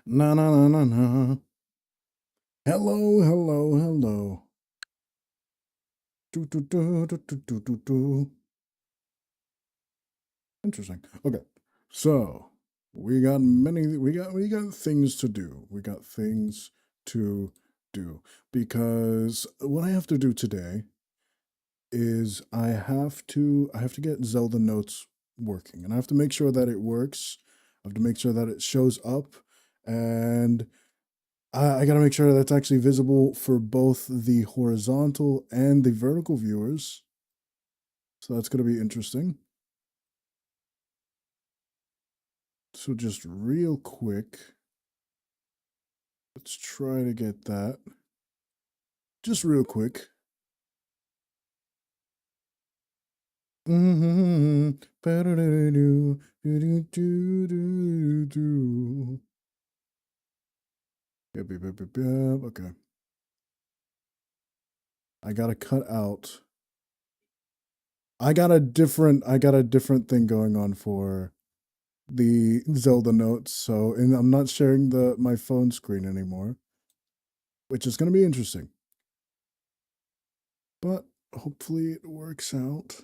Na na na na na. Hello, hello, hello. Do, do, do, do, do, do, do, do. Interesting. Okay. So we got things to do. We got things to do. Because what I have to do today is I have to get Zelda notes working. And I have to make sure that it works. I have to make sure that it shows up. And I got to make sure that's actually visible for both the horizontal and the vertical viewers. So that's going to be interesting. So just real quick, let's try to get that. Just real quick. Mm-hmm. Yep, yep, yep, yep, yep. Okay. I gotta cut out. I got a different thing going on for the Zelda notes, so and I'm not sharing my phone screen anymore, which is gonna be interesting. But hopefully it works out.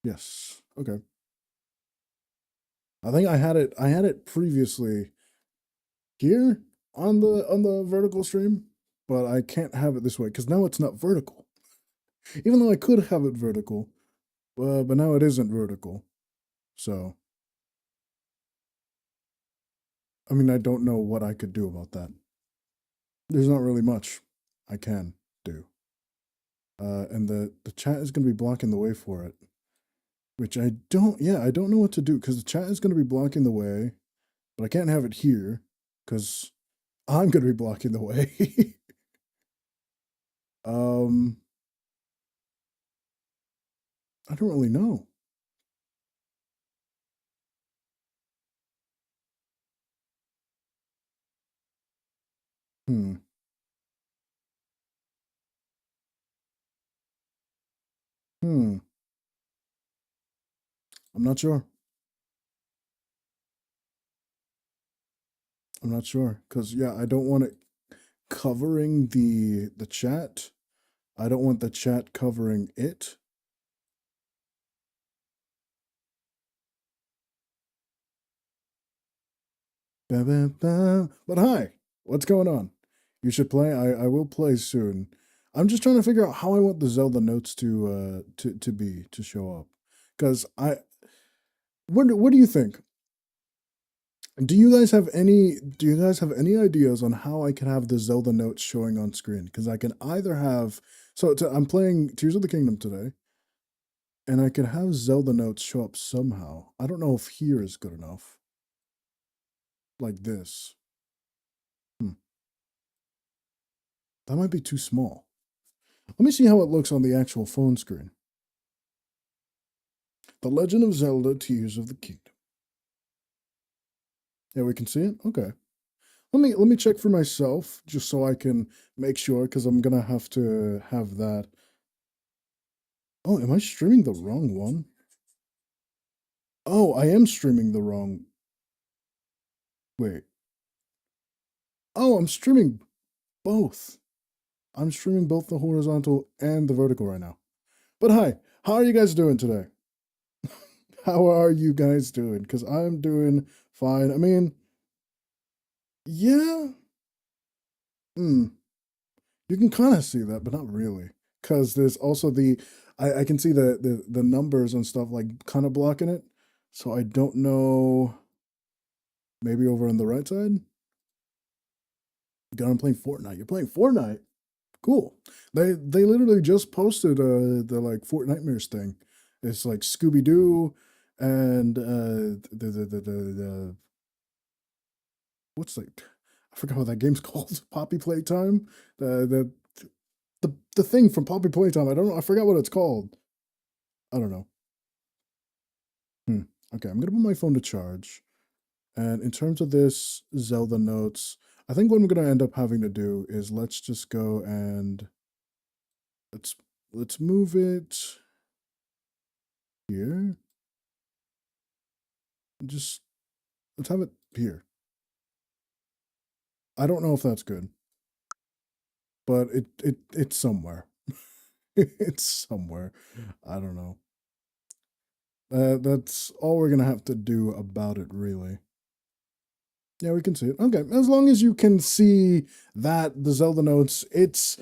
Yes. Okay. I think I had it previously here on the vertical stream, but I can't have it this way because now it's not vertical. Even though I could have it vertical, but now it isn't vertical. So I mean, I don't know what I could do about that. There's not really much I can do. And the chat is going to be blocking the way for it, which I don't know what to do because the chat is going to be blocking the way, but I can't have it here because I'm going to be blocking the way. um, I don't really know. Hmm. Hmm. I'm not sure. I'm not sure because yeah, I don't want it covering the chat. I don't want the chat covering it. Ba, ba, ba. But hi, what's going on? You should play. I will play soon. I'm just trying to figure out how I want the Zelda notes to show up. Because what do you think? Do you guys have any ideas on how I can have the Zelda notes showing on screen? Because I can either have I'm playing Tears of the Kingdom today, and I can have Zelda notes show up somehow. I don't know if here is good enough. Like this. Hmm. That might be too small. Let me see how it looks on the actual phone screen. The Legend of Zelda Tears of the Kingdom. Yeah, we can see it? Okay. Let me check for myself just so I can make sure because I'm gonna have to have that. Oh, am I streaming the wrong one? Oh, I am streaming the wrong. Wait. Oh, I'm streaming both. I'm streaming both the horizontal and the vertical right now. But hi, how are you guys doing today? How are you guys doing? Because I'm doing fine. I mean, yeah. Hmm. You can kind of see that, but not really, because there's also I can see the numbers and stuff like kind of blocking it. So I don't know. Maybe over on the right side. God, I'm playing Fortnite. You're playing Fortnite. Cool. They literally just posted the like Fortnitemares thing. It's like Scooby Doo and the what's like I forgot what that game's called. Poppy Playtime. The thing from Poppy Playtime. I don't know. I forgot what it's called. I don't know. Hmm. Okay, I'm gonna put my phone to charge. And in terms of this Zelda notes, I think what I'm gonna end up having to do is let's just go and let's let's move it here. Just let's have it here. I don't know if that's good, but it's somewhere. It's somewhere. I don't know. That's all we're gonna have to do about it, really. Yeah, we can see it. Okay, as long as you can see that the Zelda notes, it's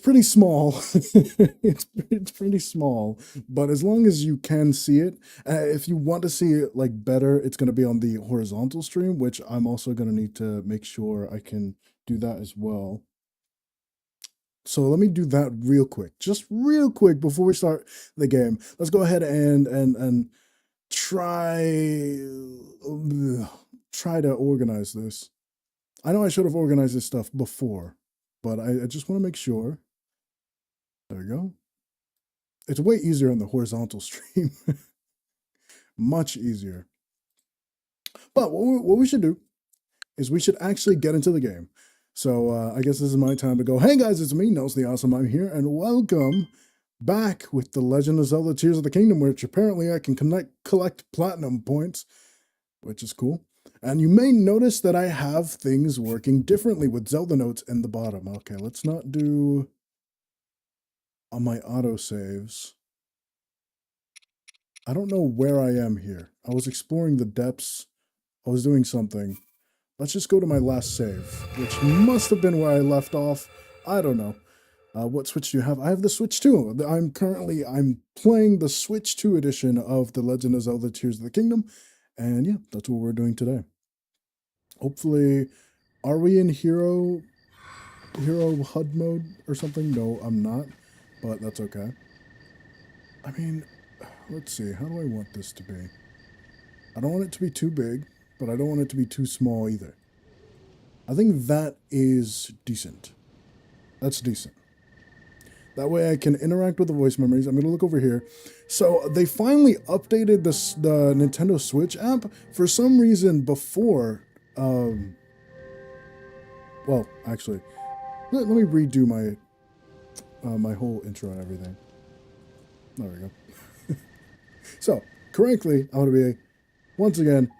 pretty small. It's pretty small, but as long as you can see it, if you want to see it like better, it's going to be on the horizontal stream, which I'm also going to need to make sure I can do that as well. So let me do that real quick, just real quick before we start the game. Let's go ahead and try try to organize this. I know I should have organized this stuff before, but I just want to make sure. There we go. It's way easier on the horizontal stream. Much easier. But what we should do is we should actually get into the game. So I guess this is my time to go. Hey guys, it's me, TheAwesome. I'm here, and welcome back with the Legend of Zelda Tears of the Kingdom, which apparently I can collect platinum points, which is cool. And you may notice that I have things working differently with Zelda notes in the bottom. Okay, let's not do on my autosaves. I don't know where I am here. I was exploring the depths. I was doing something. Let's just go to my last save, which must have been where I left off. I don't know. What Switch do you have? I have the Switch 2. I'm playing the Switch 2 edition of The Legend of Zelda Tears of the Kingdom. And yeah, that's what we're doing today. Hopefully, are we in Hero HUD mode or something? No, I'm not, but that's okay. I mean, let's see, how do I want this to be? I don't want it to be too big, but I don't want it to be too small either. I think that is decent. That's decent. That way I can interact with the voice memories. I'm going to look over here. So they finally updated the Nintendo Switch app. For some reason before, well, actually, let me redo my my whole intro and everything. There we go. So, correctly, I want to be, once again,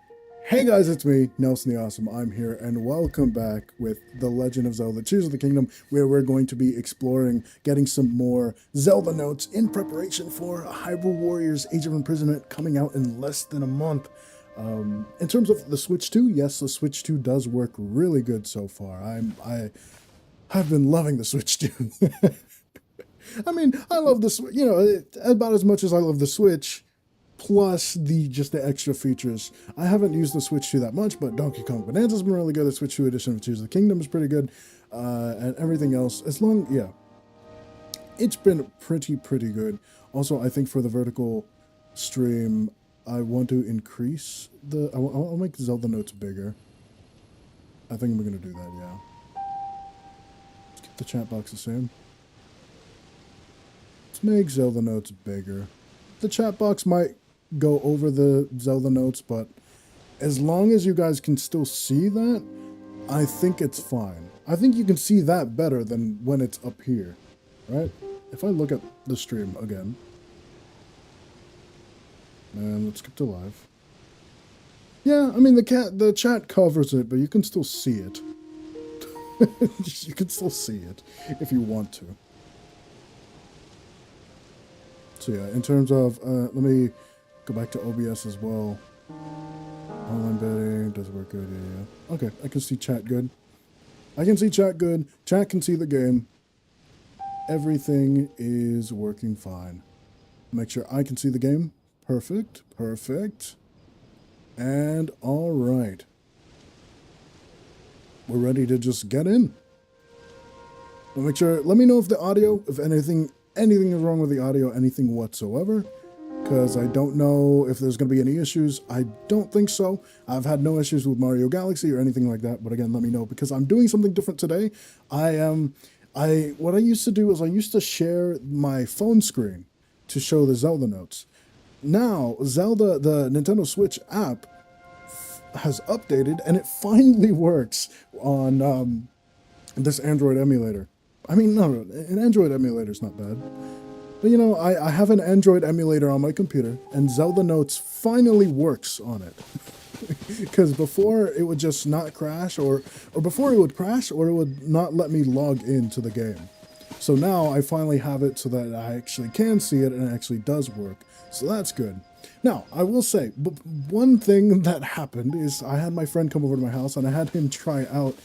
hey guys, it's me, TheAwesome. I'm here, and welcome back with The Legend of Zelda Tears of the Kingdom, where we're going to be exploring, getting some more Zelda notes in preparation for Hyrule Warriors Age of Imprisonment coming out in less than a month. In terms of the Switch 2, yes, the Switch 2 does work really good so far. I've been loving the Switch 2. I mean, I love the Switch, about as much as I love the Switch, plus the extra features. I haven't used the Switch 2 that much, but Donkey Kong Bonanza's been really good. The Switch 2 edition of Tears of the Kingdom is pretty good, and everything else, it's been pretty good. Also, I think for the vertical stream, I want to increase I'll make Zelda notes bigger. I think we're gonna do that, yeah. Let's keep the chat box the same. Let's make Zelda notes bigger. The chat box might go over the Zelda notes, but as long as you guys can still see that, I think it's fine. I think you can see that better than when it's up here, right? If I look at the stream again, and let's skip to live. Yeah, I mean the chat covers it, but you can still see it. You can still see it if you want to. So yeah, in terms of, let me go back to OBS as well. Online betting does work good, yeah. Okay, I can see chat good. I can see chat good. Chat can see the game. Everything is working fine. Make sure I can see the game. Perfect. And all right. We're ready to just get in. Make sure, let me know if the audio, if anything is wrong with the audio, anything whatsoever, because I don't know if there's going to be any issues. I don't think so. I've had no issues with Mario Galaxy or anything like that, but again, let me know, because I'm doing something different today. What I used to do is I used to share my phone screen to show the Zelda notes. Now, Zelda, the Nintendo Switch app has updated, and it finally works on this Android emulator. I mean, no, an Android emulator is not bad. You know, I have an Android emulator on my computer, and Zelda Notes finally works on it. Because before it would just not crash, or before it would crash, or it would not let me log into the game. So now I finally have it so that I actually can see it and it actually does work. So that's good. Now, I will say, one thing that happened is I had my friend come over to my house and I had him try out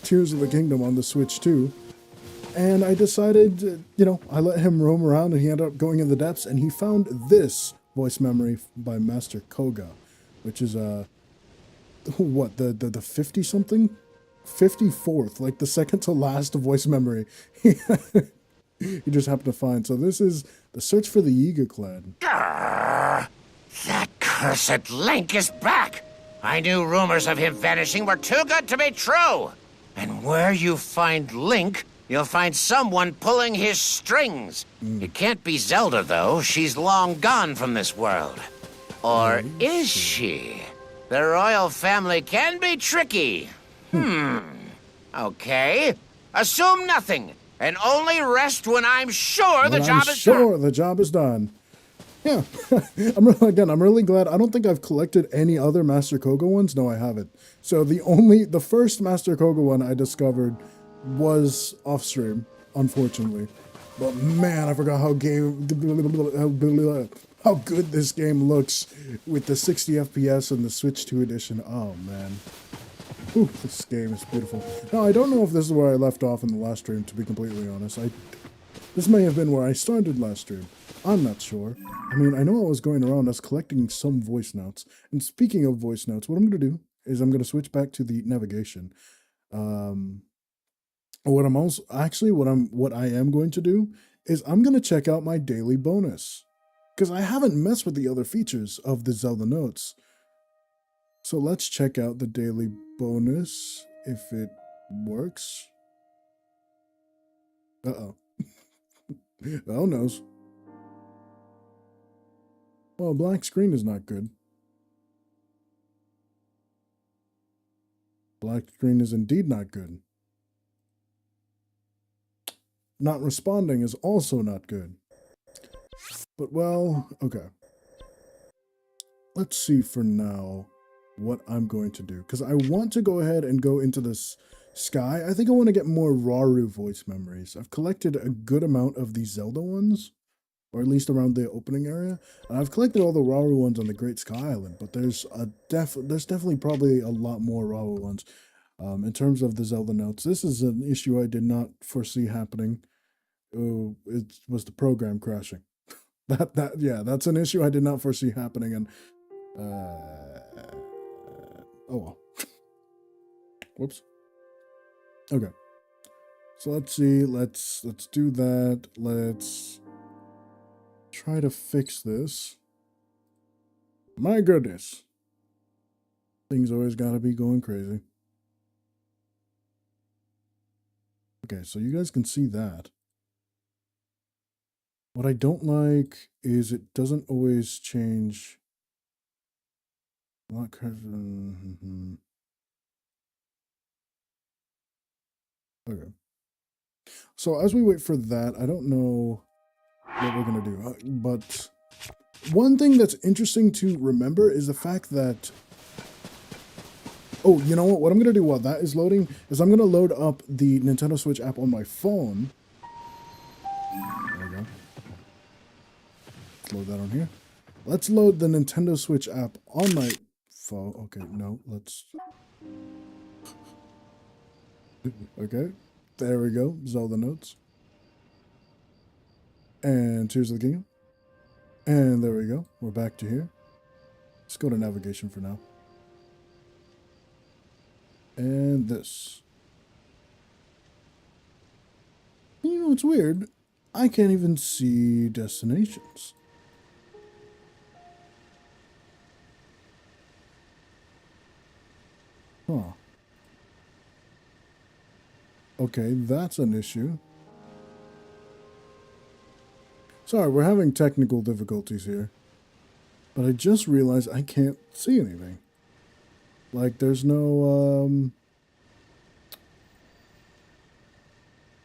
Tears of the Kingdom on the Switch too. And I decided, you know, I let him roam around and he ended up going in the depths and he found this voice memory by Master Koga, which is, what, the 50 something? 54th, like the second to last voice memory he just happened to find. So this is the search for the Yiga clan. Grr! That cursed Link is back! I knew rumors of him vanishing were too good to be true! And where you find Link, you'll find someone pulling his strings. It can't be Zelda, though. She's long gone from this world. Or is she? The royal family can be tricky. Okay. Assume nothing, and only rest when I'm sure the job is done. The job is done. Yeah, I'm really glad. I don't think I've collected any other Master Koga ones. No, I haven't. So the first Master Koga one I discovered was off stream, unfortunately. But man, I forgot how good this game looks with the 60 FPS and the Switch 2 edition. Oh man. Ooh, this game is beautiful. Now, I don't know if this is where I left off in the last stream, to be completely honest. This may have been where I started last stream. I'm not sure. I mean, I know I was going around, I was collecting some voice notes. And speaking of voice notes, what I'm going to do is I'm going to switch back to the navigation. What I am going to do is I'm going to check out my daily bonus. Because I haven't messed with the other features of the Zelda Notes. So let's check out the daily bonus, if it works. Uh-oh. Oh, knows. Well, black screen is not good. Black screen is indeed not good. Not responding is also not good. But, well, okay. Let's see for now what I'm going to do. Because I want to go ahead and go into this sky. I think I want to get more Rauru voice memories. I've collected a good amount of these Zelda ones, or at least around the opening area. And I've collected all the Rauru ones on the Great Sky Island, but there's definitely probably a lot more Rauru ones. In terms of the Zelda notes, this is an issue I did not foresee happening. Oh, it was the program crashing. That's an issue I did not foresee happening, and oh well. Whoops. Okay. So let's see. Let's do that. Let's try to fix this. My goodness. Things always gotta be going crazy. Okay, so you guys can see that. What I don't like is it doesn't always change. Okay. So as we wait for that, I don't know what we're gonna do, but one thing that's interesting to remember is the fact that, oh, you know what? What I'm gonna do while that is loading is I'm gonna load up the Nintendo Switch app on my phone. There we go. Let's load that on here. Let's load the Nintendo Switch app on my phone. Okay, no, let's. Okay, there we go. Zelda notes. And Tears of the Kingdom. And there we go. We're back to here. Let's go to navigation for now. And this. You know, it's weird. I can't even see destinations. Huh. Okay, that's an issue. Sorry, we're having technical difficulties here. But I just realized I can't see anything. Like, there's no,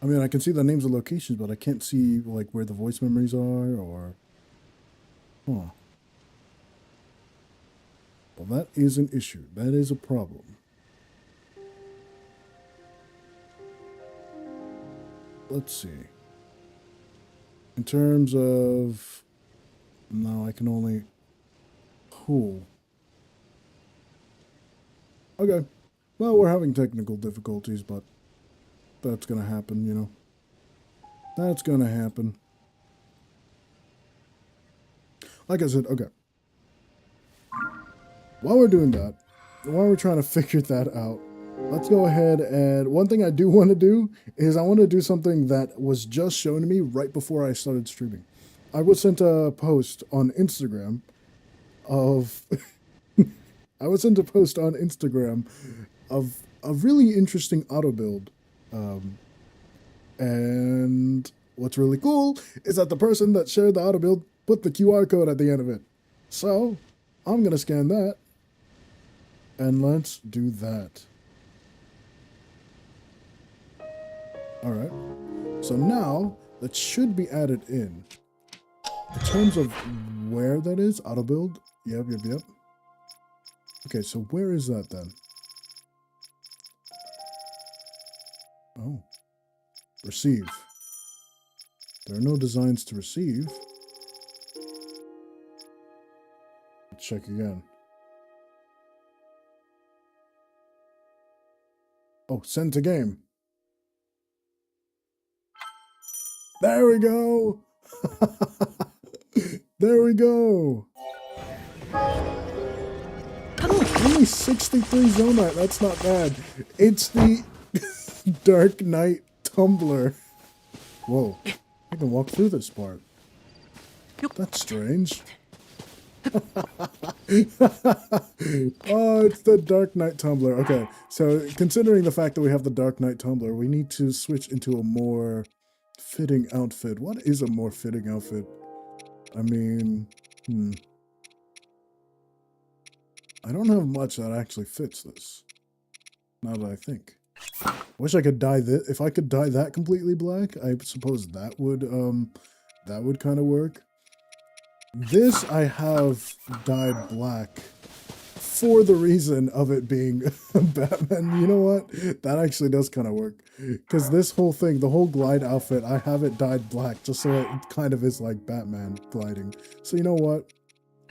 I mean, I can see the names of locations, but I can't see like where the voice memories are or. Huh. Well, that is an issue. That is a problem. Let's see. In terms of. No, I can only. Cool. Okay. Well, we're having technical difficulties, but that's gonna happen, you know. That's gonna happen. Like I said, okay. While we're doing that, while we're trying to figure that out, let's go ahead and one thing I do want to do is I want to do something that was just shown to me right before I started streaming. I was sent a post on Instagram of I was sent a post on Instagram of a really interesting auto build. Um, and what's really cool is that the person that shared the auto build put the QR code at the end of it. So I'm gonna scan that and let's do that. All right. So now that should be added in. In terms of where that is, auto build. Yep. Okay, so where is that then? Oh, receive. There are no designs to receive. Let's check again. Oh, send to game. There we go. There we go. Oh, only 63 Zonite. That's not bad. It's the Dark Knight Tumbler. Whoa. I can walk through this part. That's strange. Oh, it's the Dark Knight Tumbler. Okay, so considering the fact that we have the Dark Knight Tumbler, we need to switch into a more fitting outfit. What is a more fitting outfit? I mean, I don't have much that actually fits this. Now that I think. Wish I could dye this. If I could dye that completely black, I suppose that would kind of work. This I have dyed black for the reason of it being Batman. You know what? That actually does kind of work. Because this whole thing, the whole glide outfit, I have it dyed black just so it kind of is like Batman gliding. So you know what?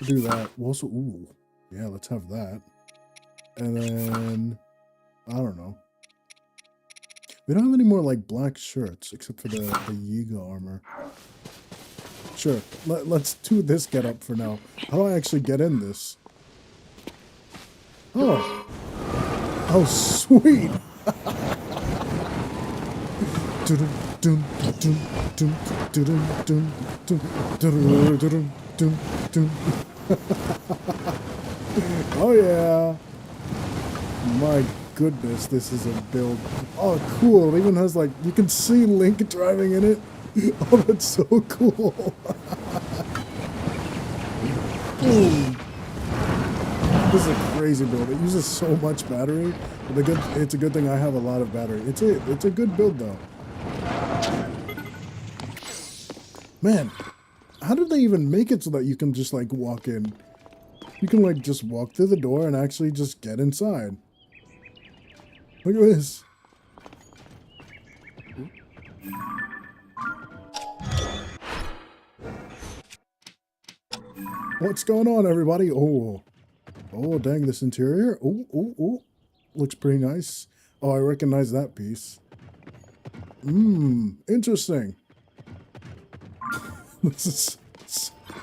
Do that. We'll also, ooh, yeah, let's have that. And then, I don't know. We don't have any more like black shirts except for the Yiga armor. Sure, let's do this get up for now. How do I actually get in this? Oh. Oh, sweet. Oh, yeah. My goodness, this is a build. Oh, cool. It even has, like, you can see Link driving in it. Oh, that's so cool. This is a crazy build. It uses so much battery. But it's a good thing I have a lot of battery. It's a good build, though. Man, how did they even make it so that you can just, like, walk in? You can, like, just walk through the door and actually just get inside. Look at this. What's going on, everybody? Oh, dang, this interior. Oh, looks pretty nice. Oh, I recognize that piece. Interesting. This is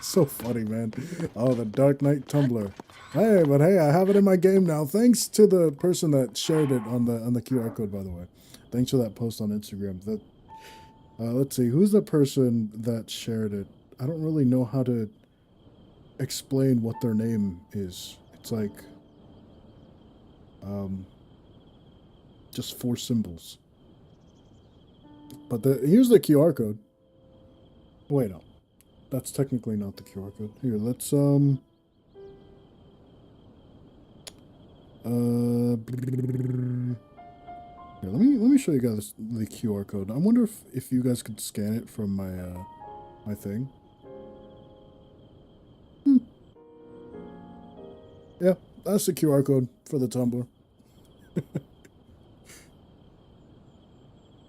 so funny, man. Oh, the Dark Knight Tumbler. Hey, but hey, I have it in my game now. Thanks to the person that shared it on the QR code, by the way. Thanks for that post on Instagram. That let's see, who's the person that shared it? I don't really know how to explain what their name is. It's like just 4 symbols. But here's the QR code. Wait, no. That's technically not the QR code. Here, let's Here, let me show you guys the QR code. I wonder if you guys could scan it from my my thing. Hmm. Yeah, that's the QR code for the Tumblr.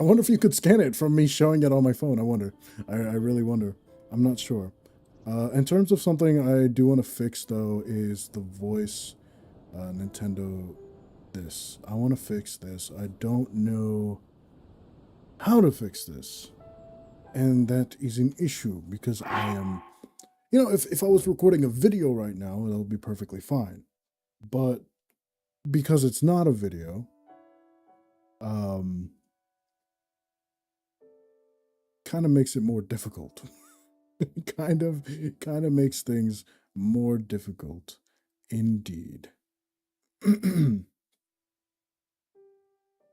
I wonder if you could scan it from me showing it on my phone. I wonder. I really wonder. I'm not sure. In terms of something I do want to fix though is the voice Nintendo this. I want to fix this. I don't know how to fix this. And that is an issue because I am, you know, if I was recording a video right now, that would be perfectly fine. But because it's not a video, um, kind of makes it more difficult. kind of kind of makes things more difficult indeed.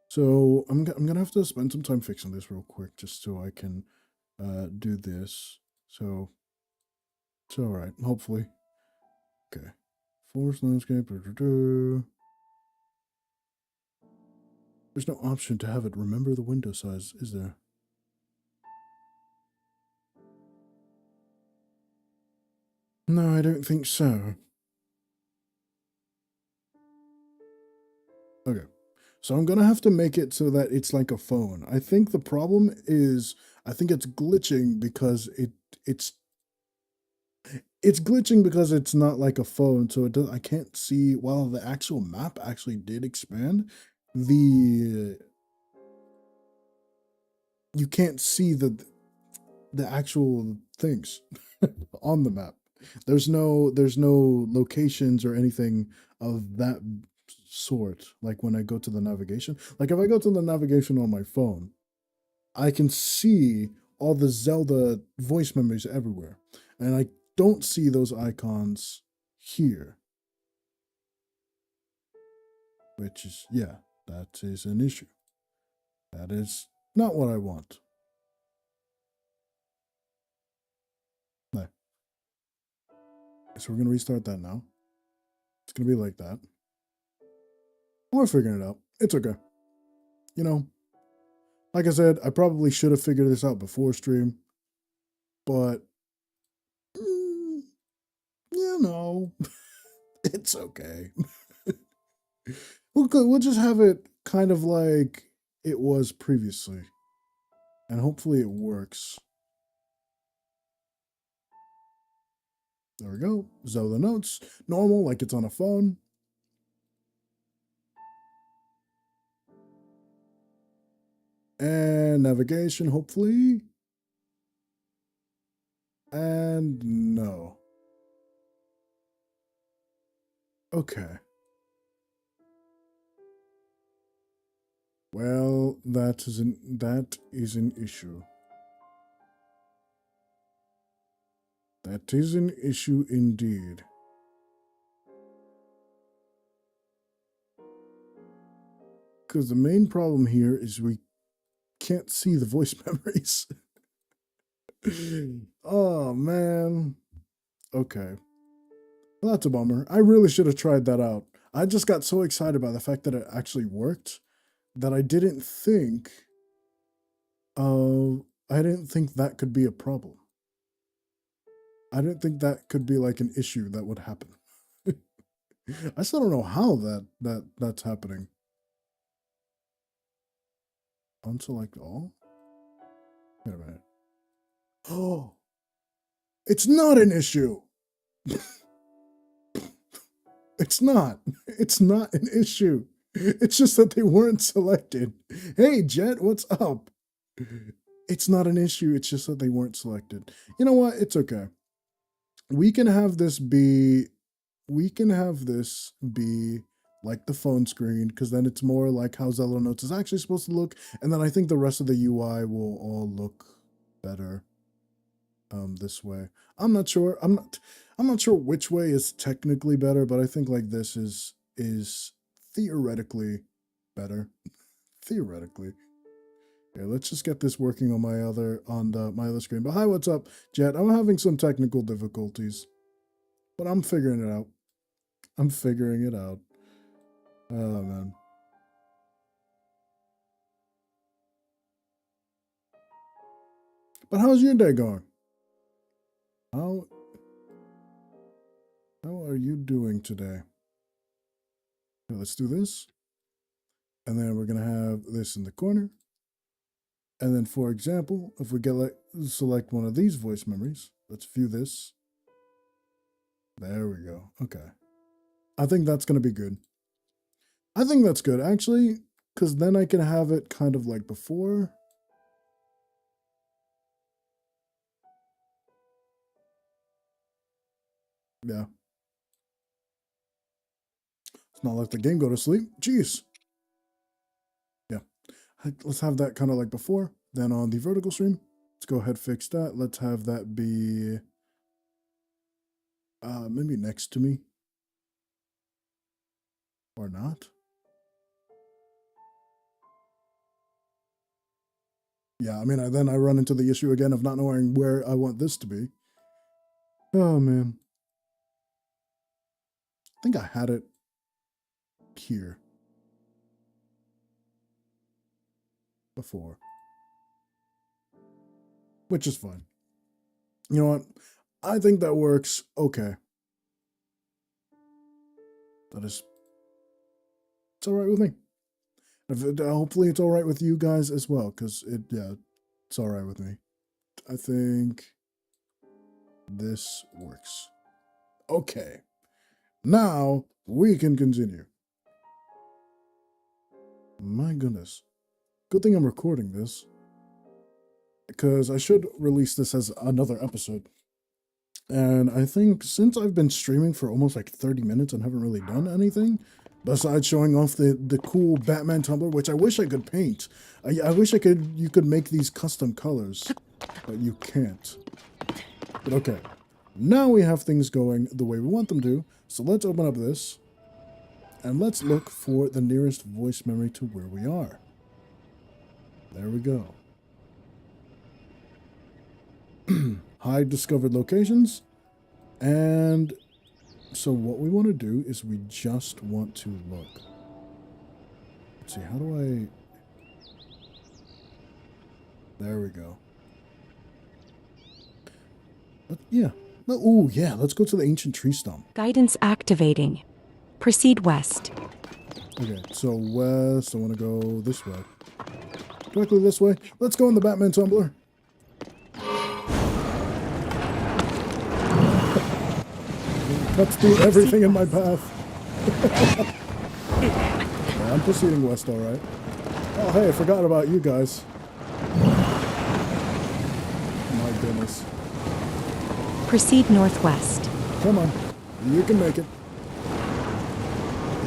So I'm gonna have to spend some time fixing this real quick just so I can do this. So it's all right, hopefully. Okay, forest landscape. There's no option to have it remember the window size, is there? No, I don't think so. Okay. So I'm gonna have to make it so that it's like a phone. I think the problem is I think it's glitching because it's it's glitching because it's not like a phone, so it does I can't see while the actual map actually did expand, the you can't see the actual things on the map. There's no locations or anything of that sort. Like when I go to the navigation, like if I go to the navigation on my phone, I can see all the Zelda voice memories everywhere, and I don't see those icons here, which is yeah, that is an issue. That is not what I want. No. So we're gonna restart that now. It's gonna be like that. We're figuring it out. It's okay. You know, like I said, I probably should have figured this out before stream, but mm, you know, it's okay. We'll just have it kind of like it was previously, and hopefully it works. There we go. Zelda notes, normal, like it's on a phone. And navigation, hopefully. And no. Okay. Well, that is an issue. That is an issue indeed. Because the main problem here is we can't see the voice memories. Oh man. Okay. Well, that's a bummer. I really should have tried that out. I just got so excited by the fact that it actually worked that I didn't think that could be a problem. I didn't think that could be like an issue that would happen. I still don't know how that's happening. Unselect all? Wait a minute. Oh, it's not an issue. It's not. It's not an issue. It's just that they weren't selected. Hey, Jet, what's up? It's not an issue. It's just that they weren't selected. You know what? It's okay. We can have this be we can have this be like the phone screen because then it's more like how Zelda Notes is actually supposed to look, and then I think the rest of the UI will all look better this way. I'm not sure. I'm not sure which way is technically better, but I think like this is theoretically better. Theoretically. Okay, let's just get this working on my other screen. But hi, what's up, Jet? I'm having some technical difficulties, but I'm figuring it out. I'm figuring it out. Oh man. But how's your day going? How are you doing today? Okay, let's do this. And then we're gonna have this in the corner. And then, for example, if we get select one of these voice memories, let's view this. There we go. Okay. I think that's gonna be good. I think that's good, actually, because then I can have it kind of like before. Yeah. It's not let the game go to sleep. Jeez. Yeah. Let's have that kind of like before. Then on the vertical stream, let's go ahead fix that. Let's have that be maybe next to me. Or not. Yeah, I mean, then I run into the issue again of not knowing where I want this to be. Oh, man. I think I had it here before. Which is fine. You know what? I think that works okay. It's all right with me. Hopefully it's all right with you guys as well, because it's all right with me. I think this works. Okay. Now we can continue. My goodness. Good thing I'm recording this, because I should release this as another episode. And I think since I've been streaming for almost like 30 minutes and haven't really done anything, besides showing off the cool Batman tumbler, which I wish I could paint. I wish you could make these custom colors, but you can't. But okay, now we have things going the way we want them to. So let's open up this, and let's look for the nearest voice memory to where we are. There we go. Hide discovered locations. And so what we want to do is we just want to look. Let's see, how do I... There we go. Yeah. Oh, yeah, let's go to the ancient tree stump. Guidance activating. Proceed west. Okay, so west, I want to go this way. Directly this way. Let's go in the Batman tumbler. Cuts through everything in my path. Yeah, I'm proceeding west, all right. Oh, hey, I forgot about you guys. My goodness. Proceed northwest. Come on. You can make it.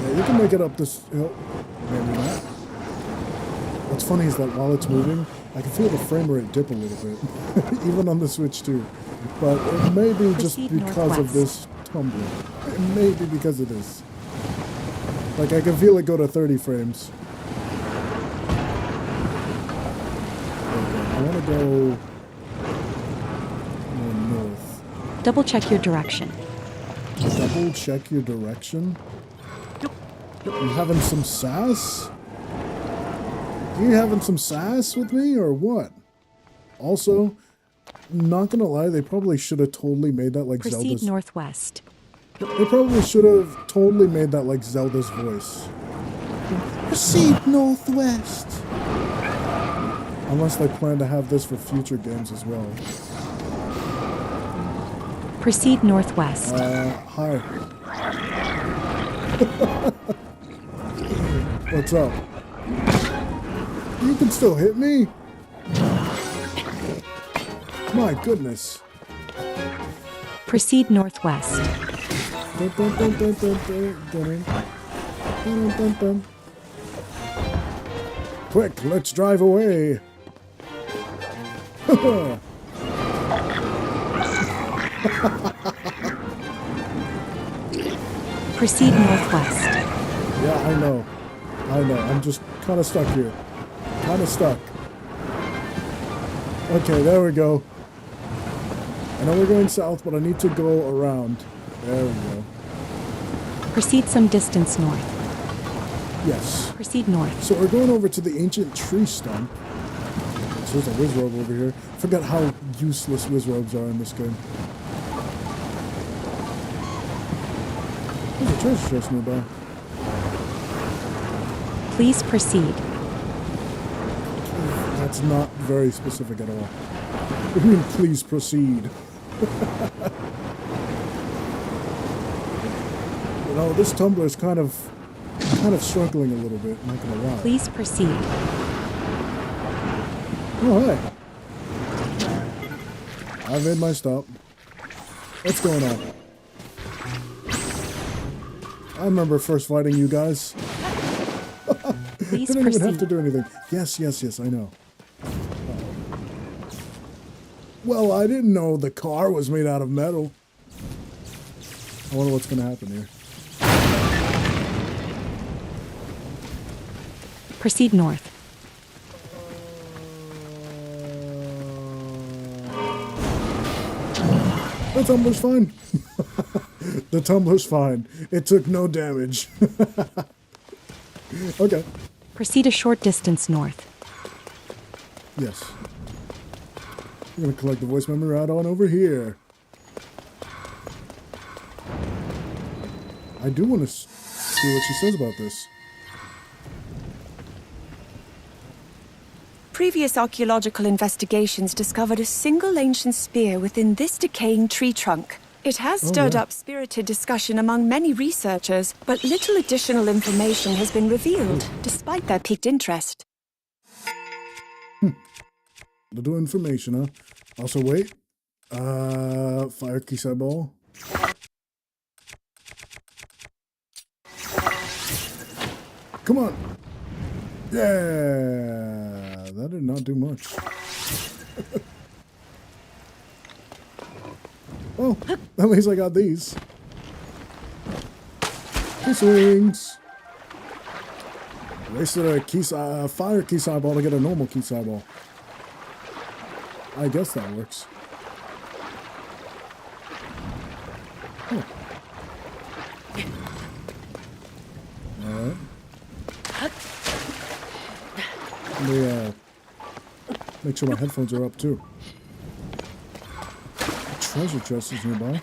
Yeah, you can make it up this hill. Maybe not. What's funny is that while it's moving, I can feel the frame rate dip a little bit. Even on the Switch, too. But it may be just because of this tumbler. It may be because of this. Like, I can feel it go to 30 frames. Okay, I want to go north. Double check your direction. Double check your direction? You having some sass? You having some sass with me, or what? Also, not gonna lie, they probably should have totally made that like Proceed Zelda's... northwest. They probably should have totally made that like Zelda's voice. Proceed northwest. Unless they plan to have this for future games as well. Proceed northwest. Hi. What's up? You can still hit me? My goodness. Proceed northwest. Quick, let's drive away. Proceed northwest. Yeah, I know. I'm just kind of stuck here. Kind of stuck. Okay, there we go. I know we're going south, but I need to go around. There we go. Proceed some distance north. Yes. Proceed north. So we're going over to the ancient tree stump. there's a Wizrobe over here. Forget how useless Wizrobes are in this game. There's a treasure chest nearby. Please proceed. That's not very specific at all. What do you mean, please proceed? You know, this tumbler is kind of struggling a little bit, not gonna lie. Please proceed. Oh, hi. I made my stop. What's going on? I remember first fighting you guys. Please Didn't even have to proceed. do anything. Yes, I know. Well, I didn't know the car was made out of metal. I wonder what's going to happen here. Proceed north. The tumbler's fine. The tumbler's fine. It took no damage. Okay. Proceed a short distance north. Yes. I'm going to collect the voice memory right on over here. I do want to see what she says about this. Previous archaeological investigations discovered a single ancient spear within this decaying tree trunk. It has stirred up spirited discussion among many researchers, but little additional information has been revealed, despite their piqued interest. Little information, huh? Also, wait. Fire Kisai Ball. Come on. Yeah. That did not do much. Oh, at least I got these. Kiss wings. Wasted a fire Kisai Ball to get a normal Kisai Ball. I guess that works. Huh. Alright. Let me make sure my headphones are up too. Treasure chest is nearby.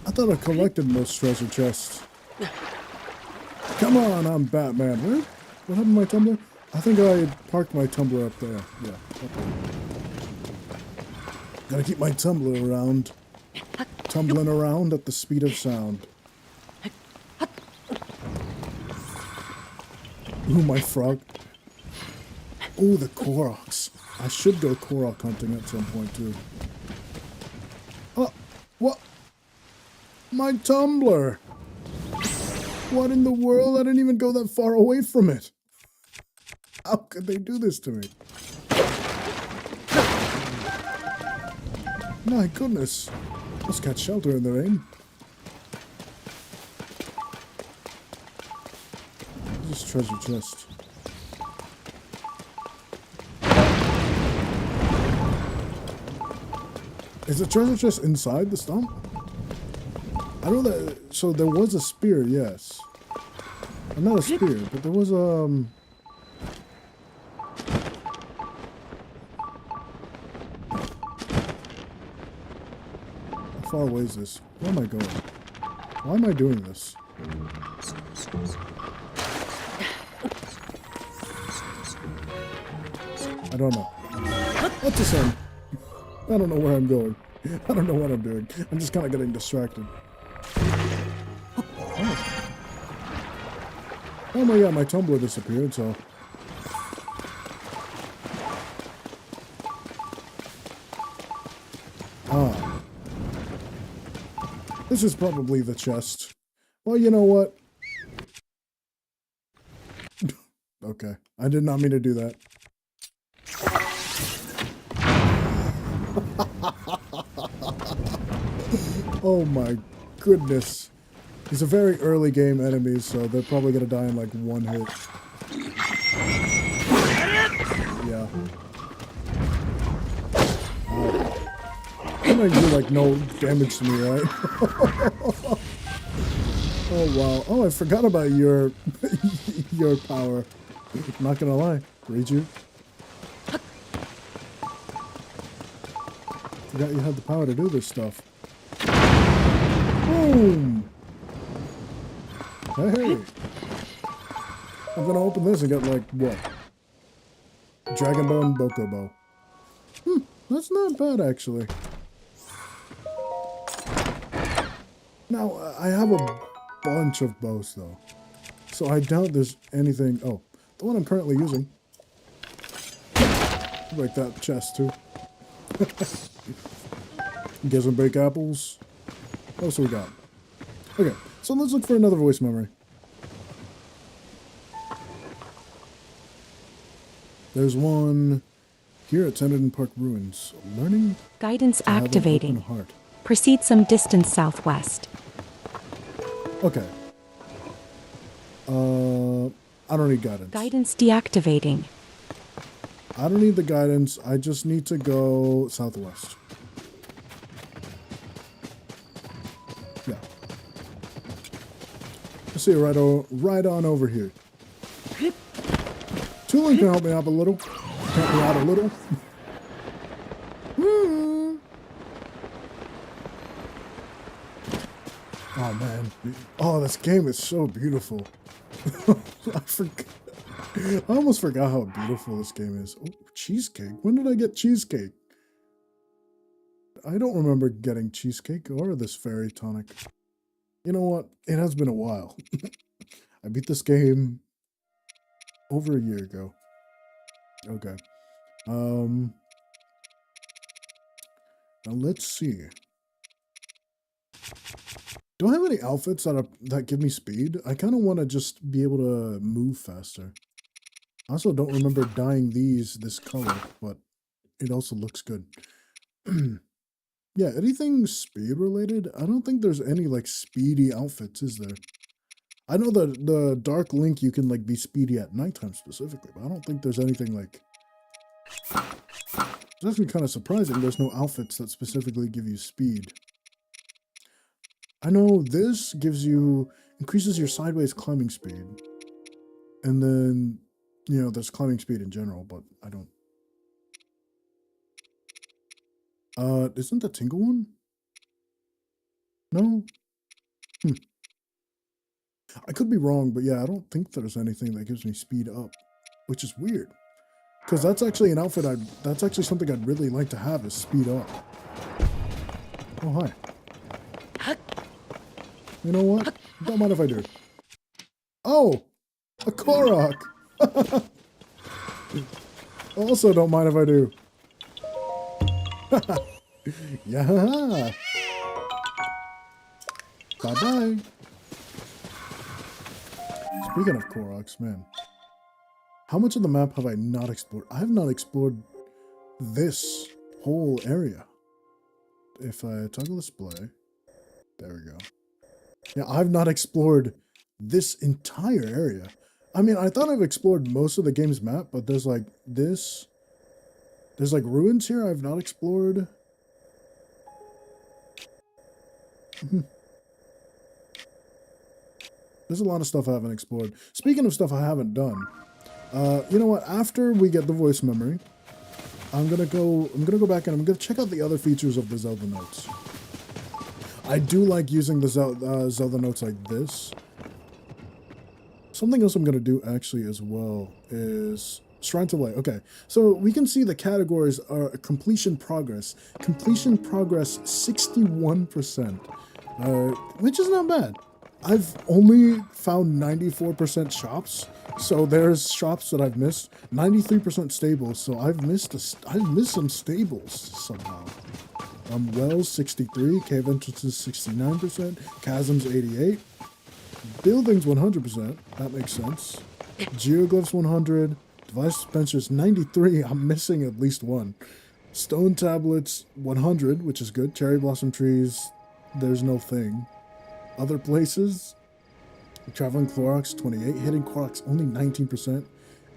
I thought I collected most treasure chests. Come on, I'm Batman. What happened to my tumbler? I think I parked my tumbler up there. Yeah, okay. Gotta keep my tumbler around. Tumbling around at the speed of sound. Ooh, my frog. Ooh, the Koroks. I should go Korok hunting at some point, too. Oh, what? My tumbler! What in the world? I didn't even go that far away from it. How could they do this to me? My goodness. Must catch shelter in the rain. This treasure chest. Is the treasure chest inside the stump? I know that. So there was a spear, yes. Not a spear, but there was How far away is this? Where am I going? Why am I doing this? I don't know. What's the same? I don't know where I'm going. I don't know what I'm doing. I'm just kind of getting distracted. Oh my god, my tumbler disappeared, so... Ah. This is probably the chest. Well, you know what? Okay. I did not mean to do that. Oh my goodness. These are very early game enemies, so they're probably gonna die in like one hit. Yeah. That might do like no damage to me, right? Oh wow. Oh, I forgot about your your power. Not gonna lie. Read you. Forgot you had the power to do this stuff. Boom! Hey! I'm gonna open this and get like, what? Dragon Bone Bokobo. That's not bad actually. Now, I have a bunch of bows though. So I doubt there's anything... Oh, the one I'm currently using. Like that chest too. Get some baked apples. What else we got? Okay, so let's look for another voice memory. There's one here at Tennyson Park Ruins. Learning Guidance to have an activating. open heart. Proceed some distance southwest. Okay. I don't need guidance. Guidance deactivating. I don't need the guidance. I just need to go southwest. Yeah. Let's see, right on over here. Tulin can help me out a little. Help me out a little. Oh man. Oh, this game is so beautiful. I almost forgot how beautiful this game is. Oh, cheesecake. When did I get cheesecake? I don't remember getting cheesecake or this fairy tonic. You know what? It has been a while. I beat this game over a year ago. Okay. Now let's see. Do I have any outfits that give me speed? I kind of want to just be able to move faster. I also don't remember dyeing this color, but it also looks good. Yeah, anything speed related? I don't think there's any like speedy outfits, is there? I know that the Dark Link you can like be speedy at nighttime specifically, but I don't think there's anything like... It's actually kind of surprising there's no outfits that specifically give you speed. I know this increases your sideways climbing speed. And then, you know, there's climbing speed in general, but I don't... Isn't the Tingle one? No? I could be wrong, but yeah, I don't think there's anything that gives me speed up, which is weird. Because that's actually an outfit that's actually something I'd really like to have, is speed up. Oh, hi. You know what? Don't mind if I do. Oh! A Korok! Also don't mind if I do. Yeah! Bye-bye! Speaking of Koroks, man. How much of the map have I not explored? I have not explored this whole area. If I toggle display... There we go. Yeah, I've not explored this entire area. I mean, I thought I've explored most of the game's map, but there's like this. There's like ruins here I've not explored. There's a lot of stuff I haven't explored. Speaking of stuff I haven't done, you know what? After we get the voice memory, I'm gonna go back and I'm gonna check out the other features of the Zelda notes. I do like using the Zelda notes like this. Something else I'm going to do actually as well is Shrine to Light. Okay, so we can see the categories are completion progress. Completion progress 61%, which is not bad. I've only found 94% shops, so there's shops that I've missed. 93% stables, so I've missed some stables somehow. Wells 63, cave entrances 69%, chasms 88, buildings 100%, that makes sense. Geoglyphs 100, device dispensers 93, I'm missing at least one. Stone tablets 100, which is good. Cherry blossom trees, there's no thing. Other places, traveling Clorox 28, hitting Clorox only 19%.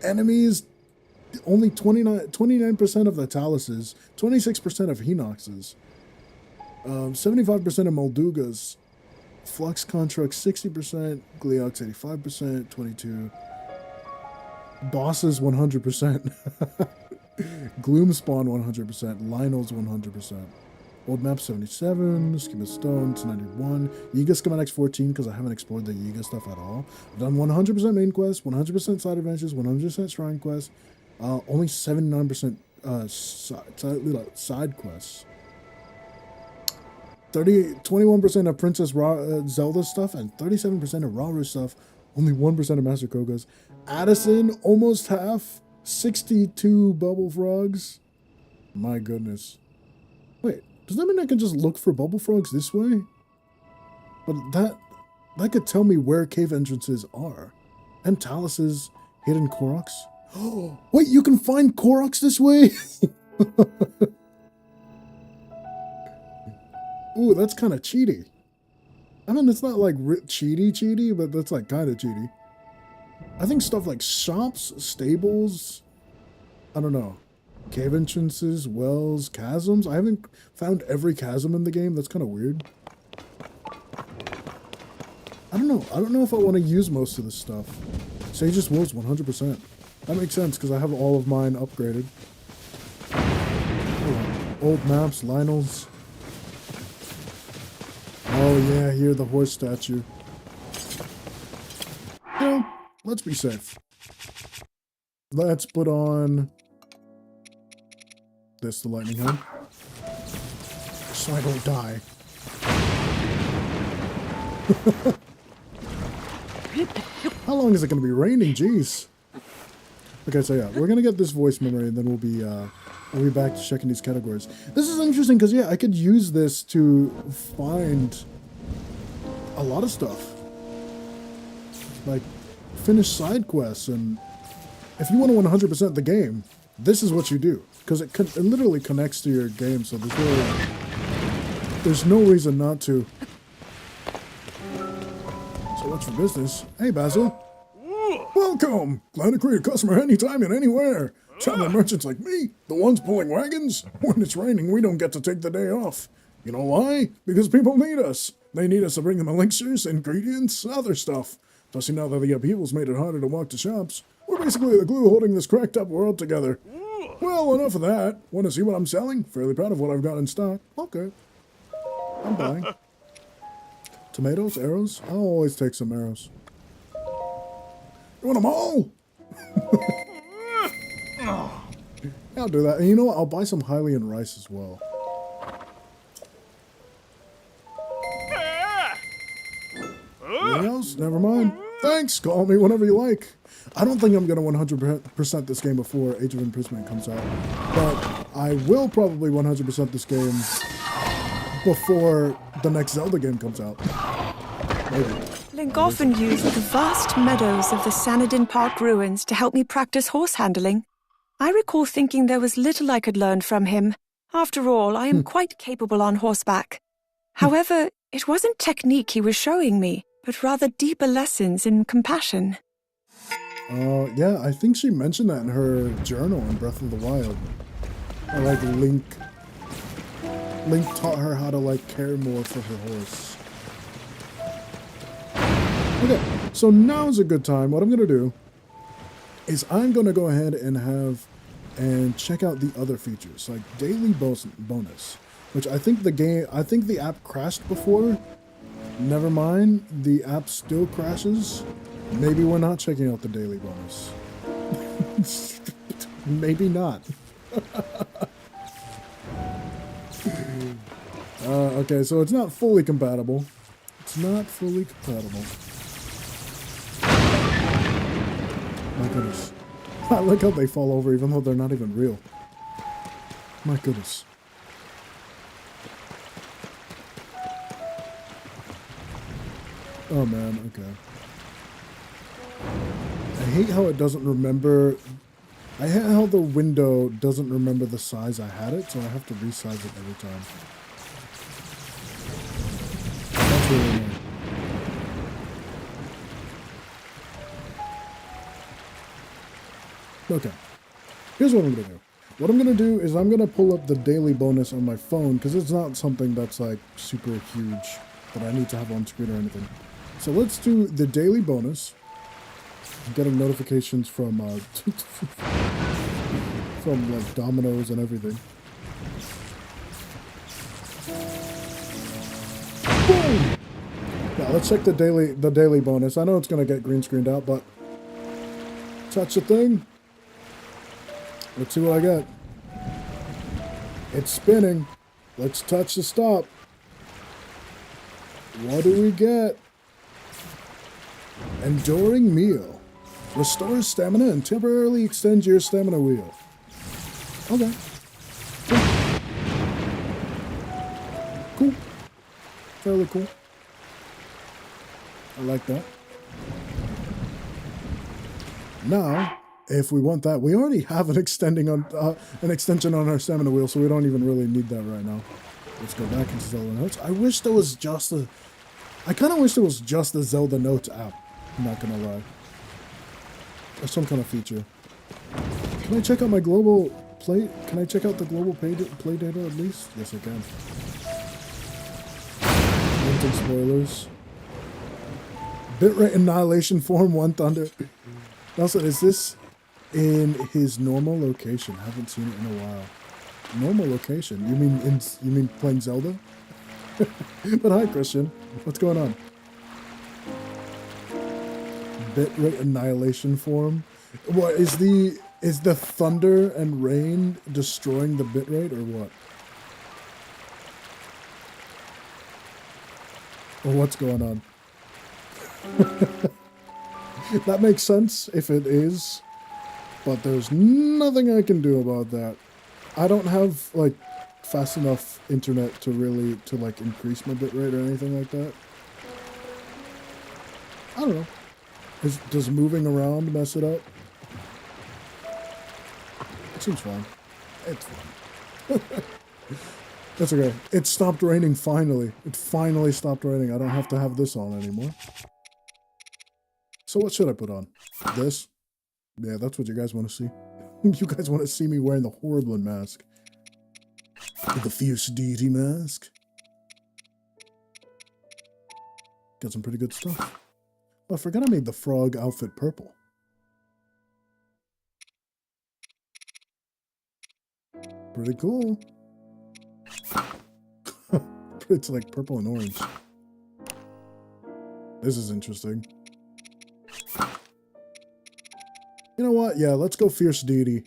Enemies only 29% of the Taluses, 26% of Hinoxes, 75% of Moldugas, Flux Constructs 60%, Gleox 85%, 22. Bosses 100%. Gloom Spawn 100%. Lionel's 100%. Old Map 77, Schema Stones 91, Yiga Schematics 14 because I haven't explored the Yiga stuff at all. I've done 100% main quest, 100% side adventures, 100% shrine quests, only 79% side quests. 21% of Princess Zelda stuff and 37% of Rauru stuff. Only 1% of Master Koga's. Addison, almost half. 62 Bubble Frogs. My goodness. Wait, does that mean I can just look for Bubble Frogs this way? But that could tell me where cave entrances are. And Talus's hidden Koroks. Oh, wait, you can find Koroks this way? Ooh, that's kind of cheaty. I mean, it's not like cheaty, but that's like kind of cheaty. I think stuff like shops, stables, I don't know, cave entrances, wells, chasms. I haven't found every chasm in the game. That's kind of weird. I don't know. I don't know if I want to use most of this stuff. Sage's Wolves 100%. That makes sense because I have all of mine upgraded. Old maps, Lionel's. Oh yeah, here the horse statue. No, let's be safe. Let's put on this, the lightning helm, so I don't die. How long is it going to be raining? Jeez. Okay, so yeah, we're going to get this voice memory, and then we'll be back to checking these categories. This is interesting because, yeah, I could use this to find a lot of stuff. Like, finish side quests, and if you want to 100% the game, this is what you do. Because it literally connects to your game, so there's no reason not to. So what's for business? Hey, Basil. Welcome! Glad to create a customer anytime and anywhere. Traveling merchants like me, the ones pulling wagons. When it's raining, we don't get to take the day off. You know why? Because people need us. They need us to bring them elixirs, ingredients, other stuff. Plus, you know that the upheaval's made it harder to walk to shops. We're basically the glue holding this cracked up world together. Well, enough of that. Want to see what I'm selling? Fairly proud of what I've got in stock. Okay. I'm buying. Tomatoes, arrows? I'll always take some arrows. You want them all? I'll do that. And you know what? I'll buy some Hylian rice as well. Anything else? Never mind. Thanks. Call me whenever you like. I don't think I'm going to 100% this game before Age of Imprisonment comes out. But I will probably 100% this game before the next Zelda game comes out. Maybe. Link often used the vast meadows of the Sanadin Park ruins to help me practice horse handling. I recall thinking there was little I could learn from him. After all, I am quite capable on horseback. However, it wasn't technique he was showing me, but rather deeper lessons in compassion. Yeah, I think she mentioned that in her journal in Breath of the Wild. Or like Link taught her how to like care more for her horse. Okay, so now's a good time. What I'm gonna do is I'm gonna go ahead and check out the other features, like daily bonus, which I think the app crashed before. Never mind, the app still crashes. Maybe we're not checking out the daily bonus. Maybe not. Okay, so it's not fully compatible. It's not fully compatible. My goodness. I like how they fall over even though they're not even real. My goodness. Oh man, okay. I hate how it doesn't remember. I hate how the window doesn't remember the size I had it, so I have to resize it every time. That's really annoying. Okay, here's what I'm going to do. What I'm going to do is I'm going to pull up the daily bonus on my phone, because it's not something that's like super huge that I need to have on screen or anything. So let's do the daily bonus. I'm getting notifications from from like Domino's and everything. Boom! Now let's check the daily bonus. I know it's gonna get green screened out, but touch the thing. Let's see what I get. It's spinning. Let's touch the stop. What do we get? Enduring meal. Restores stamina and temporarily extends your stamina wheel. Okay. Cool. Fairly cool. I like that. Now, if we want that, we already have an extension on our stamina wheel, so we don't even really need that right now. Let's go back into Zelda Notes. I wish there was just a... I kind of wish there was just the Zelda Notes app. I'm not gonna lie. Or some kind of feature. Can I check out my global play? Can I check out the global play data at least? Yes, I can. Limited spoilers. Bitrate annihilation form 1 thunder. Nelson, is this in his normal location? Haven't seen it in a while. Normal location? You mean playing Zelda? But hi, Christian. What's going on? Bitrate annihilation form. What is the thunder and rain destroying the bitrate or what? Or what's going on? That makes sense if it is, but there's nothing I can do about that. I don't have like fast enough internet to like increase my bitrate or anything like that. I don't know. Does moving around mess it up? It seems fine. It's fine. That's okay. It stopped raining finally. It finally stopped raining. I don't have to have this on anymore. So what should I put on? This? Yeah, that's what you guys want to see. You guys want to see me wearing the Horriblin mask. The Fierce Deity mask. Got some pretty good stuff. Oh, I forgot I made the frog outfit purple. Pretty cool. It's like purple and orange. This is interesting. You know what? Yeah, let's go Fierce Deity.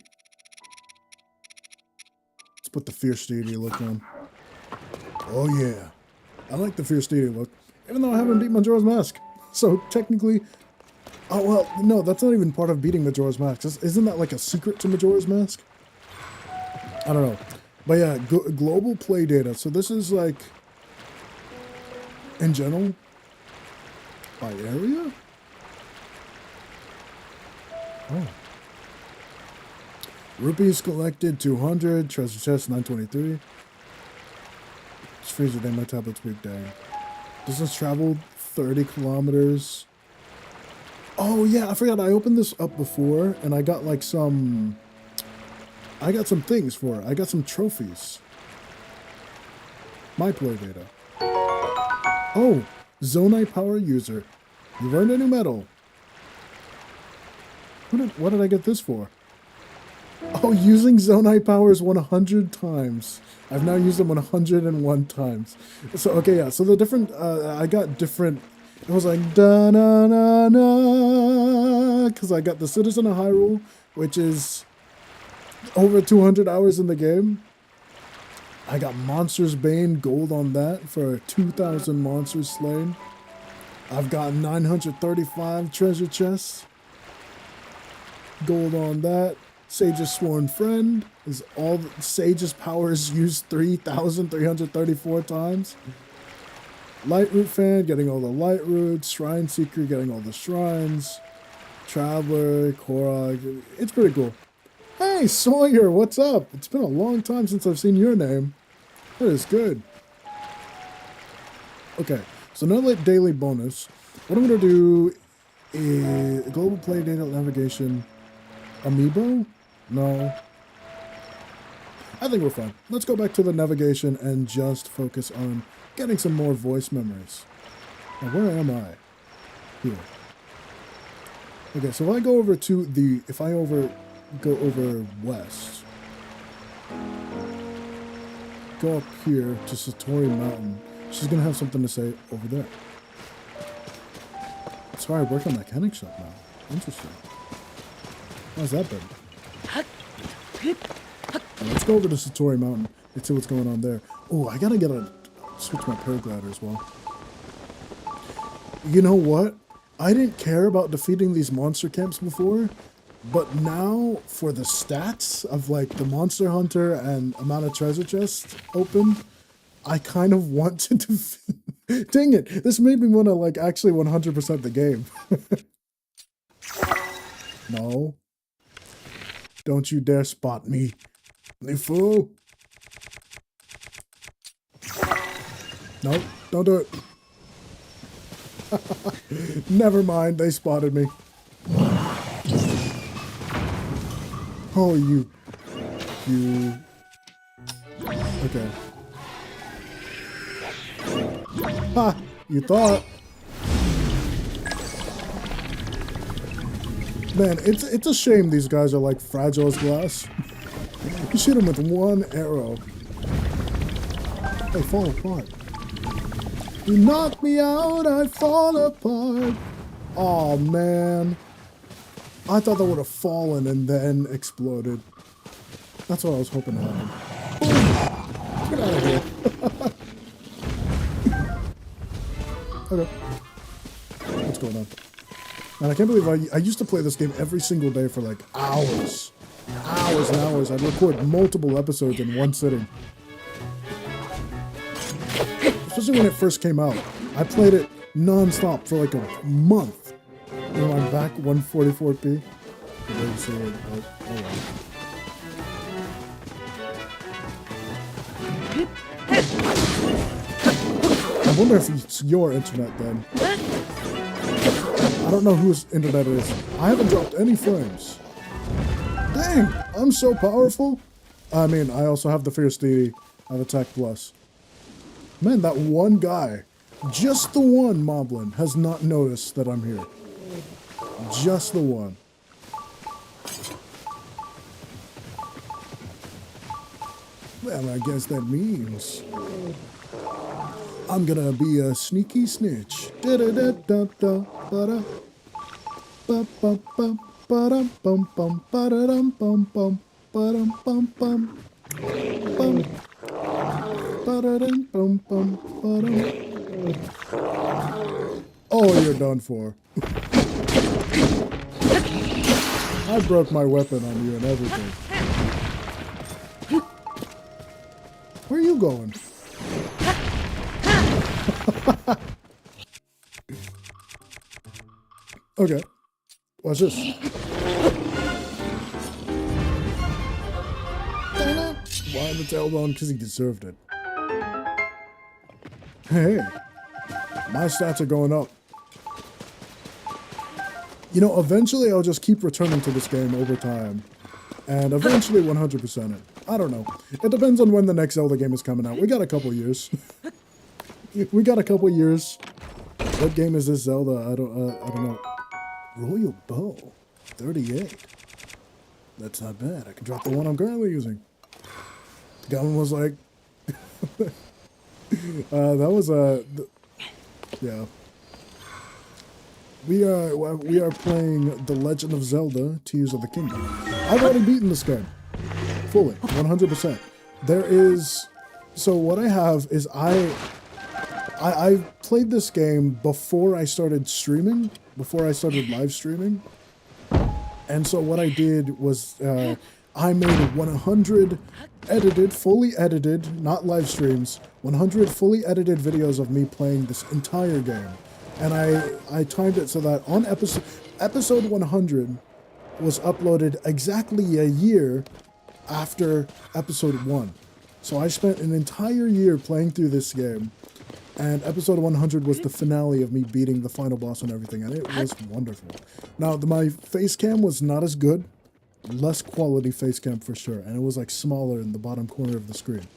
Let's put the Fierce Deity look on. Oh yeah. I like the Fierce Deity look. Even though I haven't beat Majora's Mask. So technically... Oh, well, no, that's not even part of beating Majora's Mask. Isn't that like a secret to Majora's Mask? I don't know. But yeah, global play data. So this is like... In general? By area? Oh. Rupees collected 200, treasure chest 923. It's freezer day, my tablet's weak day. Distance traveled 30 kilometers. Oh yeah, I forgot I opened this up before and I got like some... I got some things for it. I got some trophies. My play data. Oh, Zonai power user. You've earned a new medal. What did I get this for? Oh, using Zonai powers 100 times. I've now used them 101 times. So, okay, yeah. So the different, I got different, it was like, da-na-na-na, because I got the Citizen of Hyrule, which is over 200 hours in the game. I got Monster's Bane gold on that for 2,000 monsters slain. I've got 935 treasure chests. Gold on that. Sage's Sworn Friend is all Sage's powers used 3,334 times. Light Root Fan getting all the light roots. Shrine Seeker getting all the shrines. Traveler, Korok. It's pretty cool. Hey Sawyer, what's up? It's been a long time since I've seen your name. That is good. Okay, so another daily bonus. What I'm gonna do is global play data navigation. Amiibo? No. I think we're fine. Let's go back to the navigation and just focus on getting some more voice memories. Now, where am I? Here. Okay, so if I go over to the, go over west, go up here to Satori Mountain, she's gonna have something to say over there. That's why I work on that mechanic shop now. Interesting. How's that been? Let's go over to Satori Mountain and see what's going on there. Oh, I gotta switch my paraglider as well. You know what? I didn't care about defeating these monster camps before, but now for the stats of like the monster hunter and amount of treasure chests opened, I kind of want to defeat. Dang it! This made me want to like actually 100% the game. No. Don't you dare spot me, you fool. Nope, don't do it. Never mind, they spotted me. Oh, you. Okay. Ha! You thought. Man, it's a shame these guys are like fragile as glass. You shoot them with one arrow. They fall apart. You knock me out, I fall apart. Oh man. I thought that would have fallen and then exploded. That's what I was hoping to happen. Boom. Get out of here. Okay. What's going on? And I can't believe I used to play this game every single day for like hours. Hours and hours. I'd record multiple episodes in one sitting. Especially when it first came out. I played it non-stop for like a month. You know, I'm back 144p. I wonder if it's your internet then. I don't know whose internet it is. I haven't dropped any frames. Dang, I'm so powerful. I mean, I also have the Fierce Deity. I have Attack Plus. Man, that one guy, just the one moblin, has not noticed that I'm here. Just the one. Well, I guess that means I'm gonna be a sneaky snitch. Da-da-da-da-da, ba-da. Ba-ba-ba, ba-dum-bum-bum, ba-da-dum-bum-bum, ba-dum-bum-bum, bum. Ba-da-dum-bum-bum, ba-dum. Oh, you're done for. I broke my weapon on you and everything. Where are you going? Okay. Watch this. Why the tailbone? Because he deserved it. Hey. My stats are going up. You know, eventually I'll just keep returning to this game over time. And eventually 100% it. I don't know. It depends on when the next Zelda game is coming out. We got a couple years. We got a couple years. What game is this Zelda? I don't know. Royal Bow. 38. That's not bad. I can drop the one I'm currently using. Gavin was like... that was yeah. We are playing The Legend of Zelda, Tears of the Kingdom. I've already beaten this game. Fully. 100%. There is... So what I have is I played this game before I started streaming. Before I started live streaming. And so what I did was... I made 100 edited, fully edited, not live streams, 100 fully edited videos of me playing this entire game. And I timed it so that on episode 100 was uploaded exactly a year after episode 1. So I spent an entire year playing through this game, and episode 100 was the finale of me beating the final boss and everything, and it was wonderful. Now, my face cam was not as good. Less quality face cam for sure, and it was like smaller in the bottom corner of the screen.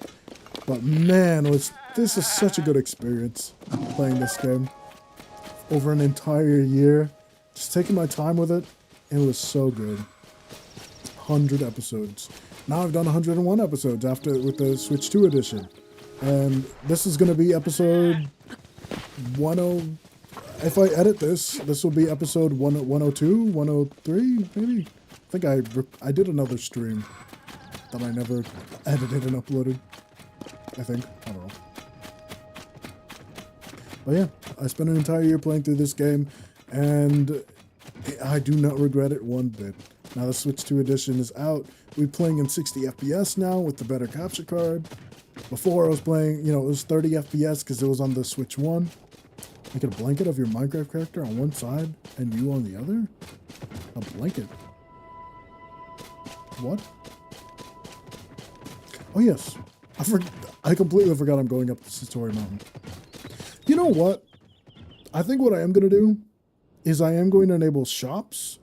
But man, this is such a good experience playing this game over an entire year. Just taking my time with it. It was so good. 100 episodes. Now I've done 101 episodes after with the Switch 2 edition. And this is going to be episode 10. If I edit this will be episode 102, 103, maybe. I think I did another stream that I never edited and uploaded. I think. I don't know. But yeah, I spent an entire year playing through this game, and I do not regret it one bit. Now the Switch 2 edition is out. We're playing in 60 FPS now with the better capture card. Before I was playing, it was 30 FPS because it was on the Switch 1. Make it a blanket of your Minecraft character on one side and you on the other? A blanket? What? Oh yes, I completely forgot I'm going up the Satori Mountain. You know what? I think what I am going to do is I am going to enable shops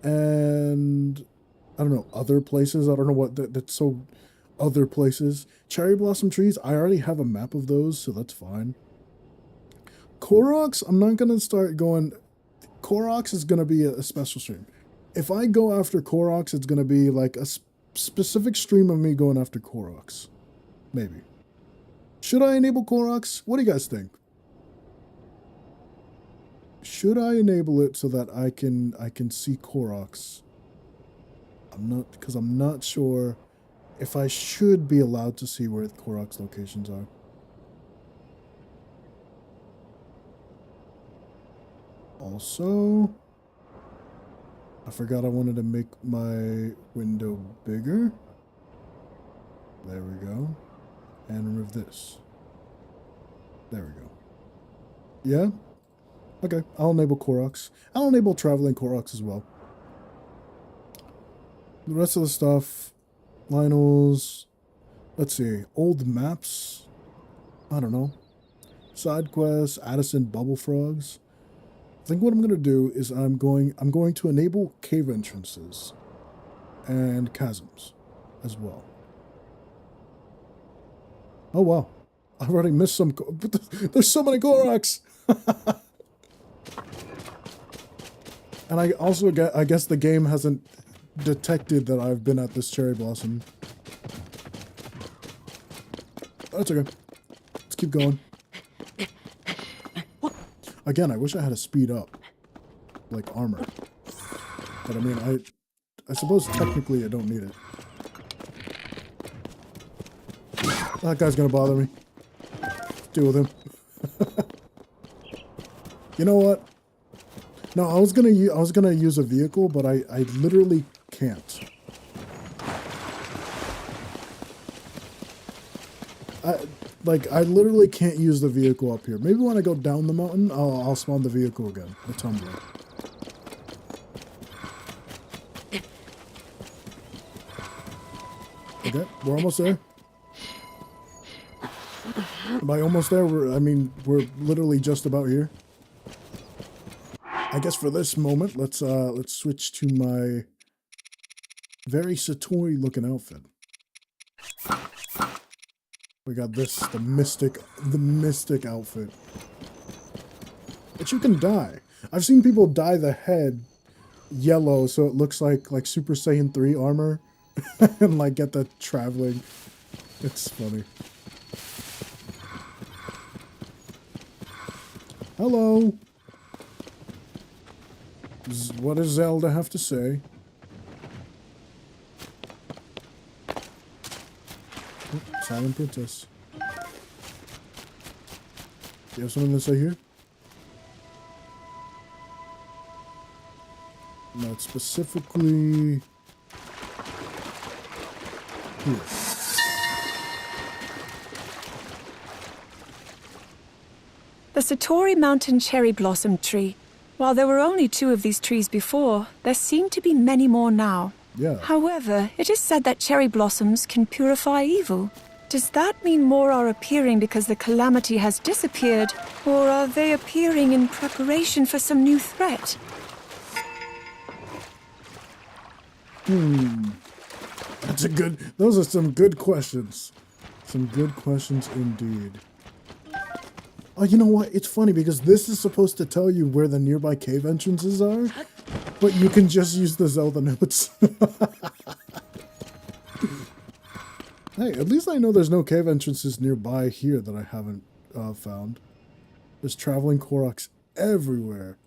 and I don't know, other places. I don't know what that's so other places. Cherry blossom trees, I already have a map of those, so that's fine. Koroks, I'm not going to start going. Koroks is going to be a special stream. If I go after Koroks, it's going to be like a specific stream of me going after Koroks. Maybe. Should I enable Koroks? What do you guys think? Should I enable it so that I can see Koroks? I'm not sure if I should be allowed to see where the Koroks locations are. Also, I forgot I wanted to make my window bigger. There we go. And remove this. There we go. Yeah? Okay, I'll enable Koroks. I'll enable traveling Koroks as well. The rest of the stuff, Lionel's, let's see, old maps, I don't know. Side quests, Addison Bubble Frogs. I think what I'm going to do is I'm going to enable cave entrances and chasms as well. Oh wow, I've already missed some, but there's so many Koroks! And I guess the game hasn't detected that I've been at this cherry blossom. That's okay. Let's keep going. Again, I wish I had a speed up, like armor. But I mean, I suppose technically I don't need it. That guy's gonna bother me. Deal with him. You know what? No, I was gonna use a vehicle, but I literally can't. I literally can't use the vehicle up here. Maybe when I go down the mountain, I'll spawn the vehicle again. The tumbler. Okay, we're almost there. By almost there, we're literally just about here. I guess for this moment, let's switch to my very Satori looking outfit. We got this, the mystic outfit. But you can dye. I've seen people dye the head yellow so it looks like Super Saiyan 3 armor and like get the traveling. It's funny. Hello. What does Zelda have to say? Oh, Silent Princess. Do you have something to say here? Not specifically here. The Satori Mountain Cherry Blossom Tree. While there were only 2 of these trees before, there seem to be many more now. Yeah. However, it is said that cherry blossoms can purify evil. Does that mean more are appearing because the calamity has disappeared, or are they appearing in preparation for some new threat? Those are some good questions. Some good questions indeed. Oh, you know what? It's funny because this is supposed to tell you where the nearby cave entrances are, but you can just use the Zelda notes. Hey, at least I know there's no cave entrances nearby here that I haven't found. There's traveling Koroks everywhere.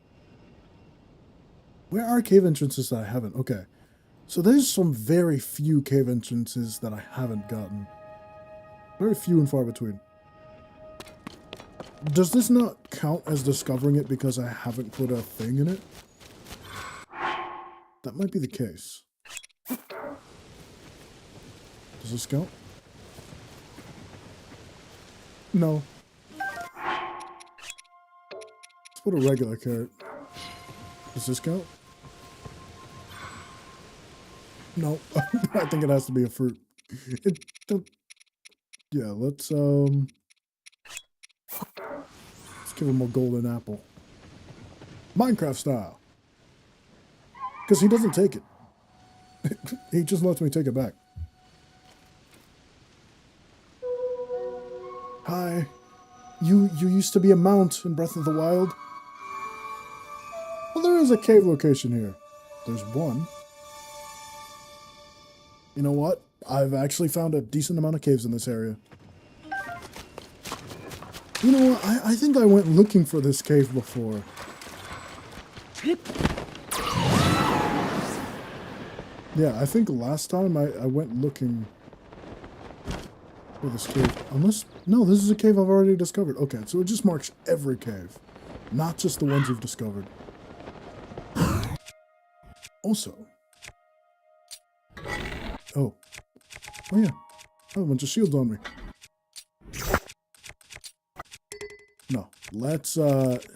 Where are cave entrances that I haven't? Okay. So there's some very few cave entrances that I haven't gotten. Very few and far between. Does this not count as discovering it because I haven't put a thing in it? That might be the case. Does this count? No. Let's put a regular carrot. Does this count? No. I think it has to be a fruit. Yeah, let's give him a golden apple. Minecraft style. Because he doesn't take it. He just lets me take it back. Hi. You used to be a mount in Breath of the Wild? Well, there is a cave location here. There's one. You know what? I've actually found a decent amount of caves in this area. You know what? I think I went looking for this cave before. Yeah, I think last time I went looking for this cave. Unless... No, this is a cave I've already discovered. Okay, so it just marks every cave. Not just the ones you've discovered. Also... Oh. Oh yeah. I have a bunch of shields on me. No. Let's, Let's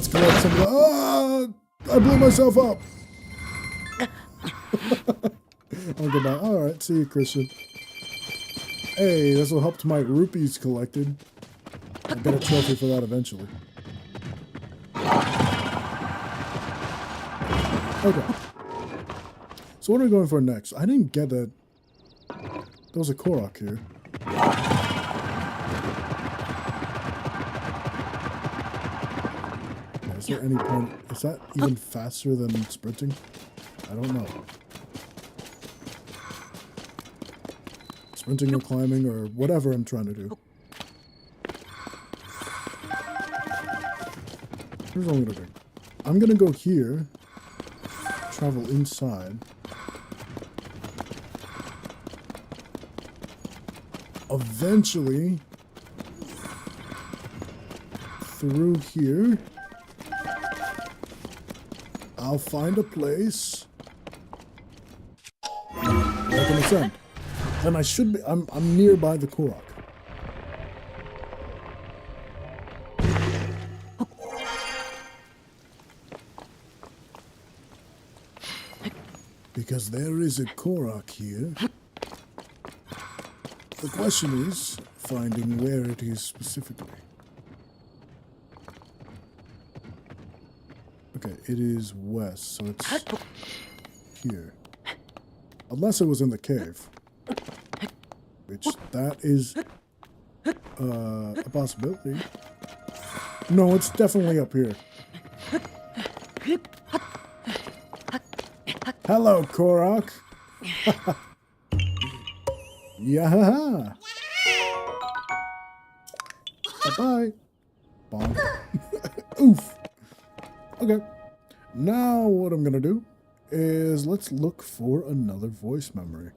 collect some of the... Ah! I blew myself up! I'll go back. Alright, see you, Christian. Hey, this will help to my rupees collected. I'll get a trophy for that eventually. Okay. So what are we going for next? I didn't get that. There was a Korok here. Yeah, is there any point? Is that even faster than sprinting? I don't know. Sprinting or climbing or whatever I'm trying to do. Here's what I'm gonna do. I'm gonna go here. Travel inside. Eventually, through here, I'll find a place where I can ascend. And I should be, I'm nearby the Korok. Because there is a Korok here. The question is finding where it is specifically. Okay, it is west, so it's here. Unless it was in the cave. Which, that is a possibility. No, it's definitely up here. Hello, Korok. Yeah. Bye-bye. Bomb. Oof. Okay. Now what I'm gonna do is let's look for another voice memory.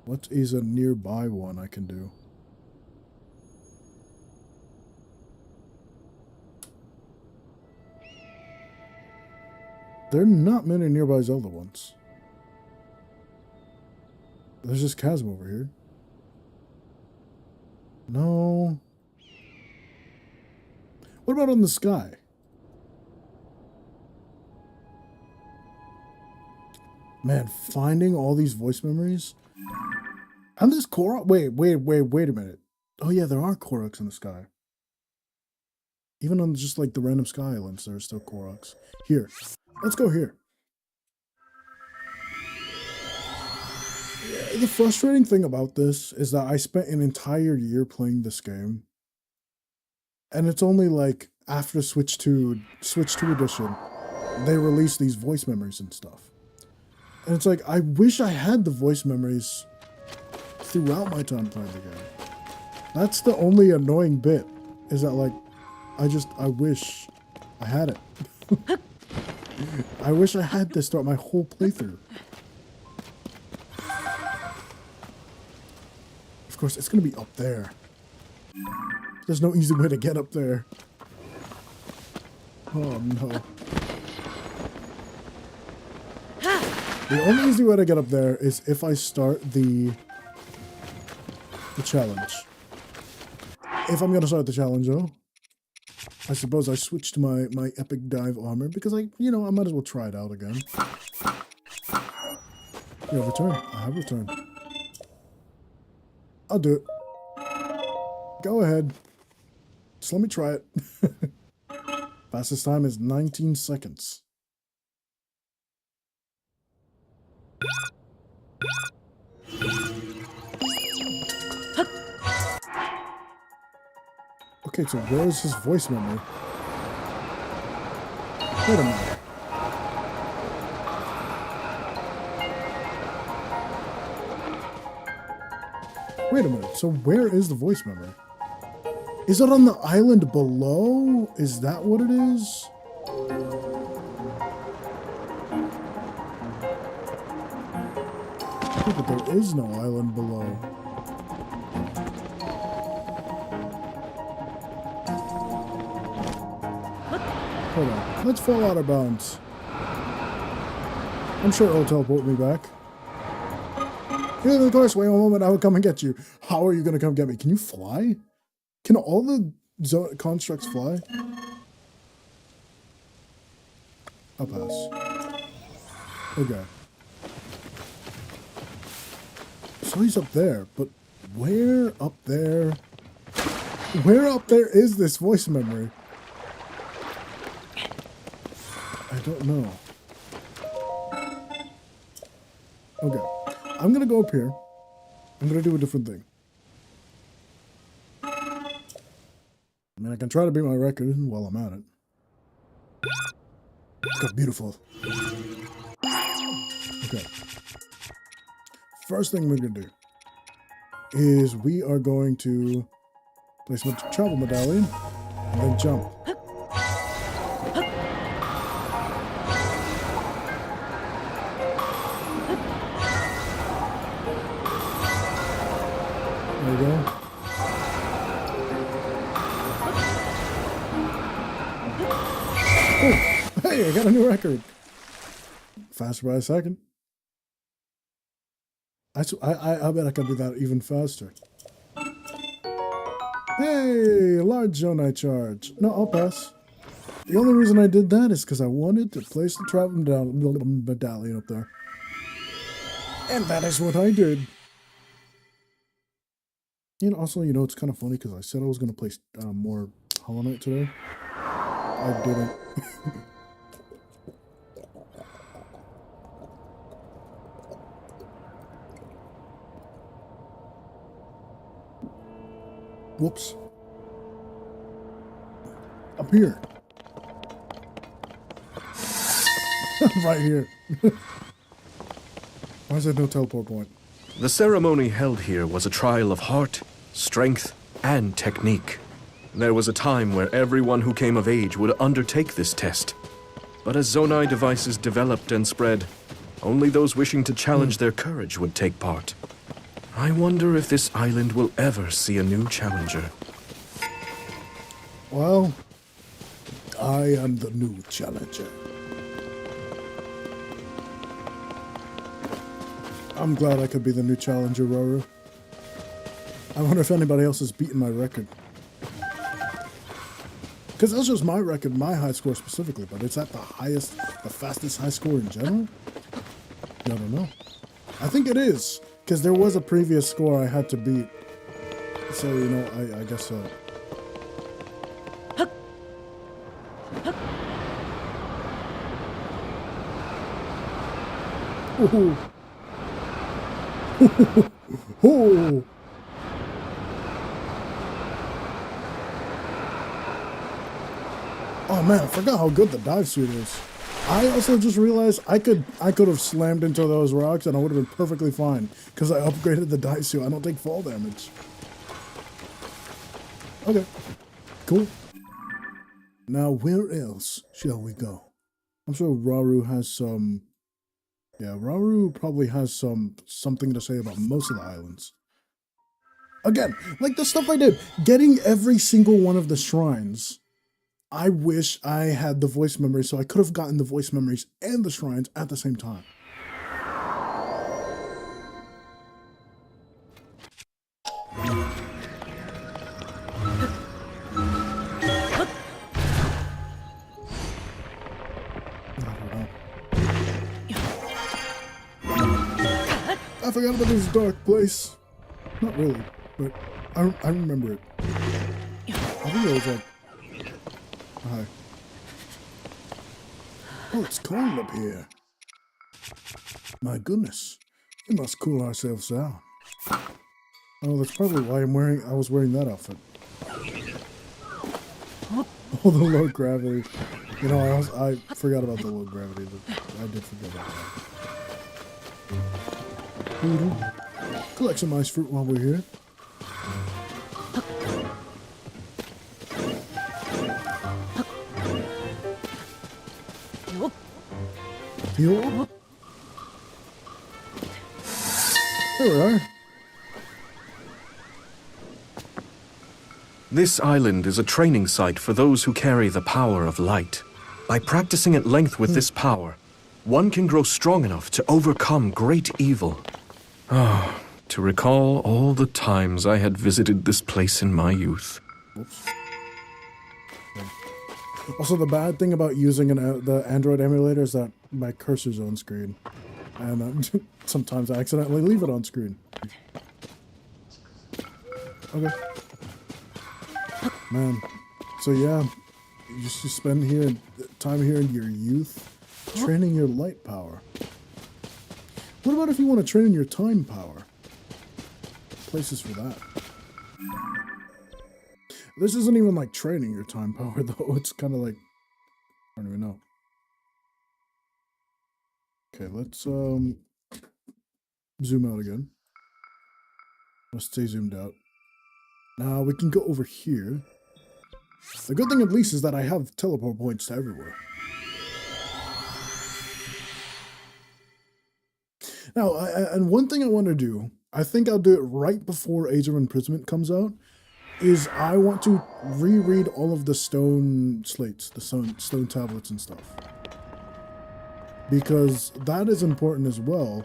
What is a nearby one I can do? There are not many nearby Zelda ones. There's this chasm over here. No. What about on the sky? Man, finding all these voice memories. And this Korok. Wait a minute. Oh yeah, there are Koroks in the sky. Even on just like the random sky islands, there are still Koroks. Here. Let's go here. The frustrating thing about this is that I spent an entire year playing this game, and it's only like after Switch 2 edition, they released these voice memories and stuff. And it's like, I wish I had the voice memories throughout my time playing the game. That's the only annoying bit, is that like, I wish I had it. I wish I had this throughout my whole playthrough. Of course, it's gonna be up there. There's no easy way to get up there. Oh no. The only easy way to get up there is if I start the challenge. If I'm gonna start the challenge though, I suppose I switch to my epic dive armor because I might as well try it out again. Yeah, return. I have returned. I'll do it. Go ahead. Just let me try it. Fastest time is 19 seconds. Okay, so where is his voice memory? Wait a minute. Wait a minute, so where is the voice memory? Is it on the island below? Is that what it is? Yeah, but there is no island below. Hold on, let's fall out of bounds. I'm sure it'll teleport me back. Here in the course, wait a moment, I will come and get you. How are you going to come get me? Can you fly? Can all the constructs fly? I'll pass. Okay. So he's up there, but where up there? Where up there is this voice memory? I don't know. Okay. I'm gonna go up here. I'm gonna do a different thing. I mean, I can try to beat my record while I'm at it. Look how beautiful. Okay. First thing we're gonna do is we are going to place my travel medallion and then jump. There we go. Oh, hey, I got a new record. Faster by a second. I bet I can do that even faster. Hey, large zonite charge. No, I'll pass. The only reason I did that is because I wanted to place the travel medallion up there. And that is what I did. And also, it's kind of funny because I said I was going to place more Hollow Knight today. I didn't. Whoops. Up here. Right here. Why is there no teleport point? The ceremony held here was a trial of heart, strength, and technique. There was a time where everyone who came of age would undertake this test. But as Zonai devices developed and spread, only those wishing to challenge their courage would take part. I wonder if this island will ever see a new challenger. Well, I am the new challenger. I'm glad I could be the new challenger, Roru. I wonder if anybody else has beaten my record. Because that's just my record, my high score specifically, but it's at the fastest high score in general? I don't know. I think it is, because there was a previous score I had to beat. So, I guess so. Ooh. Oh. Oh man, I forgot how good the dive suit is. I also just realized I could have slammed into those rocks and I would have been perfectly fine because I upgraded the dive suit. I don't take fall damage. Okay, cool. Now where else shall we go? I'm sure Rauru has some. Yeah, Rauru probably has something to say about most of the islands. Again, like the stuff I did, getting every single one of the shrines. I wish I had the voice memory so I could have gotten the voice memories and the shrines at the same time. I forgot about this dark place. Not really, but I remember it. I think it was like... Hi. Oh, it's cold up here. My goodness. We must cool ourselves down. Oh, that's probably why I was wearing that outfit. Oh, the low gravity. You know, I forgot about the low gravity. I did forget about that. Collect some ice fruit while we're here. Here we are. This island is a training site for those who carry the power of light. By practicing at length with this power, one can grow strong enough to overcome great evil. Ah, to recall all the times I had visited this place in my youth. Oops. Okay. Also, the bad thing about using the Android emulator is that my cursor's on screen. And sometimes I accidentally leave it on screen. Okay. Man. So yeah, you used to spend time here in your youth training your light power. What about if you want to train your time power? Places for that. This isn't even like training your time power though. It's kind of like, I don't even know. Okay, let's zoom out again. Let's stay zoomed out. Now we can go over here. The good thing at least is that I have teleport points to everywhere. Now, and one thing I want to do, I think I'll do it right before Age of Imprisonment comes out, is I want to reread all of the stone slates, the stone tablets and stuff. Because that is important as well,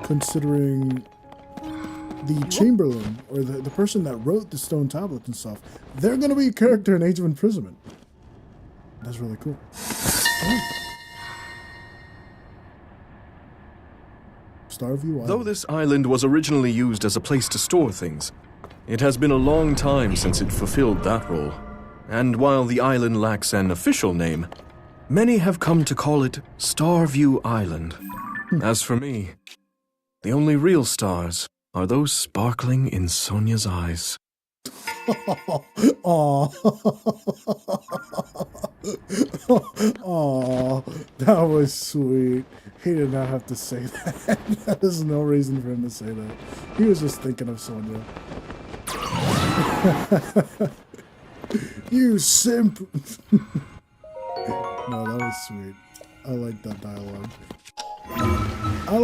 considering the Chamberlain, or the person that wrote the stone tablets and stuff, they're going to be a character in Age of Imprisonment. That's really cool. Oh. Starview Island. Though this island was originally used as a place to store things, it has been a long time since it fulfilled that role. And while the island lacks an official name, many have come to call it Starview Island. As for me, the only real stars are those sparkling in Sonia's eyes. Aww. Aww. That was sweet. He did not have to say that. There's no reason for him to say that. He was just thinking of Sonia. You simp. No, that was sweet. I like that dialogue. I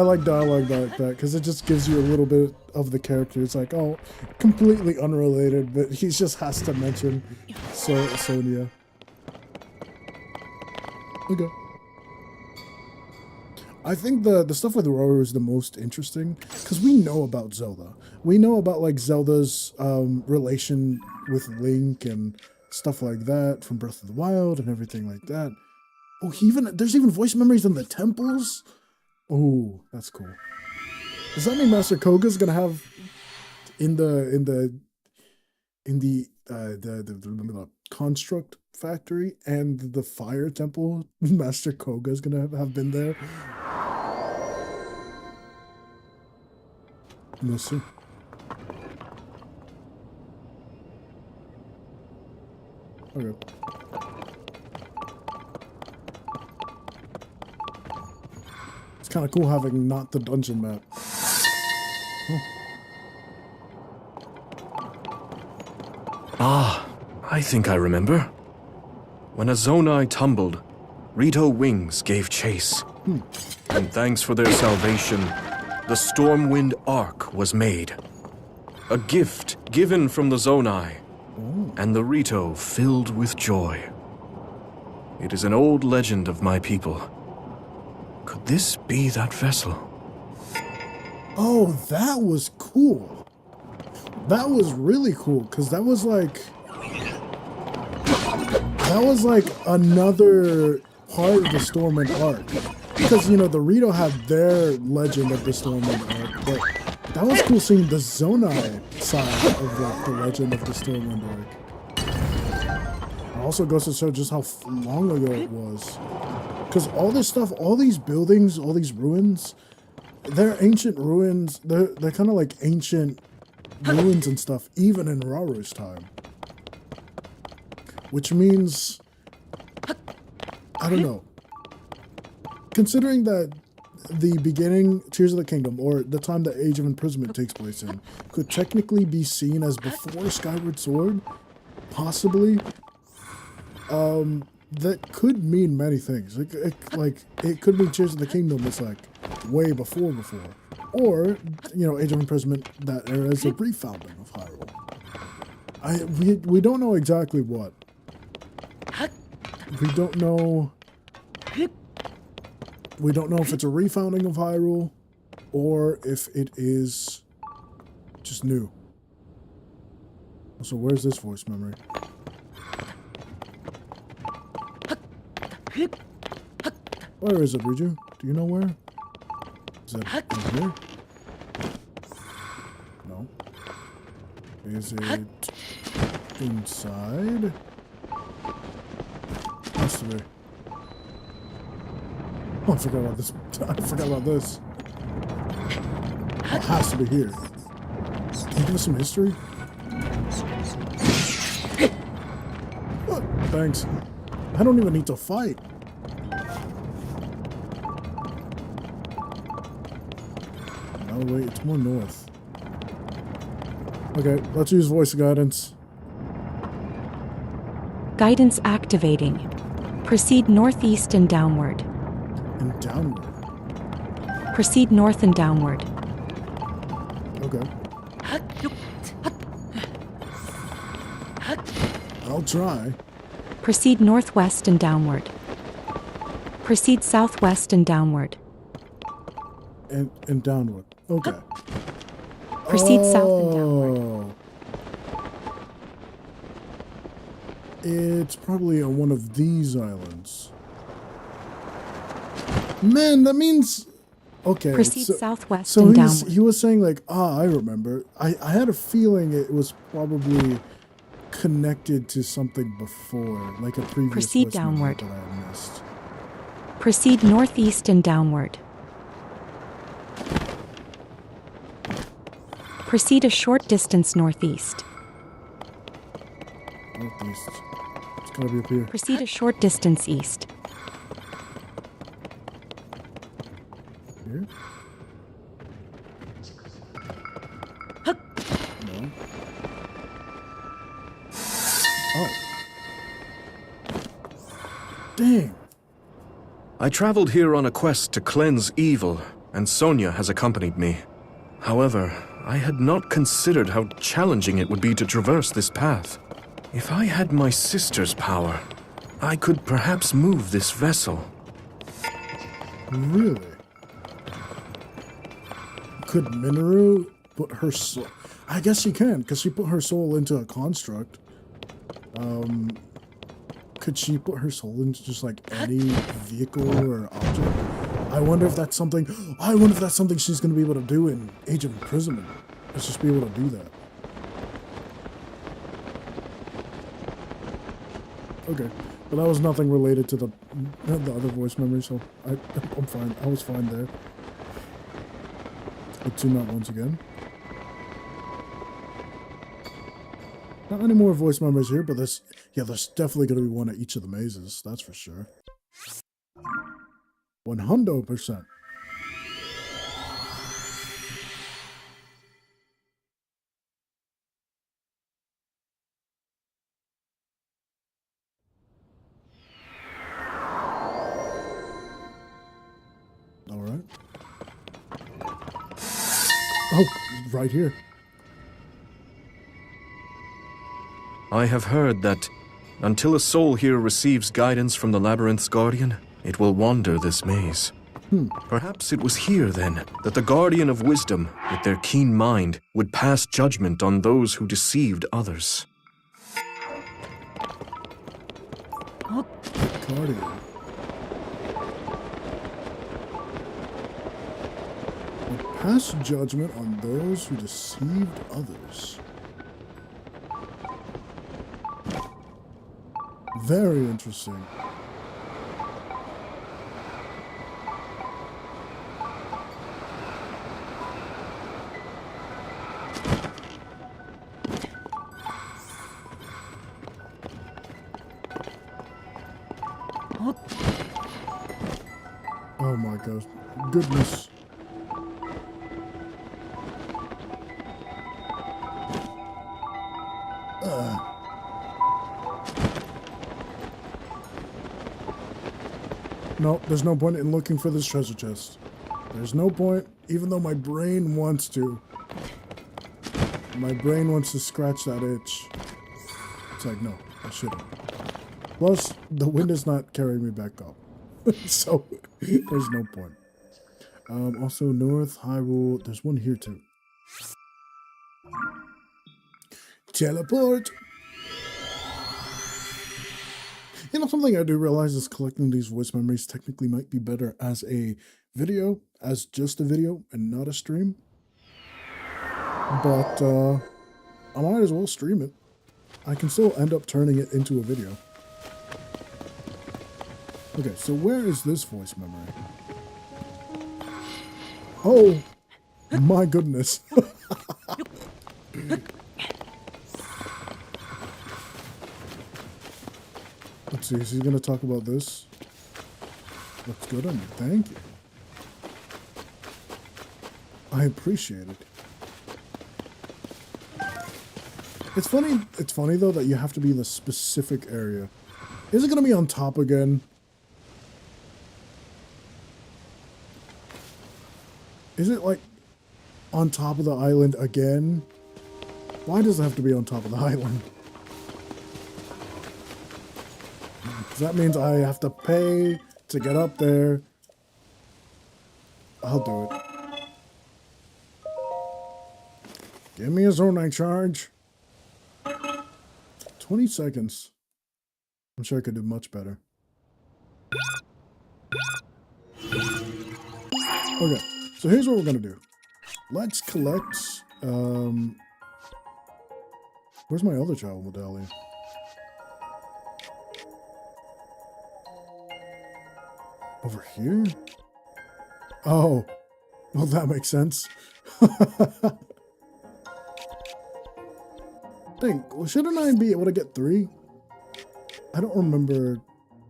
like dialogue like that because it just gives you a little bit of the character. It's like, oh, completely unrelated, but he just has to mention Sonia. Okay. I think the stuff with Roar is the most interesting because we know about Zelda. We know about like Zelda's relation with Link and stuff like that from Breath of the Wild and everything like that. Oh, there's even voice memories in the temples. Oh, that's cool. Does that mean Master Koga's gonna have in the construct factory and the fire temple? Master Koga's gonna have been there. We'll see. Okay. It's kind of cool having not the dungeon map. Ah, I think I remember. When a Zonai tumbled, Rito Wings gave chase. And thanks for their salvation, the Stormwind Ark was made. A gift given from the Zonai, and the Rito filled with joy. It is an old legend of my people. Could this be that vessel? Oh, that was cool. That was really cool, because that was like another part of the Stormwind Arc. Because, you know, the Rito had their Legend of the Stormwind Arc, but that was cool seeing the Zonai side of like the Legend of the Stormwind Arc. It also goes to show just how long ago it was. Because all this stuff, all these buildings, all these ruins, they're ancient ruins. They're kind of like ancient ruins and stuff, even in Raru's time. Which means, I don't know. Considering that the beginning, Tears of the Kingdom, or the time that Age of Imprisonment takes place in, could technically be seen as before Skyward Sword, possibly, that could mean many things. It could mean Tears of the Kingdom is like way before. Or, you know, Age of Imprisonment, that era is a brief founding of Hyrule. We don't know exactly what. We don't know if it's a refounding of Hyrule or if it is just new. So where's this voice memory? Where is it, Riju? Do you know where? Is it in here? No. Is it inside? Has to be. Oh, I forgot about this. I forgot about this. Oh, it has to be here. Can you give us some history? Oh, thanks. I don't even need to fight. Oh wait, it's more north. Okay, let's use voice guidance. Guidance activating. Proceed northeast and downward. And downward. Proceed north and downward. Okay. I'll try. Proceed northwest and downward. Proceed southwest and downward. And downward. Okay. Proceed south and downward. It's probably on one of these islands. Man, that means... Okay. Proceed southwest so and downward. he was saying like, I remember. I had a feeling it was probably connected to something before, like a previous Proceed voice memo downward. that I had missed. Proceed northeast and downward. Proceed a short distance northeast. Northeast. It's gotta be up here. Proceed a short distance east. Here? No. Oh. Dang. I traveled here on a quest to cleanse evil, and Sonia has accompanied me. However, I had not considered how challenging it would be to traverse this path. If I had my sister's power, I could perhaps move this vessel. Really? Could Minoru put her soul... I guess she can, because she put her soul into a construct. Could she put her soul into just like any vehicle or object? I wonder if that's something... I wonder if that's something she's going to be able to do in Age of Imprisonment. Let's just be able to do that. Okay. But that was nothing related to the other voice memory, so I'm fine. I was fine there. Let's zoom out once again. Not any more voice memos here, but there's definitely going to be one at each of the mazes. That's for sure. 100%. All right. Oh, right here. I have heard that until a soul here receives guidance from the Labyrinth's guardian, it will wander this maze. Perhaps it was here, then, that the Guardian of Wisdom, with their keen mind, would pass judgment on those who deceived others. Guardian. Would pass judgment on those who deceived others. Very interesting. Oh my gosh. Goodness. No, there's no point in looking for this treasure chest. There's no point, even though my brain wants to. My brain wants to scratch that itch. It's like, no, I shouldn't. Plus, the wind is not carrying me back up. So, there's no point. Also, North, Hyrule, there's one here too. Teleport! You know, something I do realize is collecting these voice memories technically might be better as a video, as just a video and not a stream. But I might as well stream it. I can still end up turning it into a video. Okay, so where is this voice memory? Oh, my goodness. Let's see, is he going to talk about this? Looks good on you, thank you. I appreciate it. It's funny though that you have to be in the specific area. Is it going to be on top again? Is it like on top of the island again? Why does it have to be on top of the island? That means I have to pay to get up there. I'll do it. Give me a Zonai charge. 20 seconds. I'm sure I could do much better. Okay, so here's what we're gonna do. Let's collect, where's my other travel medallion? Over here? Oh, well that makes sense. Think, well, shouldn't I be able to get 3? I don't remember.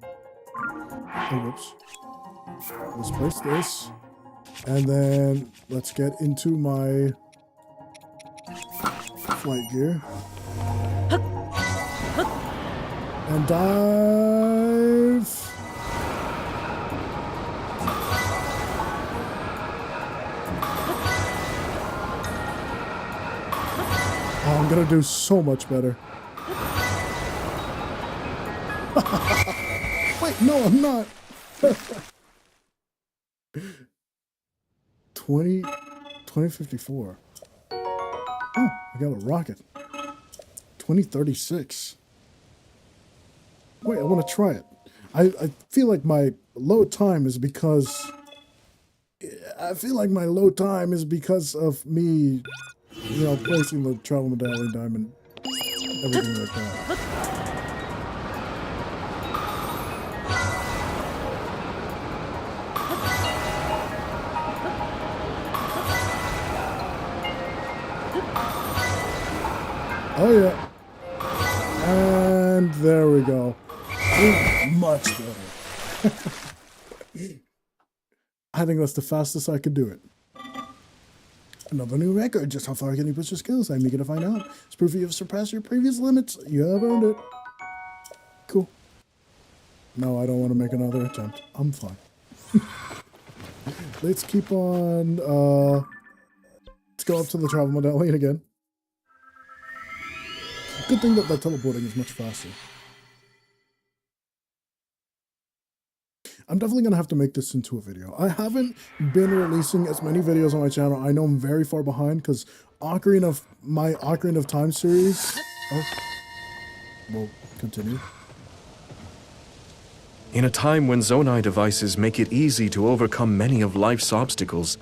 Oh, whoops. Let's place this. And then let's get into my flight gear. And dive. Oh, I'm gonna do so much better. Wait, no, I'm not. 2054. Oh, I got a rocket. 2036. Wait, I want to try it. I feel like my load time is because... I feel like my load time is because of me, you know, placing the travel medallion diamond, everything like that. Oh yeah. much better. I think that's the fastest I could do it. Another new record. Just how far can you push your skills? I'm eager to find out. It's proof you've surpassed your previous limits. You have earned it. Cool. No, I don't want to make another attempt. I'm fine. Let's keep on, let's go up to the travel medallion again. Good thing that the teleporting is much faster. I'm definitely going to have to make this into a video. I haven't been releasing as many videos on my channel. I know I'm very far behind because my Ocarina of Time series... Oh, we'll continue. In a time when Zonai devices make it easy to overcome many of life's obstacles,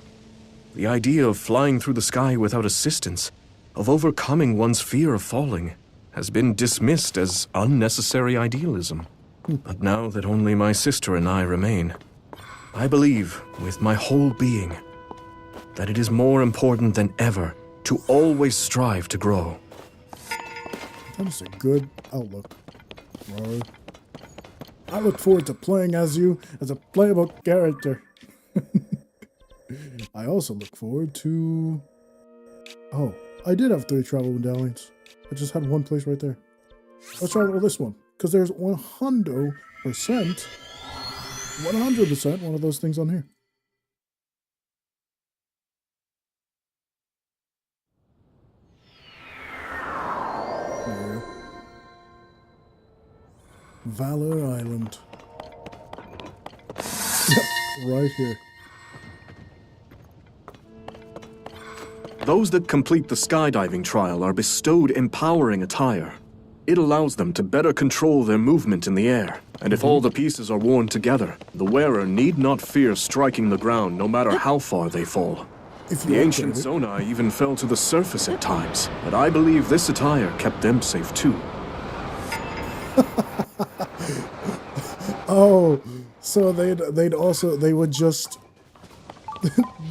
the idea of flying through the sky without assistance, of overcoming one's fear of falling, has been dismissed as unnecessary idealism. But now that only my sister and I remain, I believe, with my whole being, that it is more important than ever to always strive to grow. That is a good outlook, Rory. I look forward to playing as you as a playable character. I also look forward to... Oh, I did have 3 travel medallions. I just had one place right there. Let's travel this one, because there's 100% one of those things on here. Yeah. Valor Island. Yep, right here. Those that complete the skydiving trial are bestowed empowering attire. It allows them to better control their movement in the air. And if all the pieces are worn together, the wearer need not fear striking the ground no matter how far they fall. The ancient Zonai even fell to the surface at times, but I believe this attire kept them safe too. Oh, so they would just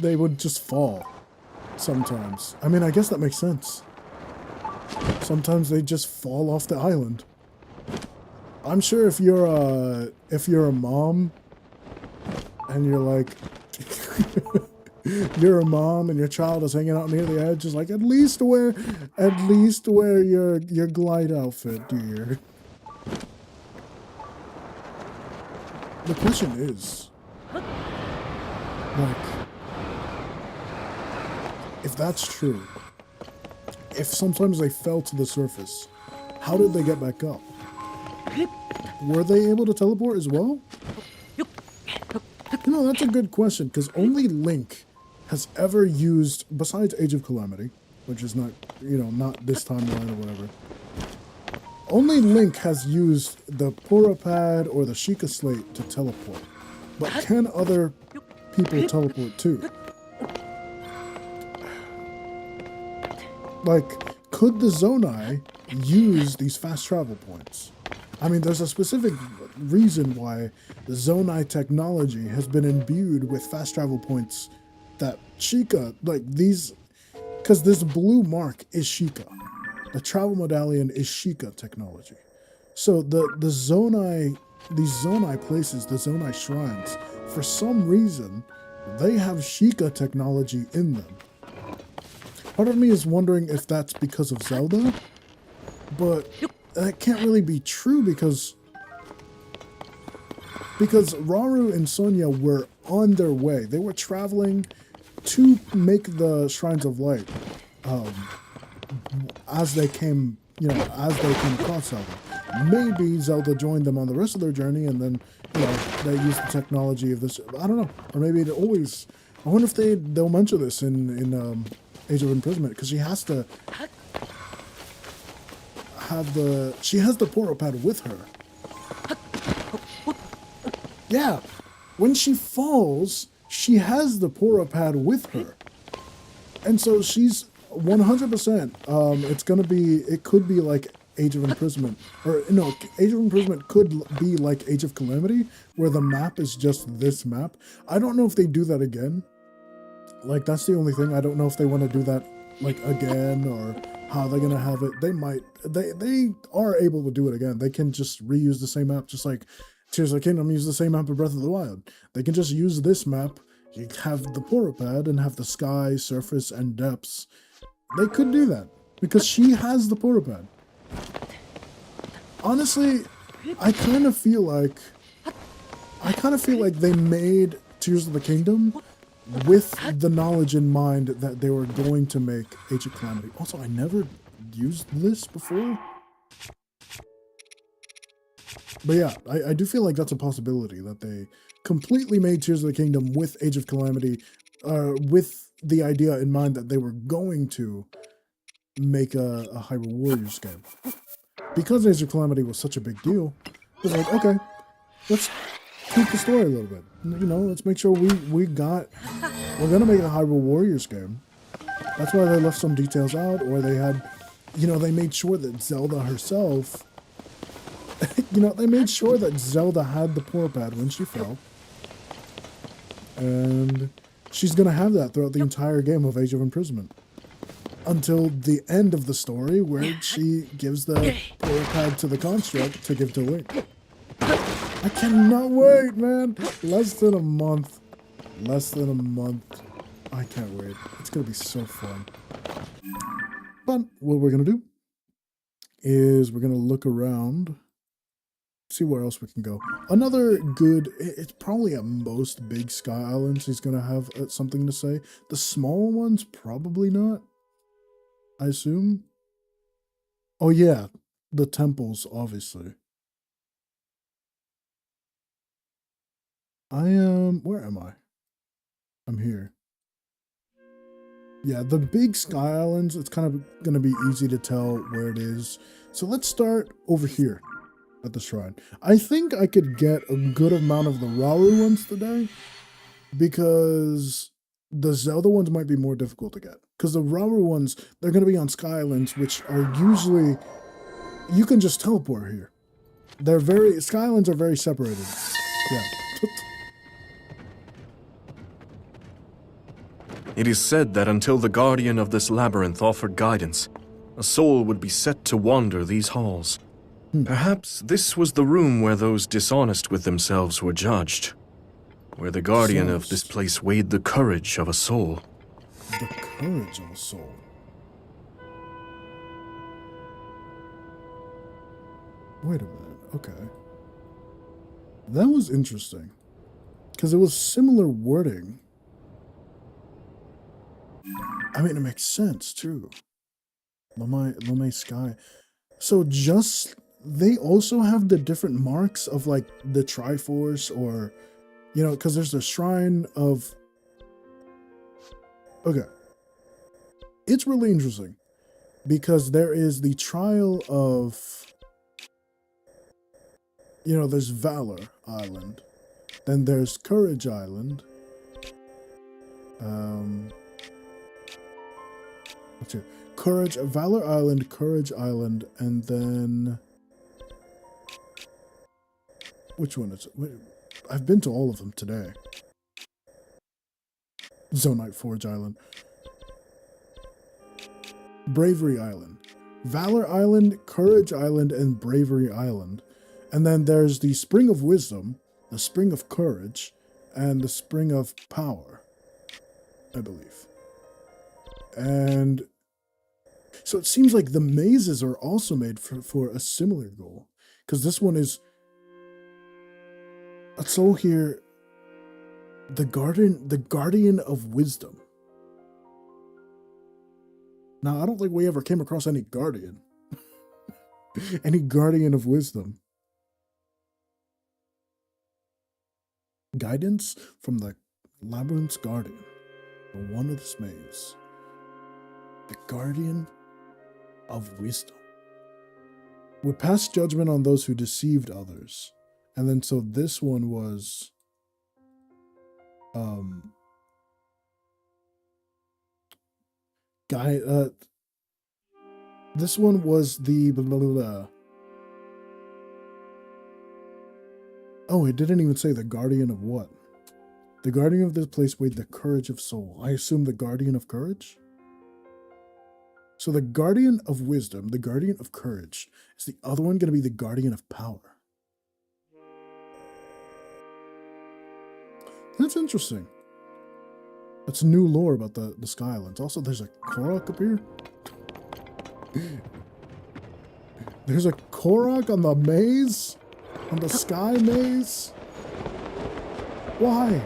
they would just fall sometimes. I mean, I guess that makes sense. Sometimes they just fall off the island. I'm sure if you're a mom and you're like you're a mom and your child is hanging out near the edge, just like at least wear your glide outfit, dear. The question is, like, if that's true, if sometimes they fell to the surface, how did they get back up? Were they able to teleport as well? You know, that's a good question, because only Link has ever used, besides Age of Calamity, which is not, you know, not this timeline or whatever, only Link has used the Purapad or the Sheikah Slate to teleport. But can other people teleport too? Like, could the Zonai use these fast travel points? I mean, there's a specific reason why the Zonai technology has been imbued with fast travel points that Sheikah, like these, because this blue mark is Sheikah. The travel medallion is Sheikah technology. So the Zonai, these Zonai places, the Zonai shrines, for some reason, they have Sheikah technology in them. Part of me is wondering if that's because of Zelda, but that can't really be true because Rauru and Sonia were on their way. They were traveling to make the Shrines of Light as they came across Zelda. Maybe Zelda joined them on the rest of their journey, and then, you know, they used the technology of this. I don't know, or maybe it always. I wonder if they'll mention this in Age of Imprisonment, because she has to have she has the Purapad with her. Yeah, when she falls, she has the Purapad with her, and so she's 100%. It could be like Age of Imprisonment, or no, Age of Imprisonment could be like Age of Calamity, where the map is just this map. I don't know if they do that again. Like, that's the only thing. I don't know if they want to do that, like, again, or how they're gonna have it. They might. They are able to do it again. They can just reuse the same map, just like Tears of the Kingdom use the same map of Breath of the Wild. They can just use this map. You have the portal pad and have the sky, surface, and depths. They could do that because she has the portal pad. Honestly, I kind of feel like they made Tears of the Kingdom with the knowledge in mind that they were going to make Age of Calamity. Also, I never used this before. But yeah, I do feel like that's a possibility, that they completely made Tears of the Kingdom with Age of Calamity, with the idea in mind that they were going to make a Hyrule Warriors game. Because Age of Calamity was such a big deal, it was like, okay, let's tweak the story a little bit. You know, let's make sure we're gonna make a Hyrule Warriors game. That's why they left some details out, or they had, you know, they made sure that Zelda herself, you know, they made sure that Zelda had the portal pad when she fell. And she's gonna have that throughout the entire game of Age of Imprisonment. Until the end of the story, where she gives the portal pad to the construct to give to Link. I cannot wait, man. Less than a month. Less than a month. I can't wait. It's going to be so fun. But what we're going to do is we're going to look around, see where else we can go. Another good, it's probably at most big Sky Islands he's going to have something to say. The small ones, probably not, I assume. Oh yeah, the temples, obviously. Where am I? I'm here. Yeah, the big Sky Islands, it's kind of going to be easy to tell where it is. So let's start over here at the shrine. I think I could get a good amount of the Rauru ones today, because the Zelda ones might be more difficult to get. Because the Rauru ones, they're going to be on Sky Islands, which are usually, you can just teleport here. Sky Islands are very separated. Yeah. It is said that until the guardian of this labyrinth offered guidance, a soul would be set to wander these halls. Perhaps this was the room where those dishonest with themselves were judged, where the guardian of this place weighed the courage of a soul. The courage of a soul. Wait a minute, okay. That was interesting, because it was similar wording. I mean, it makes sense, too. Lomé Sky. So they also have the different marks of, like, the Triforce, or, you know, because there's the Shrine of... Okay. It's really interesting, because there is the Trial of... You know, there's Valor Island. Then there's Courage Island. What's here? Valor Island, Courage Island, and then... Which one is it? Wait, I've been to all of them today. Zonite Forge Island. Bravery Island. Valor Island, Courage Island, and Bravery Island. And then there's the Spring of Wisdom, the Spring of Courage, and the Spring of Power, I believe. And so it seems like the mazes are also made for a similar goal. Because this one is... A soul here... The Guardian of Wisdom. Now, I don't think we ever came across any Guardian. Any Guardian of Wisdom. Guidance from the Labyrinth's Guardian. The one of this maze. The Guardian of Wisdom. Would pass judgment on those who deceived others. And then so this one was... This one was the... Blah, blah, blah. Oh, it didn't even say the Guardian of what? The Guardian of this place weighed the courage of soul. I assume the Guardian of Courage? So the Guardian of Wisdom, the Guardian of Courage, is the other one going to be the Guardian of Power? That's interesting. That's new lore about the Skylands. Also, there's a Korok up here. There's a Korok on the maze? On the sky maze? Why?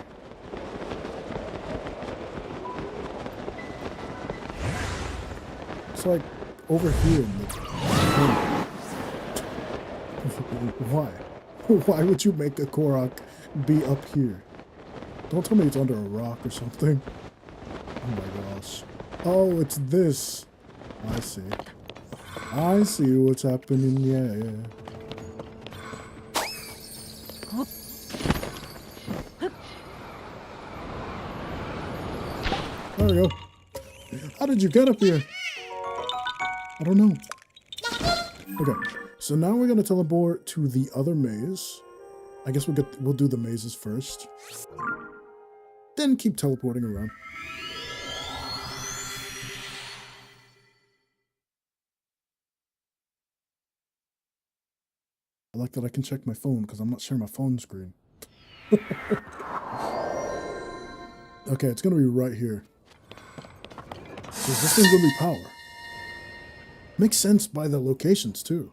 It's like over here in the corner. Why? Why would you make a Korok be up here? Don't tell me it's under a rock or something. Oh my gosh. Oh, it's this. I see. I see what's happening, yeah. There we go. How did you get up here? I don't know. Okay, so now we're gonna teleport to the other maze. I guess we'll do the mazes first. Then keep teleporting around. I like that I can check my phone because I'm not sharing my phone screen. Okay, it's gonna be right here. Because this thing's gonna be power. Makes sense by the locations too.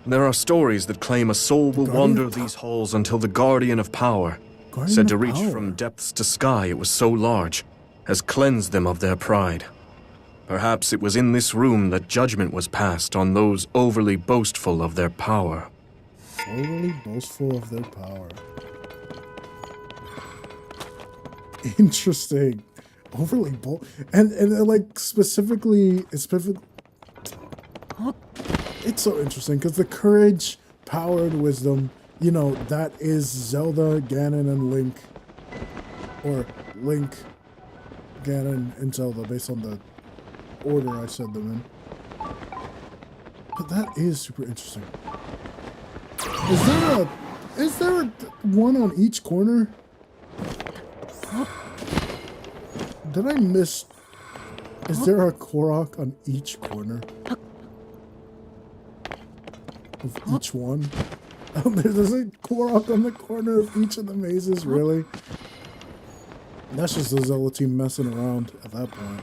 There are stories that claim a soul will wander these halls until the Guardian of Power, said to reach from depths to sky it was so large, has cleansed them of their pride. Perhaps it was in this room that judgment was passed on those overly boastful of their power. Overly boastful of their power. Interesting. Overly bold. And like specifically, it's so interesting because the courage, power, and wisdom, you know, that is Zelda, Ganon, and Link. Or Link, Ganon, and Zelda based on the order I said them in. But that is super interesting. Is there a one on each corner? Did I miss? Is there a Korok on each corner? Of each one? Oh, there's a Korok on the corner of each of the mazes, really? That's just the Zelda team messing around at that point.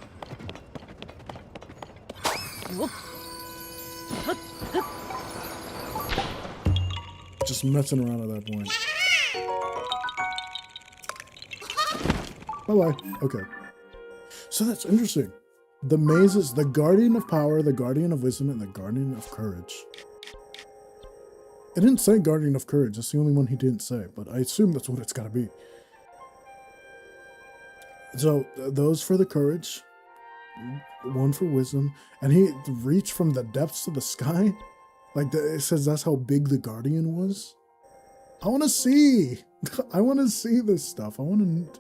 Just messing around at that point. Bye-bye. Okay. So that's interesting. The mazes, the Guardian of Power, the Guardian of Wisdom, and the Guardian of Courage. It didn't say Guardian of Courage. That's the only one he didn't say, but I assume that's what it's got to be. So, those for the Courage, one for Wisdom, and he reached from the depths of the sky? Like, it says that's how big the Guardian was? I want to see! I want to see this stuff. I want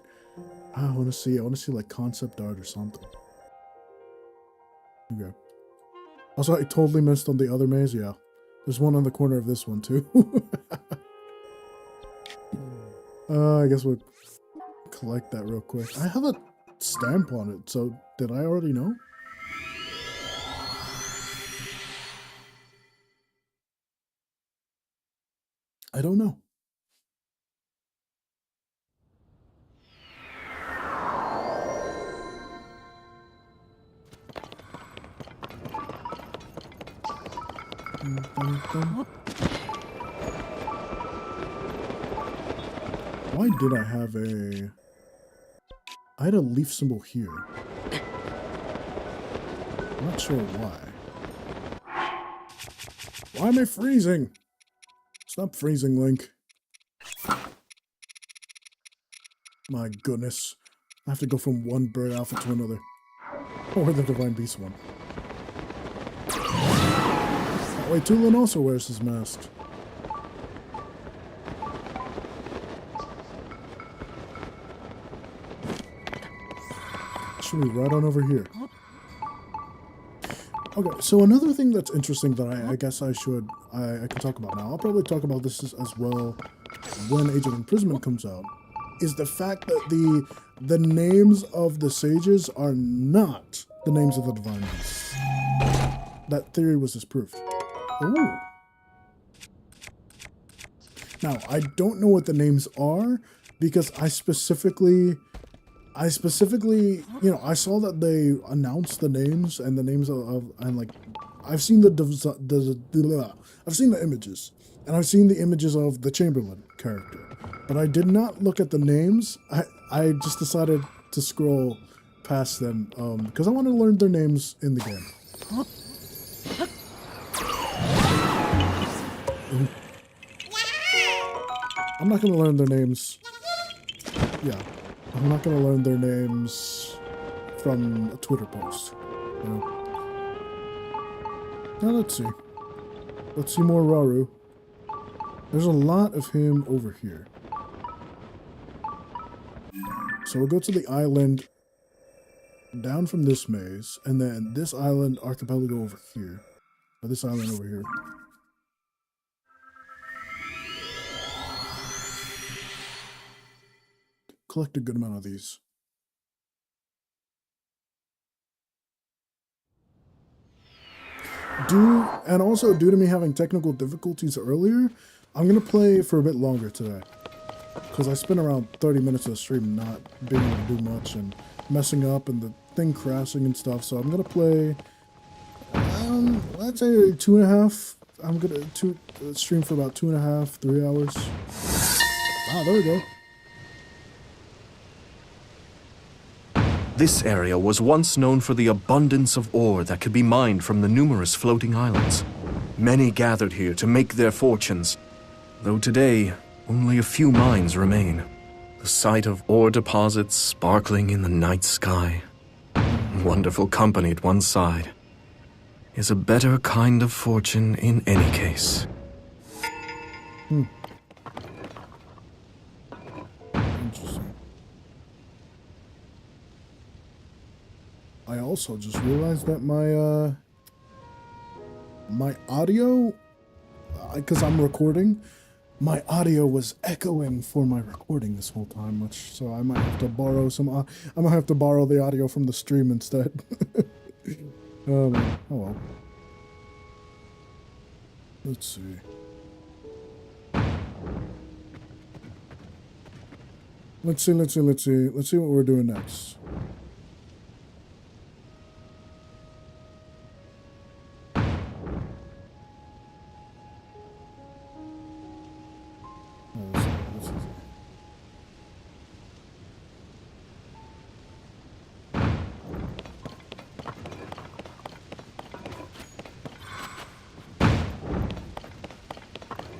to see like concept art or something. Okay. Also, I totally missed on the other maze, yeah. There's one on the corner of this one, too. I guess we'll collect that real quick. I have a stamp on it, so did I already know? I don't know. Why did I have I had a leaf symbol here. I'm not sure why. Why am I freezing? Stop freezing, Link. My goodness. I have to go from one bird alpha to another. Or the Divine Beast one. Oh, wait, Tulin also wears his mask. Should we ride on over here? Okay, so another thing that's interesting that I guess I can talk about now, I'll probably talk about this as well when Age of Imprisonment comes out, is the fact that the names of the sages are not the names of the divine beasts. That theory was disproved. Ooh. Now, I don't know what the names are, because I specifically, you know, I saw that they announced the names and the names of and like, I've seen I've seen the images, and I've seen the images of the Chamberlain character, but I did not look at the names. I just decided to scroll past them because I want to learn their names in the game. I'm not gonna learn their names. Yeah, I'm not gonna learn their names from a Twitter post. You know? Now let's see. Let's see more Raru. There's a lot of him over here. So we'll go to the island down from this maze, and then this island archipelago over here. Or this island over here. Collect a good amount of these. And also due to me having technical difficulties earlier, I'm gonna play for a bit longer today. Because I spent around 30 minutes of the stream not being able to do much and messing up and the thing crashing and stuff. So I'm gonna play, let's say 2.5. I'm gonna stream for about 2.5, 3 hours. Ah, there we go. This area was once known for the abundance of ore that could be mined from the numerous floating islands. Many gathered here to make their fortunes, though today only a few mines remain. The sight of ore deposits sparkling in the night sky, wonderful company at one side, is a better kind of fortune in any case. Interesting. I also just realized that my audio, because I'm recording, my audio was echoing for my recording this whole time, so I might have to borrow I might have to borrow the audio from the stream instead. Oh well. Let's see. Let's see what we're doing next.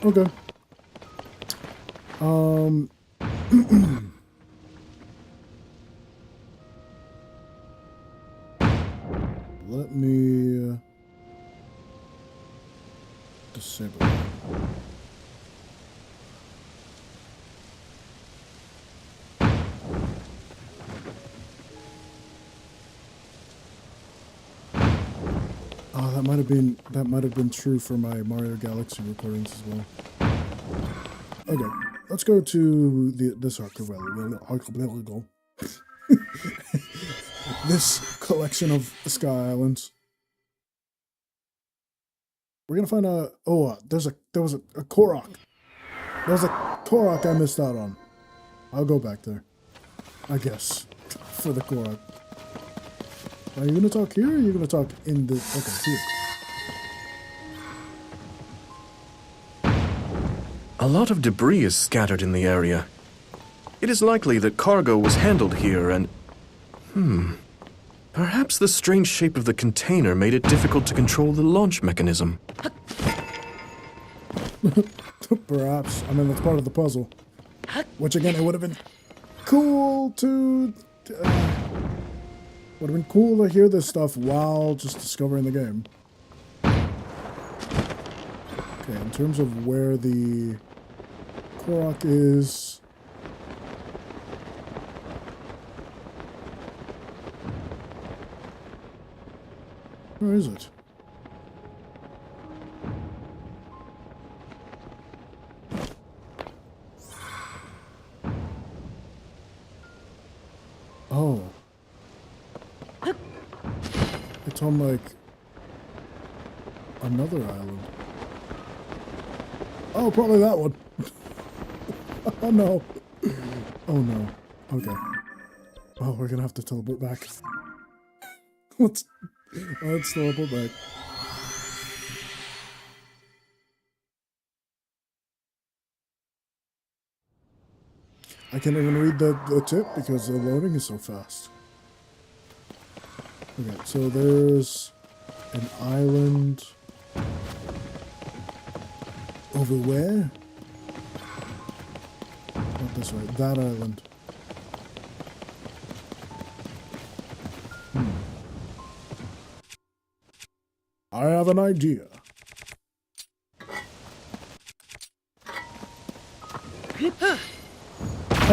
Okay. Let me disable it. Oh, that might have been true for my Mario Galaxy recordings as well. Okay, let's go to this archipelago. This collection of sky islands. We're gonna find a there was a Korok. There was a Korok I missed out on. I'll go back there, I guess, for the Korok. Are you gonna talk here, or are you gonna talk in the? Okay, here. A lot of debris is scattered in the area. It is likely that cargo was handled here and... Perhaps the strange shape of the container made it difficult to control the launch mechanism. Perhaps. I mean, that's part of the puzzle. Which, again, it would have been cool to... would have been cool to hear this stuff while just discovering the game. Okay, in terms of where the Korok is... Where is it? Oh. It's on, like, another island. Oh, probably that one. Oh, no. Oh no. Okay. Oh, we're gonna have to teleport back. let's teleport back. I can't even read the tip because the loading is so fast. Okay, so there's an island over where? Not this way, that island. I have an idea.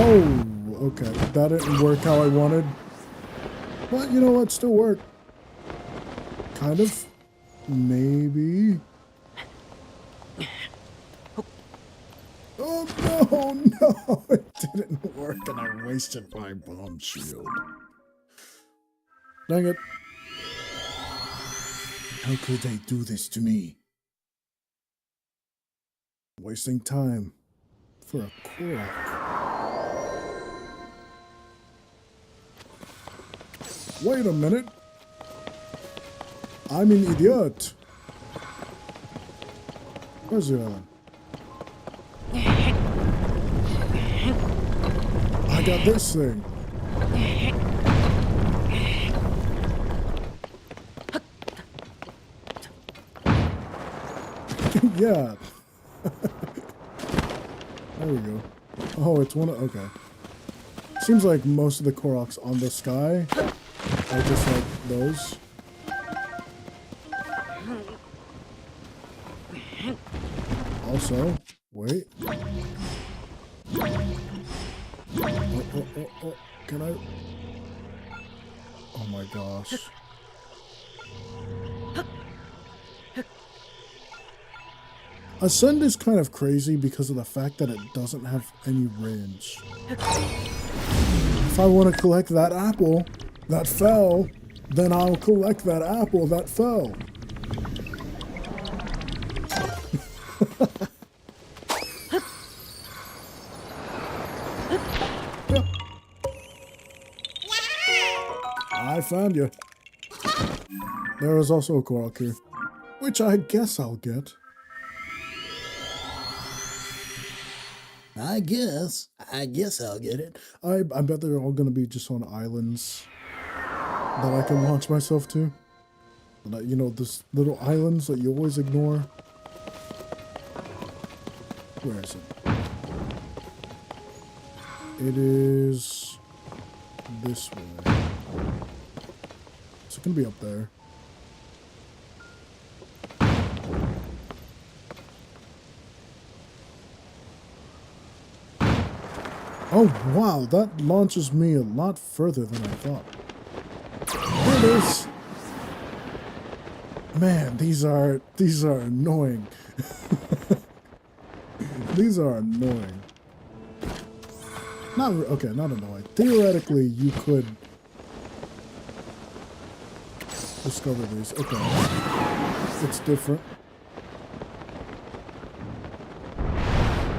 Oh, okay. That didn't work how I wanted. But you know what? Still worked. Kind of. Maybe. Oh no, no! It didn't work and I wasted my bomb shield. Dang it. How could they do this to me? Wasting time for a Korok. Wait a minute. I'm an idiot. Where's the island? I got this thing. Yeah. There we go. Oh, it's one of... Okay. Seems like most of the Koroks on the sky are just like those. Also, wait. Oh, can I? Oh my gosh. Ascend is kind of crazy because of the fact that it doesn't have any range. If I want to collect that apple that fell, then I'll collect that apple that fell. Yep. I found you. There was also a Korok here, which I guess I'll get. I guess I'll get it. I bet they're all gonna be just on islands that I can launch myself to. You know, this little islands that you always ignore. Where is it? It is this way. So it can be up there. Oh wow, that launches me a lot further than I thought. Here it is. Man, these are annoying. These are annoying. Not annoying. Theoretically, you could discover these. Okay, it's different.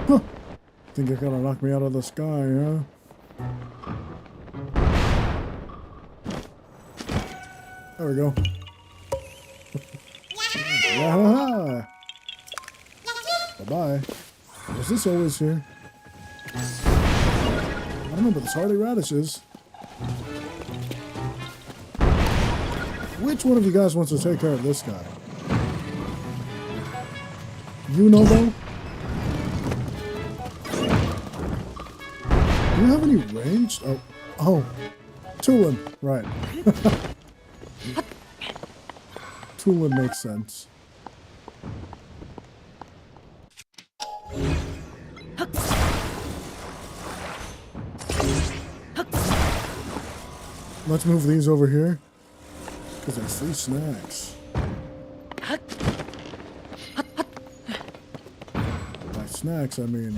Huh. Think you're gonna knock me out of the sky, huh? There we go. Yeah. Bye-bye. Was this always here? I don't know, but it's hardly radishes. Which one of you guys wants to take care of this guy? You know, though? Do you have any range? Oh. Tulin. Right. Tulin makes sense. Let's move these over here. Because they're free snacks. By snacks, I mean...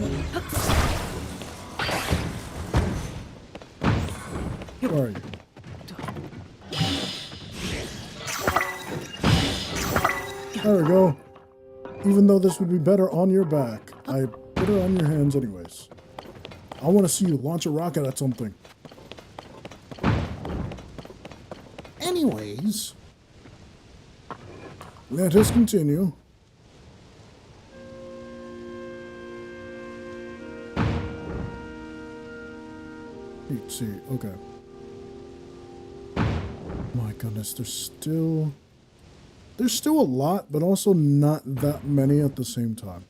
Where are you? There we go. Even though this would be better on your back, I put it on your hands anyways. I want to see you launch a rocket at something. Anyways, let us continue. Let's see, okay. My goodness, there's still a lot, but also not that many at the same time.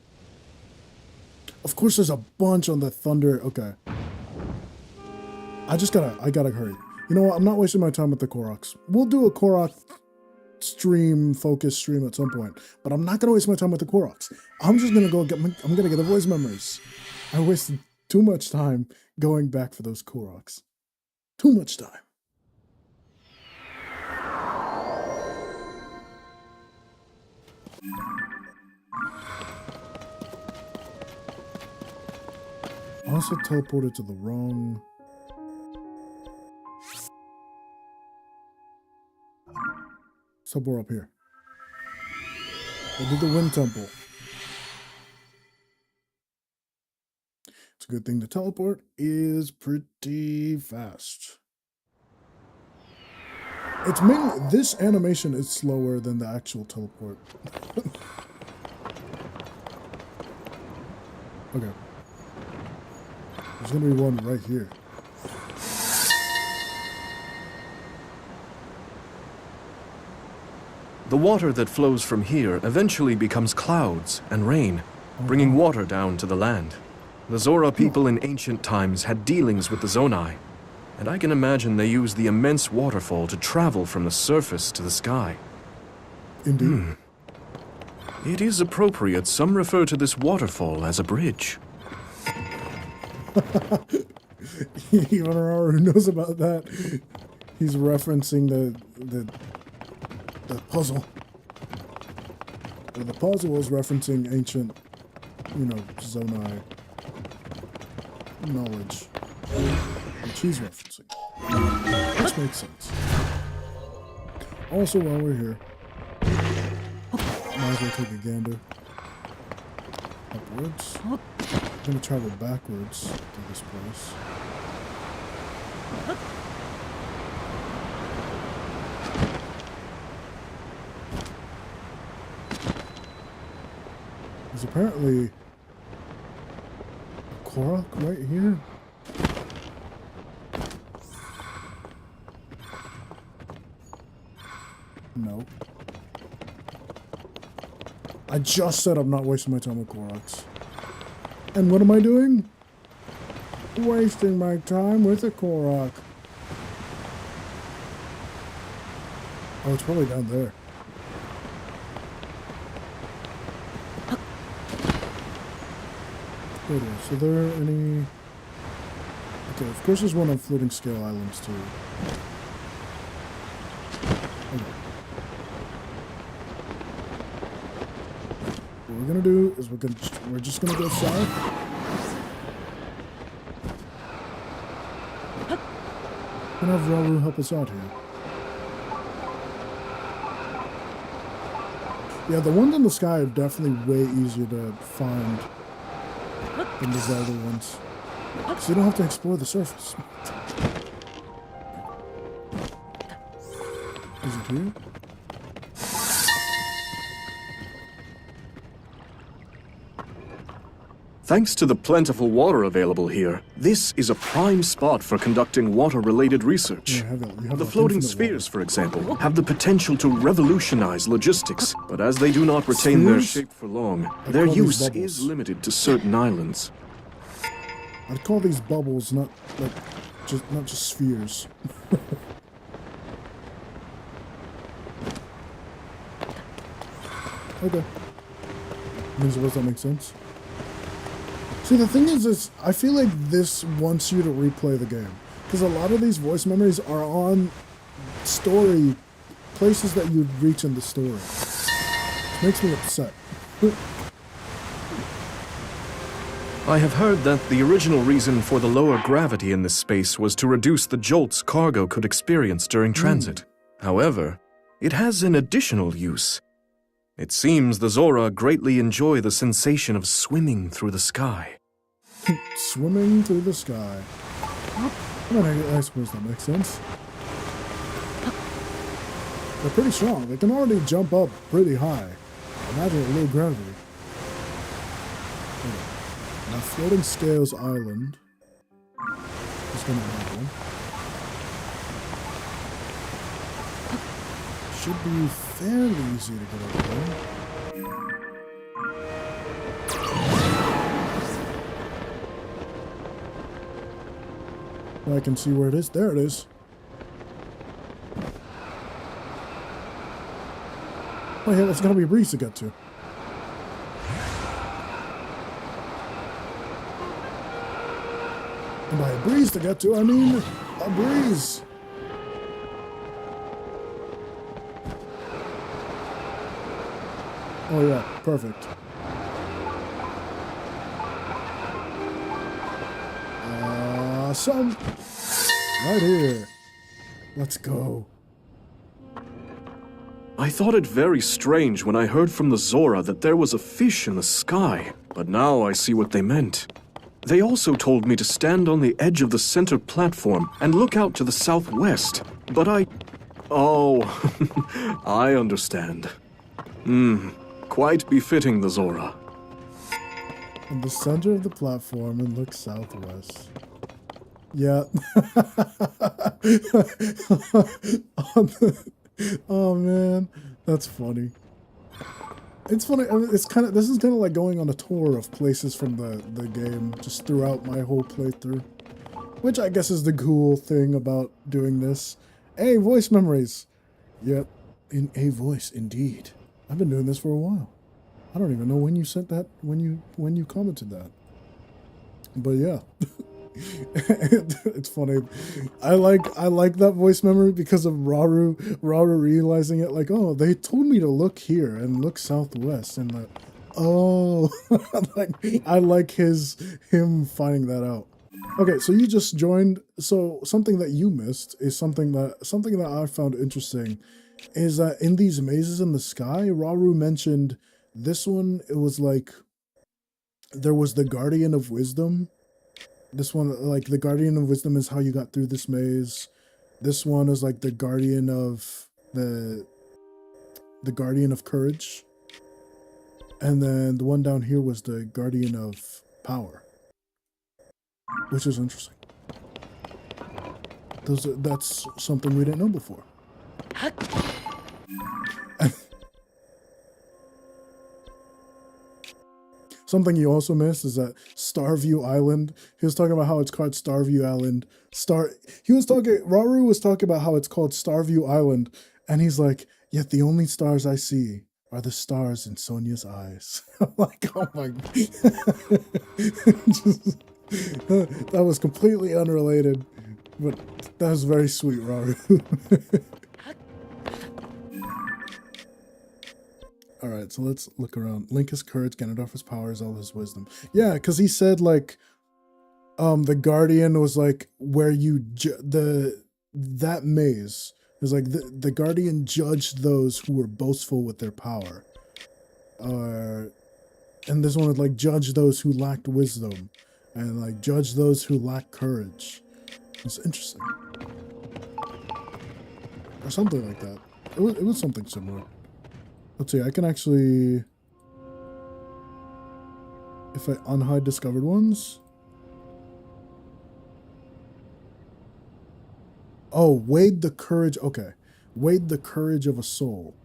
Of course, there's a bunch on the thunder. Okay. I gotta hurry. You know what? I'm not wasting my time with the Koroks. We'll do a Korok focus stream at some point, but I'm not gonna waste my time with the Koroks. I'm just gonna go I'm gonna get the voice memories. I wasted too much time going back for those Koroks. Too much time. I also teleported to the wrong... Somewhere up here. We'll do the Wind Temple. It's a good thing the teleport is pretty fast. It's mainly... This animation is slower than the actual teleport. Okay. There's gonna be one right here. The water that flows from here eventually becomes clouds and rain, bringing water down to the land. The Zora people in ancient times had dealings with the Zonai, and I can imagine they used the immense waterfall to travel from the surface to the sky. Indeed. It is appropriate some refer to this waterfall as a bridge. Even Aurora knows about that. He's referencing the puzzle. Well, the puzzle is referencing ancient, Zonai knowledge, which he's referencing. Which makes sense. Also, while we're here, might as well take a gander upwards. I'm going to travel backwards to this place. There's apparently a Korok right here. No. I just said I'm not wasting my time with Koroks. And what am I doing? Wasting my time with a Korok. Oh, it's probably down there. There it is. Are there any... Okay, of course there's one on Floating Scale Islands too. Okay. What we're gonna do is we're just gonna go south. And have Rauru help us out here. Yeah, the ones in the sky are definitely way easier to find than the Zelda ones. So you don't have to explore the surface. Is it here? Thanks to the plentiful water available here, this is a prime spot for conducting water-related research. You have The floating spheres, for example, have the potential to revolutionize logistics, but as they do not retain their Spheres? shape for long, I'd their call these use bubbles. is limited to certain islands. I'd call these bubbles not just spheres. Okay. Does that make sense? See, the thing is I feel like this wants you to replay the game. Because a lot of these voice memories are on story, places that you'd reach in the story. It makes me upset. I have heard that the original reason for the lower gravity in this space was to reduce the jolts cargo could experience during transit. However, it has an additional use. It seems the Zora greatly enjoy the sensation of swimming through the sky. Swimming through the sky. I mean, I suppose that makes sense. They're pretty strong. They can already jump up pretty high. Imagine at low gravity. Okay. Now, Floating Scales Island is going to happen. Should be fairly easy to get over there. I can see where it is. There it is. Oh yeah, that's gonna be a breeze to get to. And by a breeze to get to, I mean a breeze. Oh yeah, perfect. Awesome. Right here. Let's go. I thought it very strange when I heard from the Zora that there was a fish in the sky, but now I see what they meant. They also told me to stand on the edge of the center platform and look out to the southwest, but Oh, I understand. Quite befitting the Zora. In the center of the platform and look southwest. Yeah. Oh man, that's funny. It's funny. I mean, it's kind of, this is kind of like going on a tour of places from the game just throughout my whole playthrough, which I guess is the cool thing about doing this. Hey, voice memories. Yep, in a voice indeed. I've been doing this for a while. I don't even know when you sent that, when you commented that. But yeah. It's funny. I like that voice memory because of Raru realizing it, like, oh, they told me to look here and look southwest, and like, oh, like, I like him finding that out. Okay, so you just joined. So something that you missed is something that I found interesting is that in these mazes in the sky, Raru mentioned this one. It was like there was the Guardian of Wisdom. This one, like, the Guardian of Wisdom is how you got through this maze. This one is like the Guardian of the Guardian of Courage. And then the one down here was the Guardian of Power. Which is interesting. That's something we didn't know before. Something you also missed is that Starview Island. He was talking about how it's called Starview Island. Raru was talking about how it's called Starview Island, and he's like, yet the only stars I see are the stars in Sonia's eyes. I'm like, oh my God. That was completely unrelated, but that was very sweet, Raru. Alright, so let's look around. Link is courage, Ganondorf is power, Zelda's wisdom. Yeah, because he said, like, the Guardian was, like, where you, that maze is, like, the Guardian judged those who were boastful with their power. And this one would, like, judge those who lacked wisdom. And, like, judge those who lacked courage. It's interesting. Or something like that. It was something similar. Let's see, I can actually, if I unhide discovered ones. Oh, weighed the courage, okay. Weighed the courage of a soul.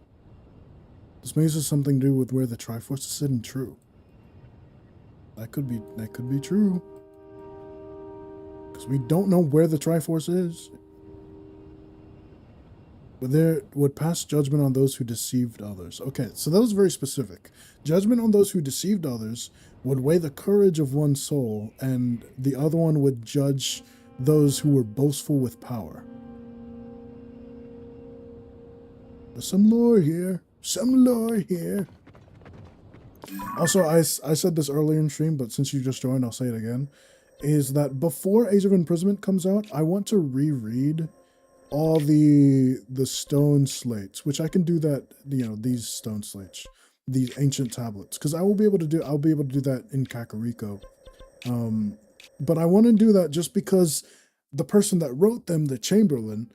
This maze has something to do with where the Triforce is sitting. True. That could be true. Because we don't know where the Triforce is. But there would pass judgment on those who deceived others. Okay, so that was very specific. Judgment on those who deceived others would weigh the courage of one soul, and the other one would judge those who were boastful with power. There's some lore here. Some lore here. Also, I said this earlier in stream, but since you just joined, I'll say it again. Is that before Age of Imprisonment comes out, I want to reread all the stone slates, which I can do that, you know, these stone slates, these ancient tablets, because I'll be able to do that in Kakariko, But I want to do that just because the person that wrote them, the Chamberlain,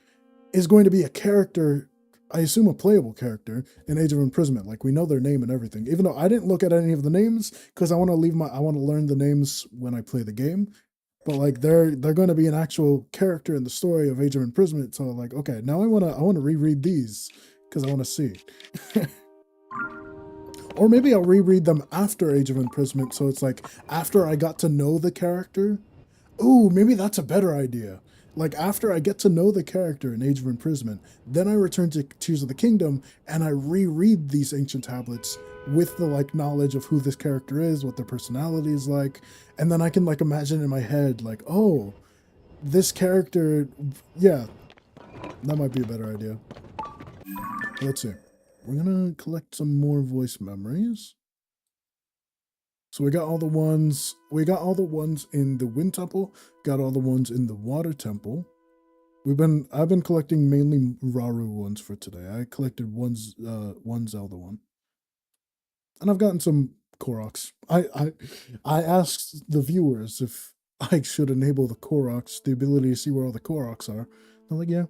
is going to be a character, I assume a playable character in Age of Imprisonment. Like, we know their name and everything. Even though I didn't look at any of the names because I want to learn the names when I play the game. But like they're going to be an actual character in the story of Age of Imprisonment. So like, okay, now I want to reread these because I want to see. Or maybe I'll reread them after Age of Imprisonment, so it's like after I got to know the character. Ooh, maybe that's a better idea. Like after I get to know the character in Age of Imprisonment, then I return to Tears of the Kingdom and I reread these ancient tablets with the like knowledge of who this character is, what their personality is like, and then I can like imagine in my head like, oh, this character, yeah, that might be a better idea. Let's see. We're gonna collect some more voice memories. So we got all the ones in the Wind Temple, got all the ones in the Water Temple. I've been collecting mainly Rauru ones for today. I collected one Zelda one. And I've gotten some Koroks. I asked the viewers if I should enable the Koroks, the ability to see where all the Koroks are. They're like, yeah,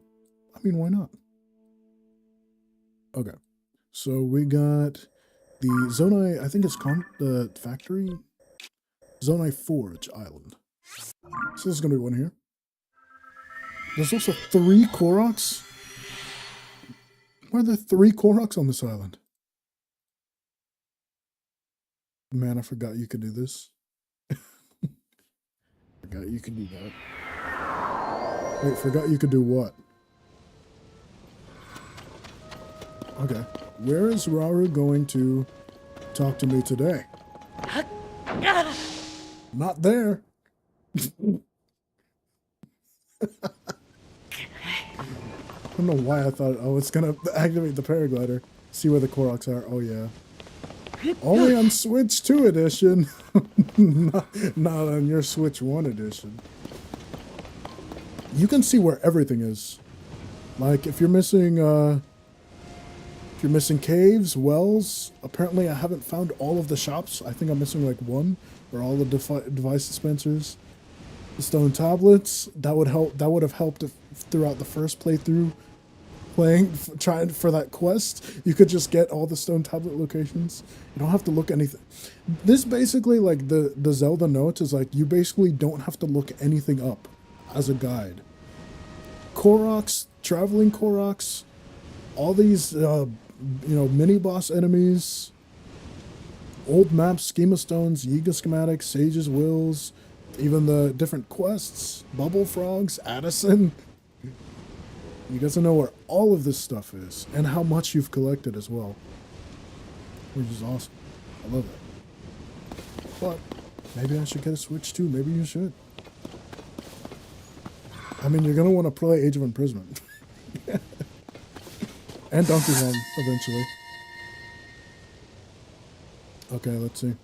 I mean, why not? Okay. So we got the Zonai, I think it's called the factory. Zonai Forge Island. So this is going to be one here. There's also 3 Koroks. Why are there 3 Koroks on this island? Man, I forgot you could do this. Forgot you could do that. Wait, forgot you could do what? Okay. Where is Rauru going to talk to me today? Not there. I don't know why I thought, oh, it's going to activate the paraglider. See where the Koroks are. Oh, yeah. Only on Switch 2 edition. not on your Switch 1 edition. You can see where everything is. Like, if you're missing caves, wells, apparently I haven't found all of the shops. I think I'm missing like one, or all the device dispensers. The stone tablets, that would have helped if, throughout the first playthrough, trying for that quest, you could just get all the stone tablet locations. You don't have to look anything. This basically, like the Zelda notes, is like you basically don't have to look anything up as a guide. Koroks, traveling Koroks, all these mini boss enemies, old maps, schema stones, Yiga schematics, Sage's wills, even the different quests, bubble frogs, Addison. You get to know where all of this stuff is and how much you've collected as well, which is awesome. I love it. But maybe I should get a Switch too. Maybe you should. I mean, you're gonna want to play Age of Imprisonment. And Donkey Kong eventually. Okay, let's see.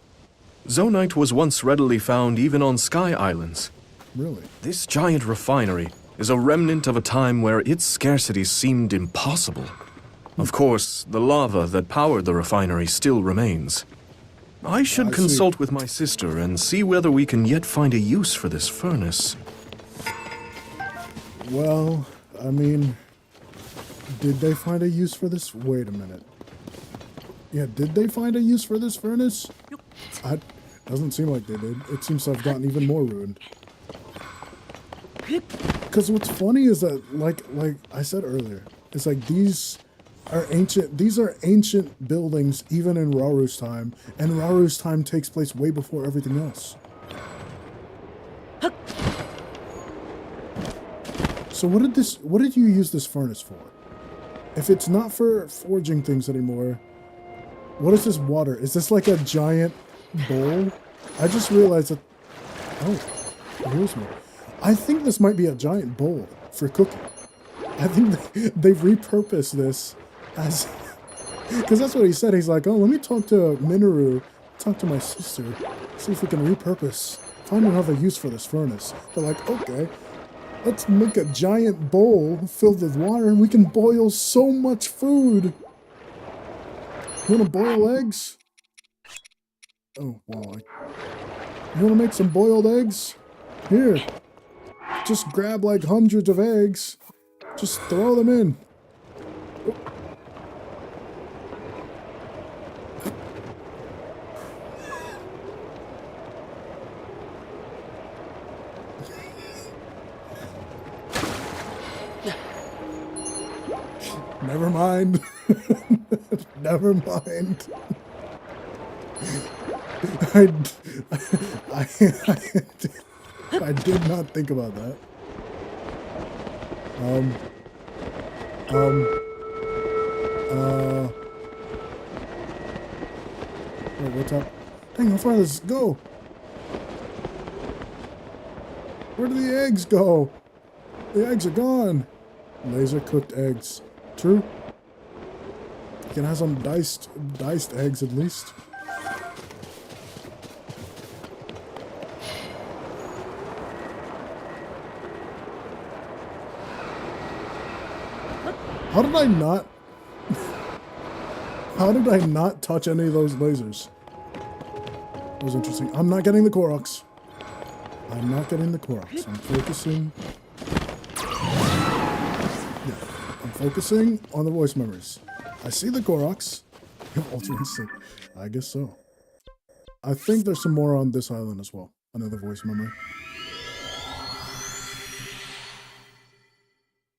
Zonite was once readily found even on Sky Islands. Really? This giant refinery is a remnant of a time where its scarcity seemed impossible. Of course, the lava that powered the refinery still remains. I should consult with my sister and see whether we can yet find a use for this furnace. Well, I mean, did they find a use for this? Wait a minute. Yeah, did they find a use for this furnace? Doesn't seem like they did. It seems to have gotten even more ruined. Because what's funny is that, like I said earlier, it's like these are ancient buildings even in Rauru's time, and Rauru's time takes place way before everything else. So what did you use this furnace for? If it's not for forging things anymore, what is this water? Is this like a giant bowl? I just realized that, oh, here's one. I think this might be a giant bowl for cooking. I think they've repurposed this as, because that's what he said. He's like, oh, let me talk to Minoru, talk to my sister, see if we can find another use for this furnace. They're like, okay, let's make a giant bowl filled with water and we can boil so much food. You want to boil eggs? Oh, wow. You want to make some boiled eggs? Here. Just grab like hundreds of eggs. Just throw them in. Never mind. Never mind. I did not think about that. Wait, what's up? Dang, how far does this go? Where do the eggs go? The eggs are gone. Laser cooked eggs. True. You can have some diced eggs at least. How did I not? How did I not touch any of those lasers? That was interesting. I'm not getting the Koroks. I'm not getting the Koroks. I'm focusing. Yeah, I'm focusing on the voice memories. I see the Koroks. Ultra instinct. I guess so. I think there's some more on this island as well. Another voice memory.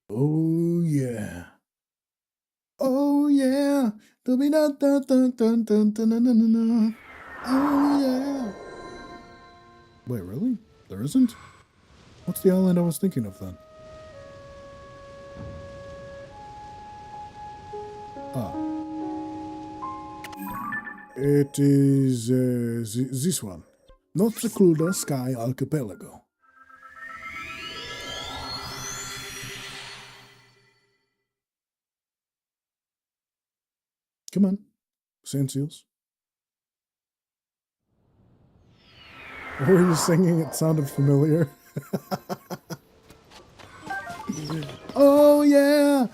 Oh yeah. Oh yeah. Oh yeah. Wait, really? There isn't? What's the island I was thinking of then? Ah. It is this one. North Secluda Sky Archipelago. Come on. Sand seals. What were you singing? It sounded familiar. Oh yeah.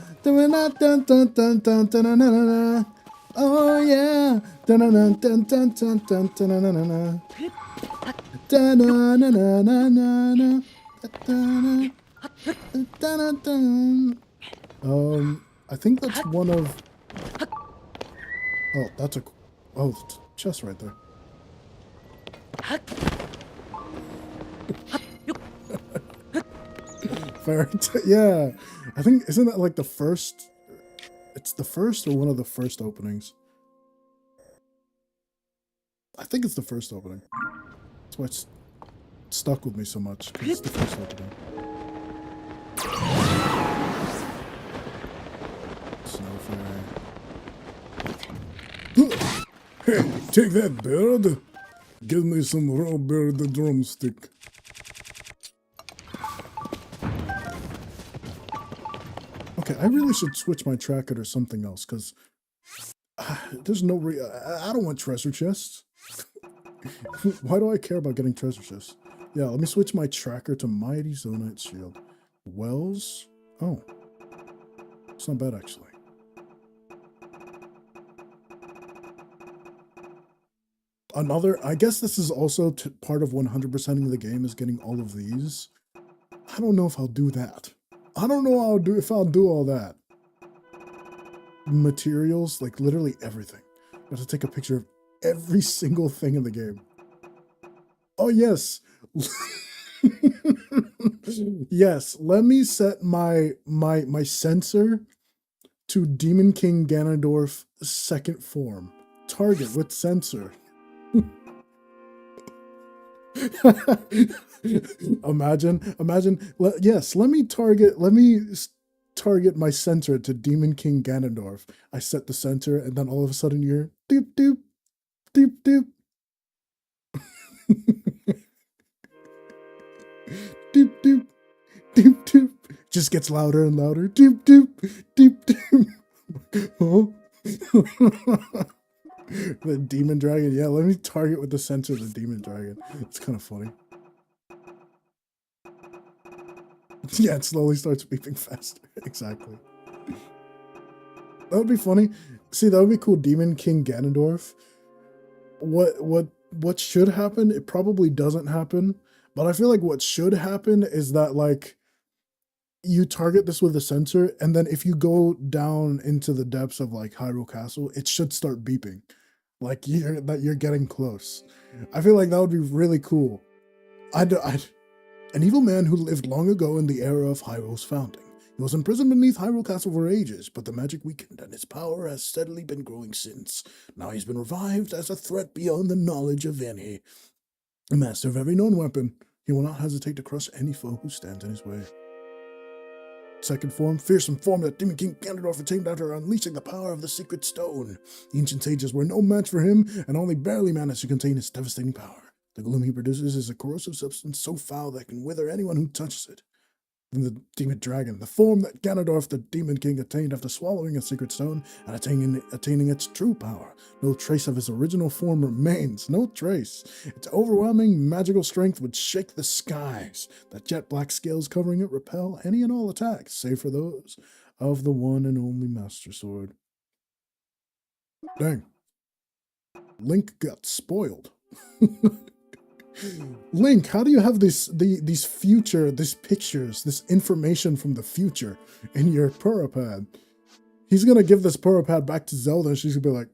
Oh yeah. I think that's one of. Oh, that's a. Oh, chest right there. Fair. Yeah. I think, isn't that like the first? It's the first or one of the first openings. I think it's the first opening. That's why it's stuck with me so much. It's the first opening. Snow fairy. Hey, take that, bird. Give me some raw bird drumstick. Okay, I really should switch my tracker to something else, because there's no I don't want treasure chests. Why do I care about getting treasure chests? Yeah, let me switch my tracker to Mighty Zonite Shield. Wells? Oh. It's not bad, actually. Another, I guess this is also part of 100%ing the game is getting all of these. I don't know if I'll do that. I don't know if I'll do all that. Materials, like literally everything. I have to take a picture of every single thing in the game. Oh yes. Yes, let me set my sensor to Demon King Ganondorf second form. Target with sensor. Imagine. Yes, let me target my sensor to Demon King Ganondorf. I set the sensor, and then all of a sudden you're doop doop doop doop doop doop doop doop. Just gets louder and louder. Doop doop doop doop. Oh. The demon dragon. Yeah, let me target with the sensor the demon dragon. It's kind of funny. Yeah, it slowly starts beeping faster. Exactly. That would be funny. See, that would be cool. Demon King Ganondorf. What what should happen, it probably doesn't happen, but I feel like what should happen is that, like, you target this with a sensor, and then if you go down into the depths of, like, Hyrule Castle, it should start beeping. Like, you're getting close. I feel like that would be really cool. An evil man who lived long ago in the era of Hyrule's founding. He was imprisoned beneath Hyrule Castle for ages, but the magic weakened and his power has steadily been growing since. Now he's been revived as a threat beyond the knowledge of any. A master of every known weapon, he will not hesitate to crush any foe who stands in his way. Second form, fearsome form that Demon King Ganondorf attained after unleashing the power of the secret stone. The ancient sages were no match for him, and only barely managed to contain his devastating power. The gloom he produces is a corrosive substance so foul that it can wither anyone who touches it. Then the Demon Dragon, the form that Ganondorf the Demon King attained after swallowing a secret stone and attaining its true power. No trace of his original form remains, no trace. Its overwhelming magical strength would shake the skies. The jet black scales covering it repel any and all attacks, save for those of the one and only Master Sword. Dang. Link got spoiled. Link, how do you have these pictures, this information from the future in your Purapad? He's gonna give this Purapad back to Zelda, and she's gonna be like,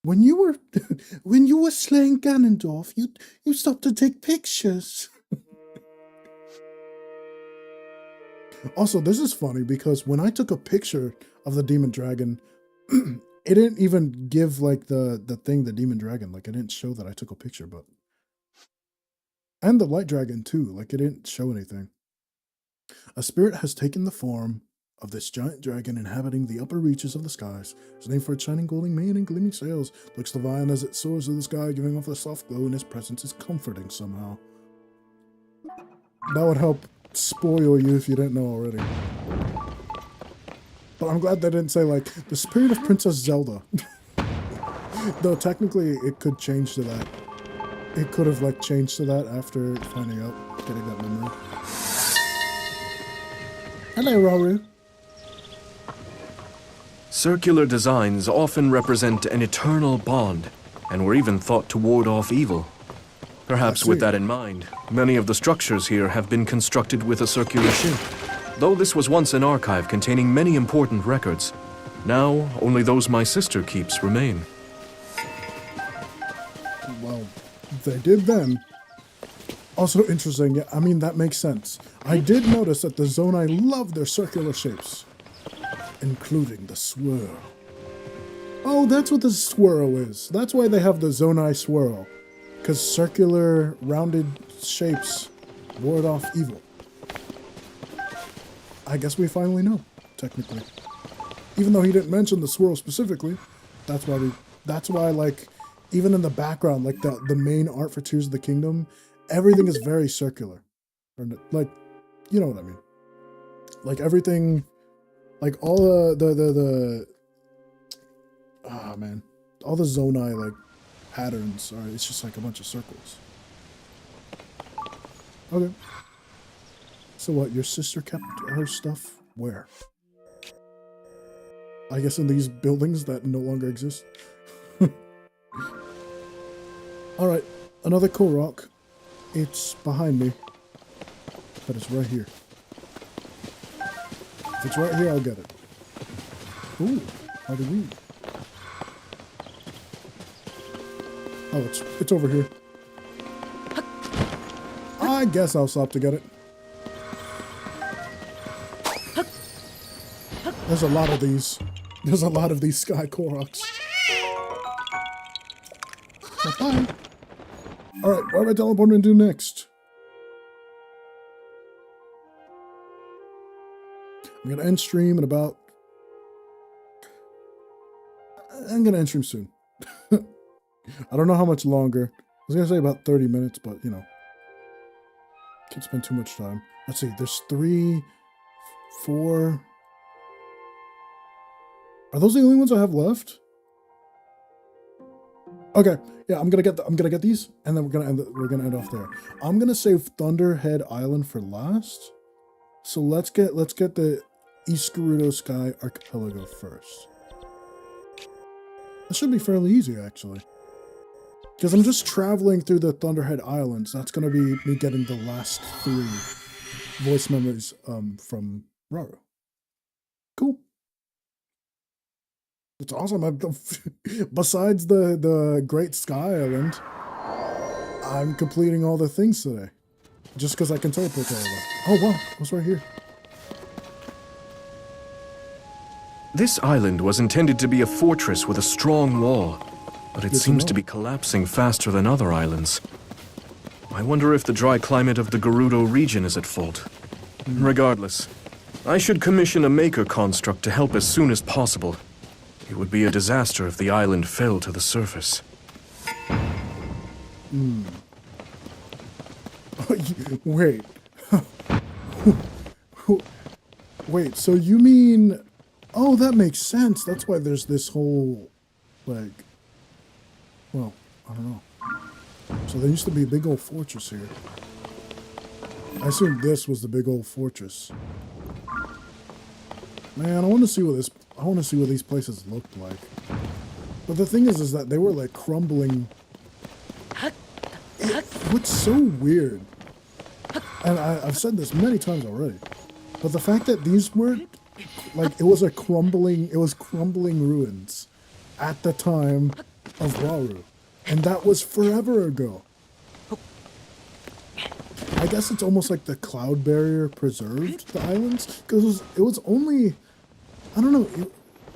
when you were slaying Ganondorf, you stopped to take pictures. Also, this is funny because when I took a picture of the Demon Dragon, it didn't even give, like, the Demon Dragon. Like, it didn't show that I took a picture, but... And the Light Dragon, too. Like, it didn't show anything. A spirit has taken the form of this giant dragon inhabiting the upper reaches of the skies. It's named for its shining golden mane and gleaming sails. Looks divine as it soars through the sky, giving off a soft glow, and its presence is comforting somehow. That would help spoil you if you didn't know already. But I'm glad they didn't say, like, the spirit of Princess Zelda. Though technically it could change to that. It could have, like, changed to that after finding out, getting that memory. Hello, Rauru. Circular designs often represent an eternal bond, and were even thought to ward off evil. Perhaps with that in mind, many of the structures here have been constructed with a circular shape. Though this was once an archive containing many important records, now only those my sister keeps remain. Well, they did then. Also interesting, yeah, I mean, that makes sense. I did notice that the Zonai love their circular shapes, including the swirl. Oh, that's what the swirl is. That's why they have the Zonai swirl, because circular, rounded shapes ward off evil. I guess we finally know, technically. Even though he didn't mention the swirl specifically, that's why, like, even in the background, like, the main art for Tears of the Kingdom, everything is very circular. Or, like, you know what I mean. Like, everything, like, all all the Zonai, like, patterns are, it's just like a bunch of circles. Okay. So what, your sister kept her stuff where? I guess in these buildings that no longer exist? Alright, another Korok. It's behind me. But it's right here. If it's right here, I'll get it. Ooh, how do we? Oh, it's over here. I guess I'll stop to get it. There's a lot of these. There's a lot of these Sky Koroks. Bye. Alright, what am I teleporting to do next? I'm gonna end stream in about... I'm gonna end stream soon. I don't know how much longer. I was gonna say about 30 minutes, but, you know. Can't spend too much time. Let's see, there's 3, 4... Are those the only ones I have left? Okay, yeah, I'm gonna get these, and then we're gonna end off there. I'm gonna save Thunderhead Island for last. So let's get the East Gerudo Sky Archipelago first. This should be fairly easy, actually. Because I'm just traveling through the Thunderhead Islands. That's going to be me getting the last 3 voice memories from Raru. Cool. It's awesome. Besides the Great Sky Island, I'm completing all the things today. Just because I can teleport to all of that. Oh, wow. What's right here? This island was intended to be a fortress with a strong wall, but it seems to be collapsing faster than other islands. I wonder if the dry climate of the Gerudo region is at fault. Regardless, I should commission a maker construct to help as soon as possible. It would be a disaster if the island fell to the surface. Wait. Wait, so you mean... Oh, that makes sense. That's why there's this whole, like... Well, I don't know. So there used to be a big old fortress here. I assume this was the big old fortress. Man, I want to see what these places looked like. But the thing is that they were like crumbling. What's so weird, and I've said this many times already, but the fact that these were like it was crumbling ruins at the time of Raru, and that was forever ago. I guess it's almost like the cloud barrier preserved the islands, because it was only, I don't know,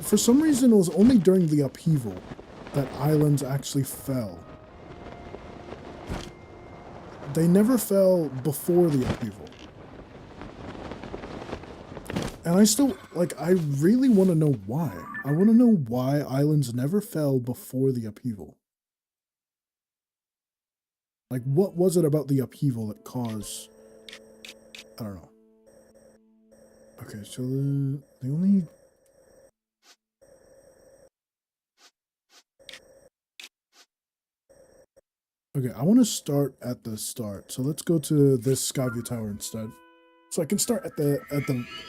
for some reason it was only during the upheaval that islands actually fell. They never fell before the upheaval. And I still, like, I really want to know why. I want to know why islands never fell before the upheaval. Like, what was it about the upheaval that caused... I don't know. Okay, so the only... Okay, I want to start at the start. So let's go to this Skyview Tower instead. So I can start at the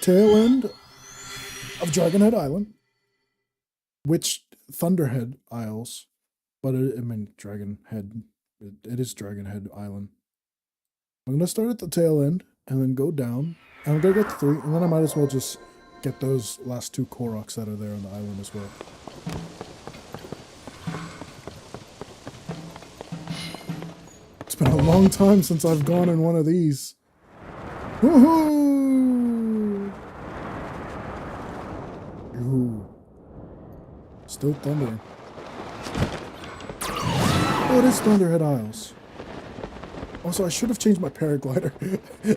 tail end of Dragonhead Island, which Thunderhead Isles, but I mean Dragonhead. It is Dragonhead Island. I'm gonna start at the tail end and then go down. And I'm gonna get 3, and then I might as well just get those last 2 Koroks that are there on the island as well. It's been a long time since I've gone in one of these. Woohoo! Ooh. Still thundering. Oh, it is Thunderhead Isles. Also, I should have changed my paraglider.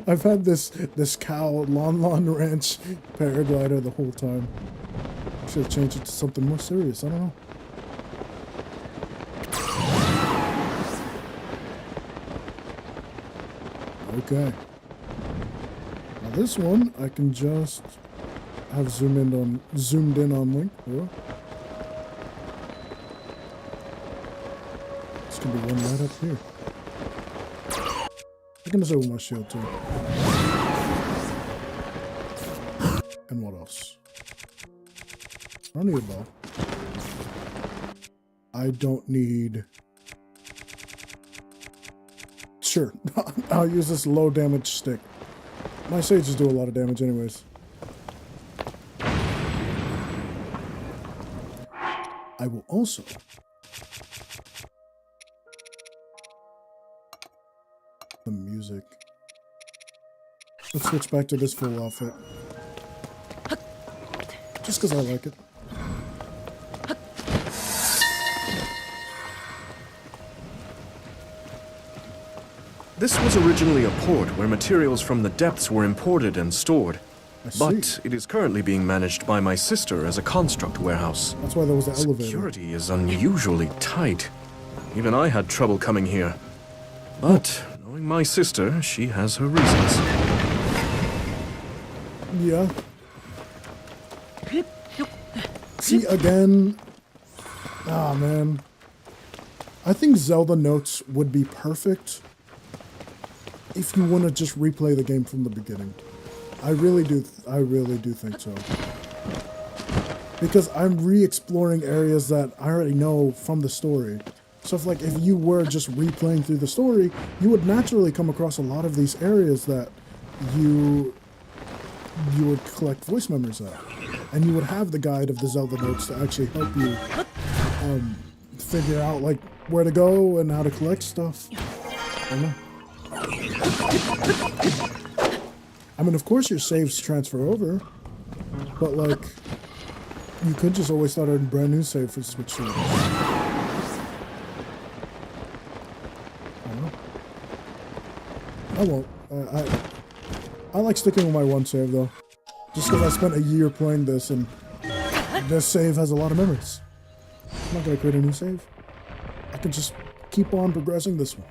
I've had this cow Lon Ranch paraglider the whole time. I should have changed it to something more serious. I don't know. Okay. Now this one I can just have zoomed in on Link. Or this can be one right up here. I can disable my shield too. And what else? I don't need a bow. I don't need... Sure, I'll use this low damage stick. My sages do a lot of damage anyways. I will also... the music. Let's switch back to this full outfit. Just because I like it. This was originally a port where materials from the depths were imported and stored. But it is currently being managed by my sister as a construct warehouse. That's why there was the elevator. Security is unusually tight. Even I had trouble coming here. But knowing my sister, she has her reasons. Yeah. See, again... Ah, man. I think Zelda notes would be perfect if you want to just replay the game from the beginning. I really do think so. because I'm re-exploring areas that I already know from the story. So if you were just replaying through the story, you would naturally come across a lot of these areas that you would collect voice memories at. And you would have the guide of the Zelda notes to actually help you figure out like where to go and how to collect stuff. I don't know. I mean, of course your saves transfer over, but like you could just always start a brand new save for Switch 2. I won't. I like sticking with my one save though, just because I spent a year playing this and this save has a lot of memories. I'm not gonna create a new save. I can just keep on progressing this one.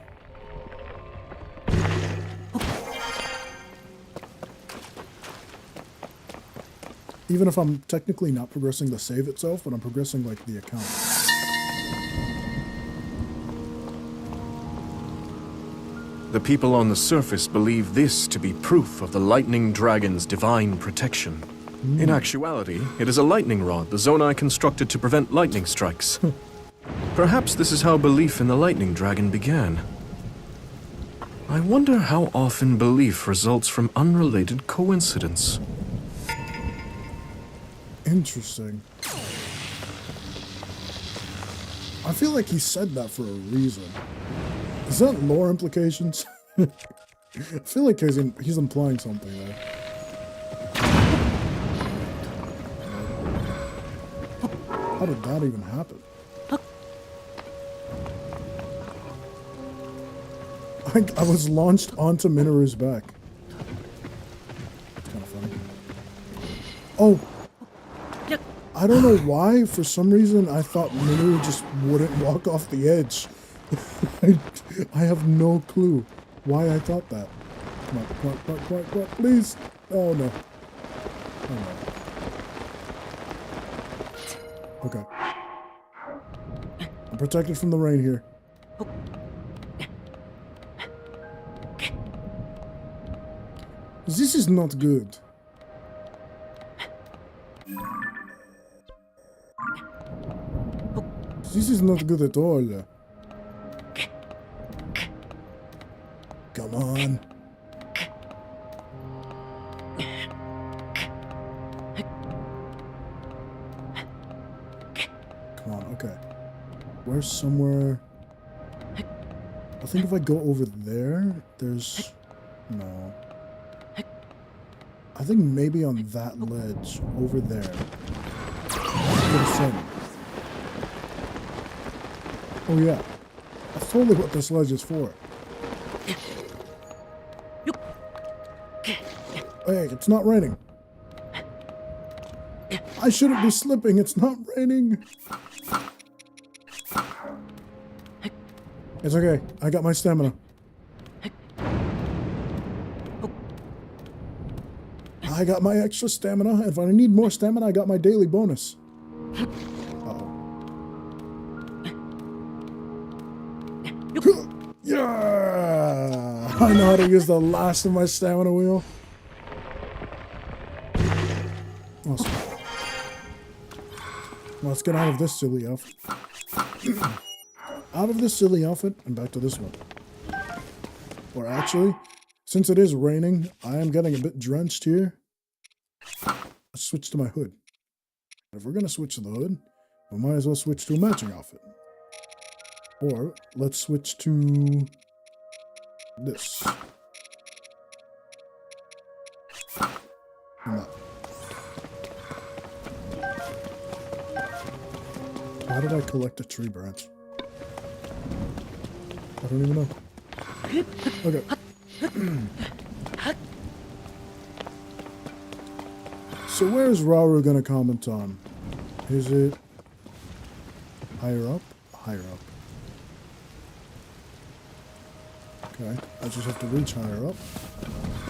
Even if I'm technically not progressing the save itself, but I'm progressing like the account. The people on the surface believe this to be proof of the lightning dragon's divine protection. In actuality, it is a lightning rod the Zonai constructed to prevent lightning strikes. Perhaps this is how belief in the lightning dragon began. I wonder how often belief results from unrelated coincidence. Interesting. I feel like he said that for a reason. Is that lore implications? I feel like he's implying something there. How did that even happen? I was launched onto Minoru's back. It's kind of funny. Oh! I don't know why, for some reason, I thought Minoru just wouldn't walk off the edge. I have no clue why I thought that. Come on, please. Oh no. Oh no. Okay. I'm protected from the rain here. This is not good. This is not good at all. Come on. Come on, okay. Where's somewhere... I think if I go over there, there's... No. I think maybe on that ledge, over there. There's some. Oh yeah. That's totally what this ledge is for. Hey, it's not raining. I shouldn't be slipping, it's not raining. It's okay, I got my stamina. I got my extra stamina, and if I need more stamina, I got my daily bonus. Uh-oh. Yeah! I know how to use the last of my stamina wheel. Awesome. Well, let's get out of this silly outfit. Out of this silly outfit and back to this one. Or actually, since it is raining, I am getting a bit drenched here. Let's switch to my hood. If we're going to switch to the hood, we might as well switch to a matching outfit. Or let's switch to this. And that. How did I collect a tree branch? I don't even know. Okay. So where is Rauru gonna comment on? Is it higher up? Higher up. Okay, I just have to reach higher up,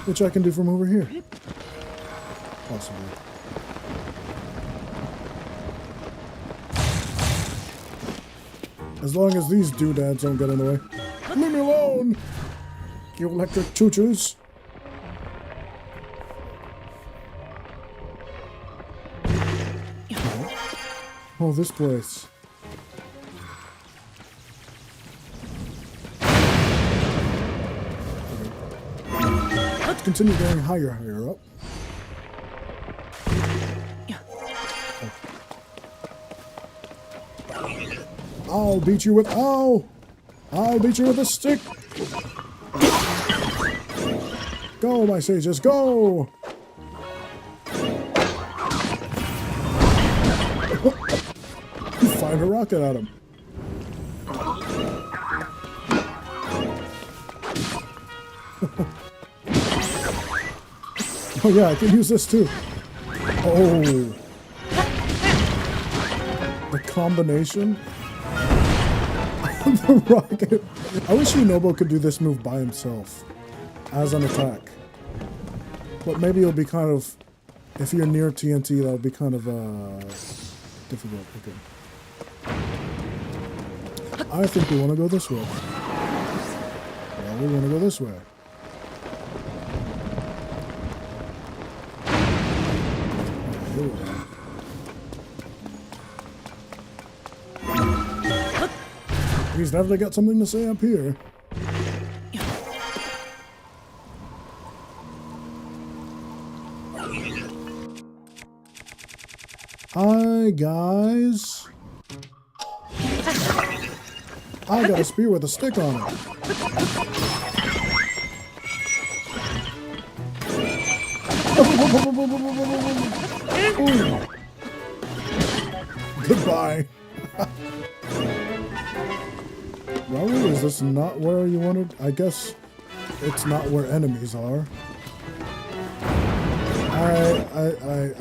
which I can do from over here. Possibly. As long as these doodads don't get in the way. Leave me alone! You electric choo-choos! Oh, this place. Okay. Let's continue going higher up. I'll beat you with... Ow! I'll beat you with a stick! Go, my sages, go! You fired a rocket at him. Oh yeah, I can use this too. Oh. The combination. The rocket. I wish Yunobo could do this move by himself as an attack. But maybe it'll be kind of, if you're near TNT, that'll be kind of difficult. Okay. I think we want to go this way. Well, we want to go this way. Here we go. He's definitely got something to say up here. Hi, guys. I got a spear with a stick on it. Ooh. Goodbye. Raul, is this not where you wanted? I guess it's not where enemies are.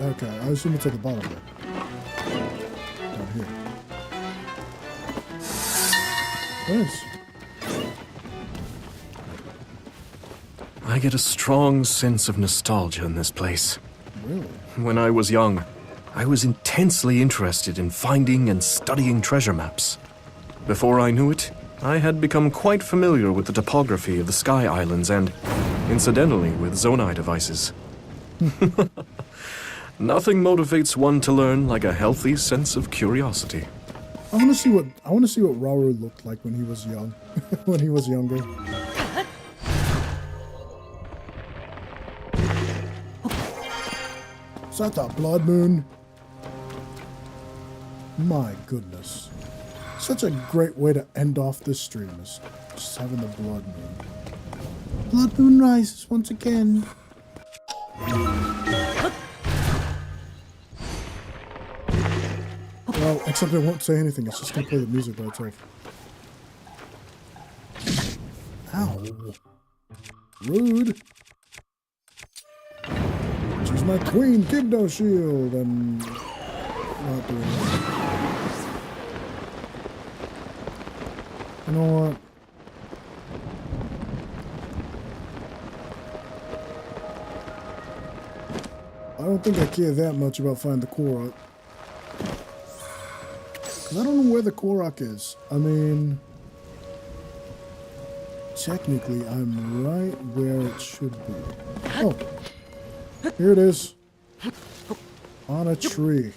Okay, I assume it's at the bottom there. Down here. Nice. I get a strong sense of nostalgia in this place. Really? When I was young, I was intensely interested in finding and studying treasure maps. Before I knew it, I had become quite familiar with the topography of the Sky Islands and, incidentally, with Zonai devices. Nothing motivates one to learn like a healthy sense of curiosity. I want to see what Rauru looked like when he was young, when he was younger. Is that the blood moon? My goodness. Such a great way to end off this stream is just having the blood moon. Blood moon rises once again. Well, except it won't say anything. It's just gonna play the music by itself. Ow. Rude. Choose my queen, Kibdo shield, and not doing that. You know what? I don't think I care that much about finding the Korok. Because I don't know where the Korok is. I mean, technically, I'm right where it should be. Oh, here it is. On a tree.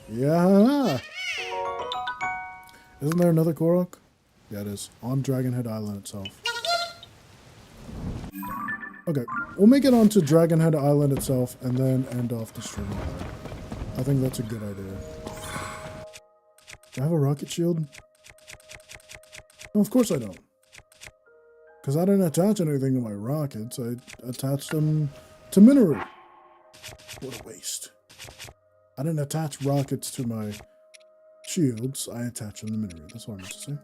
Yeah. Isn't there another Korok? Yeah, it is. On Dragonhead Island itself. Okay, we'll make it onto Dragonhead Island itself and then end off the stream. I think that's a good idea. Do I have a rocket shield? No, of course I don't. Because I didn't attach anything to my rockets. I attached them to Minoru. What a waste. I didn't attach rockets to my shields. I attached them to Minoru. That's what I meant to say.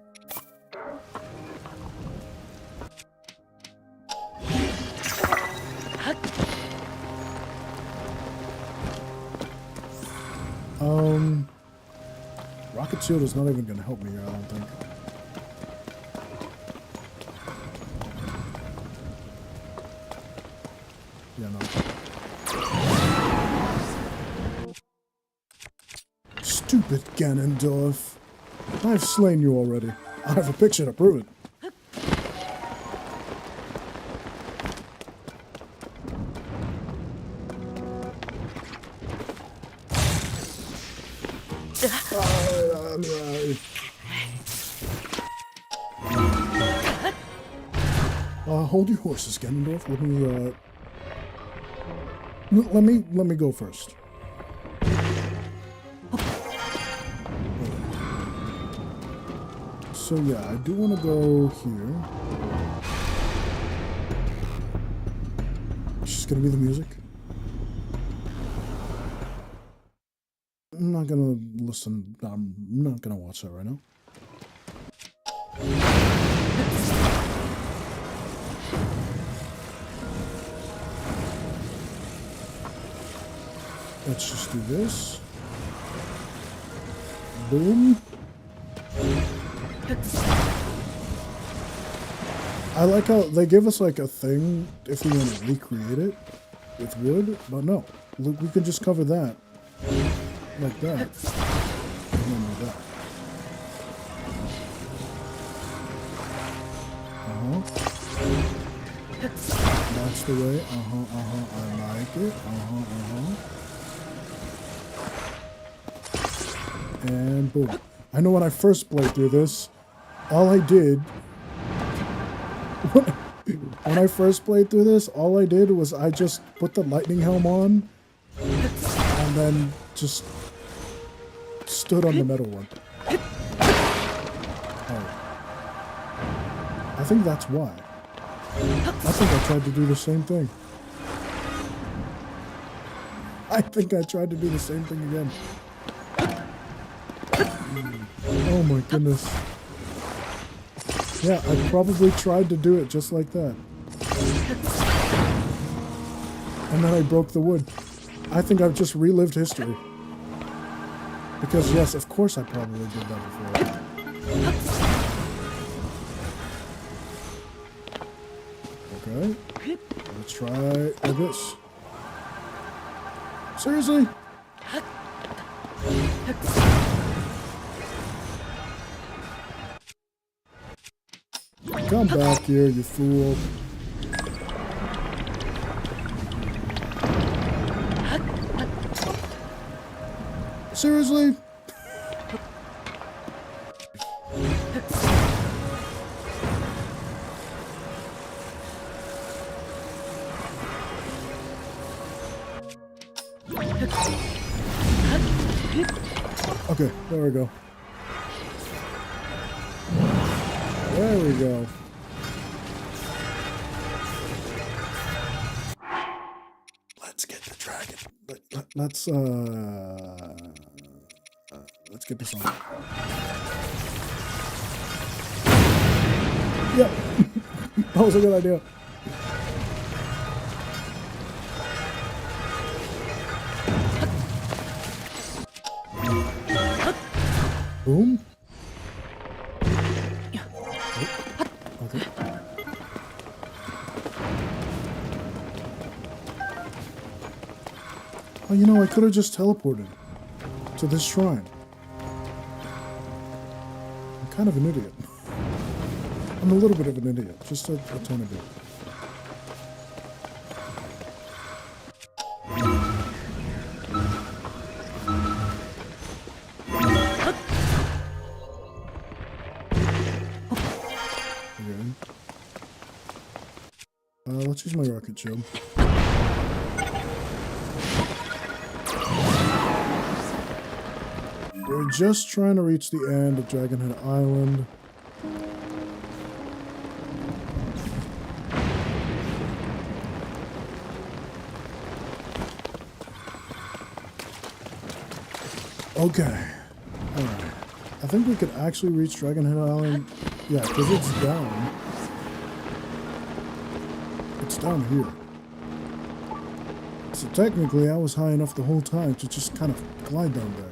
Rocket shield is not even going to help me here, I don't think. Yeah, no. Stupid Ganondorf. I've slain you already. I have a picture to prove it. Hold your horses, Ganondorf. Let me go first. So yeah, I do want to go here. It's just gonna be the music. I'm not gonna listen. I'm not gonna watch that right now. Let's just do this. Boom. I like how they give us like a thing if we want to recreate it with wood, but no. Look, we can just cover that. Like that. And then like that. That's the way. I like it. And boom. I know when I first played through this, all I did... When I first played through this, all I did was I just put the lightning helm on and then just stood on the metal one. Oh. I think that's why. I think I tried to do the same thing. I think I tried to do the same thing again. Oh my goodness. Yeah, I probably tried to do it just like that. And then I broke the wood. I think I've just relived history. Because yes, of course I probably did that before. Okay. Let's try this. Seriously? Come back here, you fool. Seriously? Okay, there we go. There we go. Let's get the dragon. Let's get this on. Yep. That was a good idea. Boom. Okay. Oh, you know, I could have just teleported to this shrine. I'm kind of an idiot. I'm a little bit of an idiot, just a tiny bit. Let's use my rocket shield. We're just trying to reach the end of Dragonhead Island. Okay. Alright. I think we could actually reach Dragonhead Island. Yeah, because it's down. It's down here. So technically I was high enough the whole time to just kind of glide down there.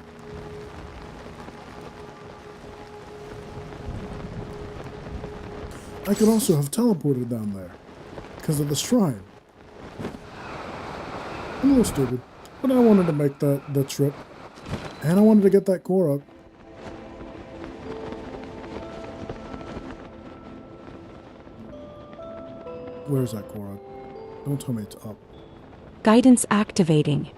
I could also have teleported down there because of the shrine. I'm a little stupid, but I wanted to make the trip, and I wanted to get that core up. Where's that core up? Don't tell me it's up. Guidance activating.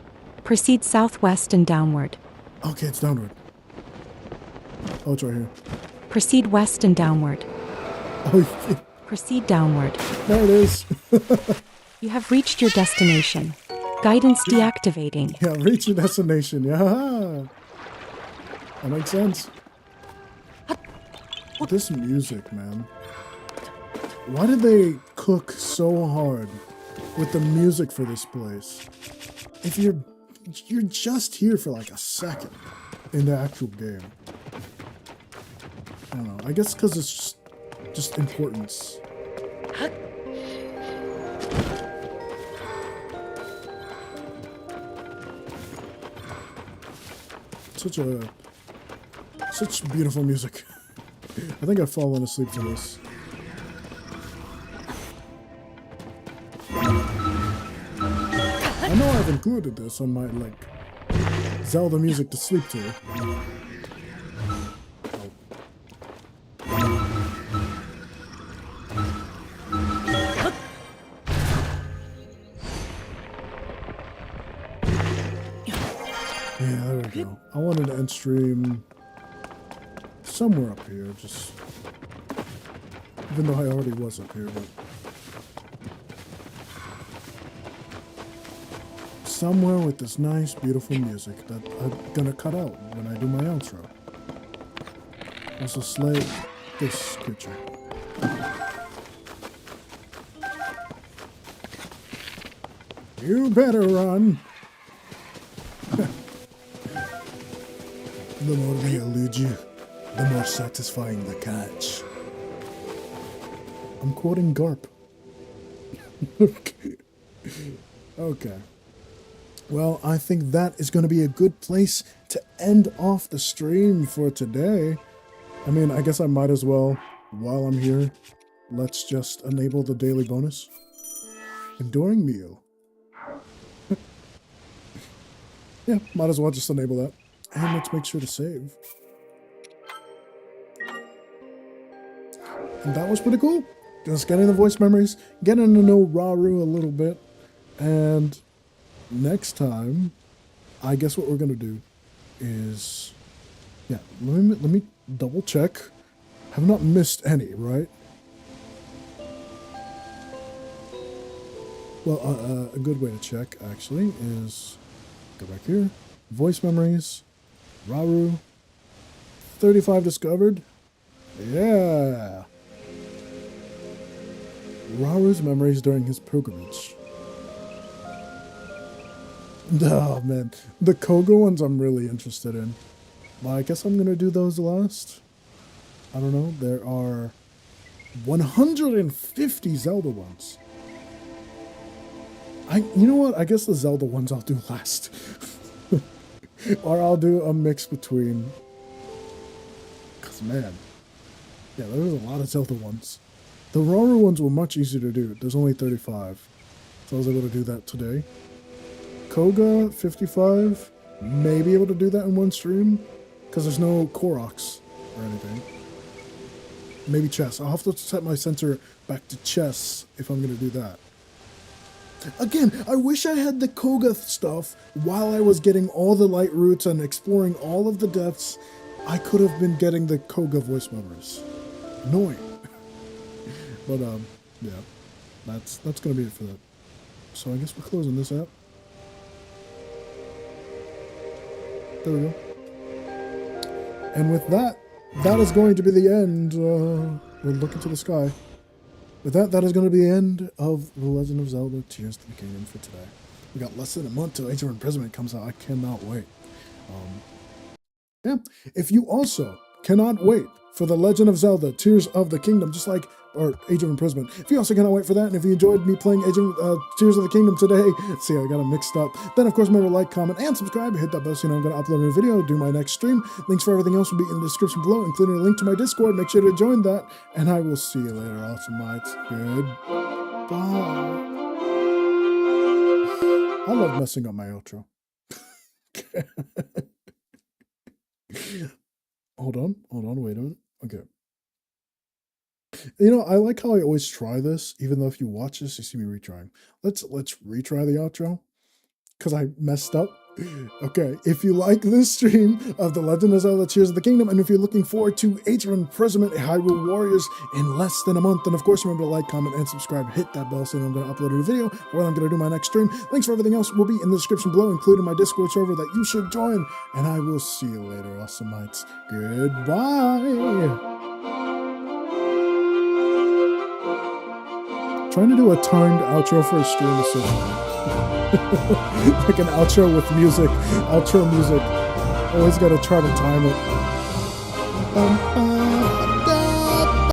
Proceed southwest and downward. Okay, it's downward. Oh, it's right here. Proceed west and downward. Oh, Proceed downward. there it is. You have reached your destination. Guidance deactivating. Yeah, reach your destination. Yeah. That makes sense. This music, man. Why did they cook so hard with the music for this place? If you're just here for like a second in the actual game. I don't know. I guess because it's just importance. Such beautiful music. I think I've fallen asleep to this. I know I've included this on my like Zelda music to sleep to. Yeah, there we go. I wanted to end stream somewhere up here, just even though I already was up here, but somewhere with this nice, beautiful music that I'm gonna cut out when I do my outro. Also slay this creature. You better run! The more they elude you, the more satisfying the catch. I'm quoting Garp. Okay. Well, I think that is going to be a good place to end off the stream for today. I mean, I guess I might as well, while I'm here, let's just enable the daily bonus. Enduring meal. Yeah, might as well just enable that. And let's make sure to save. And that was pretty cool. Just getting the voice memories, getting to know Rauru a little bit. And next time, I guess what we're going to do is... Yeah, let me double check. Have not missed any, right? Well, a good way to check, actually, is... Go back here. Voice memories. Rauru. 35 discovered. Yeah. Rauru's memories during his pilgrimage. Oh, man. The Koga ones I'm really interested in. Well, I guess I'm going to do those last. I don't know. There are 150 Zelda ones. You know what? I guess the Zelda ones I'll do last. Or I'll do a mix between. Because, man. Yeah, there was a lot of Zelda ones. The Rauru ones were much easier to do. There's only 35. So I was able to do that today. Koga, 55. Maybe able to do that in one stream. Because there's no Koroks or anything. Maybe chess. I'll have to set my sensor back to chess if I'm going to do that. Again, I wish I had the Koga stuff while I was getting all the light roots and exploring all of the depths. I could have been getting the Koga voice memories. Annoying. But, yeah. That's going to be it for that. So I guess we're closing this out. There we go. And with that, that is going to be the end. We're looking to the sky. With that, that is going to be the end of The Legend of Zelda Tears to the Kingdom for today. We got less than a month till Age of Imprisonment comes out. I cannot wait. Yeah, if you also cannot wait for The Legend of Zelda Tears of the Kingdom, just like, or Age of Imprisonment, if you also cannot wait for that, and if you enjoyed me playing Tears of the Kingdom today, see, I got it mixed up, then of course remember to like, comment, and subscribe, hit that bell so you know I'm going to upload a new video, do my next stream. Links for everything else will be in the description below, including a link to my Discord. Make sure to join that, and I will see you later, awesome mites. Goodbye. I love messing up my outro. Hold on, wait a minute. Okay. You know, I like how I always try this, even though if you watch this, you see me retrying. Let's retry the outro, because I messed up. Okay, if you like this stream of The Legend of Zelda Tears of the Kingdom, and if you're looking forward to Age of Imprisonment Hyrule Warriors in less than a month, then of course remember to like, comment, and subscribe. Hit that bell so I'm going to upload a video or when I'm going to do my next stream. Links for everything else will be in the description below, including my Discord server that you should join. And I will see you later, Awesomeites. Goodbye. Trying to do a timed outro for a stream is so hard. Like an outro with music, outro music. Always gotta try to time it.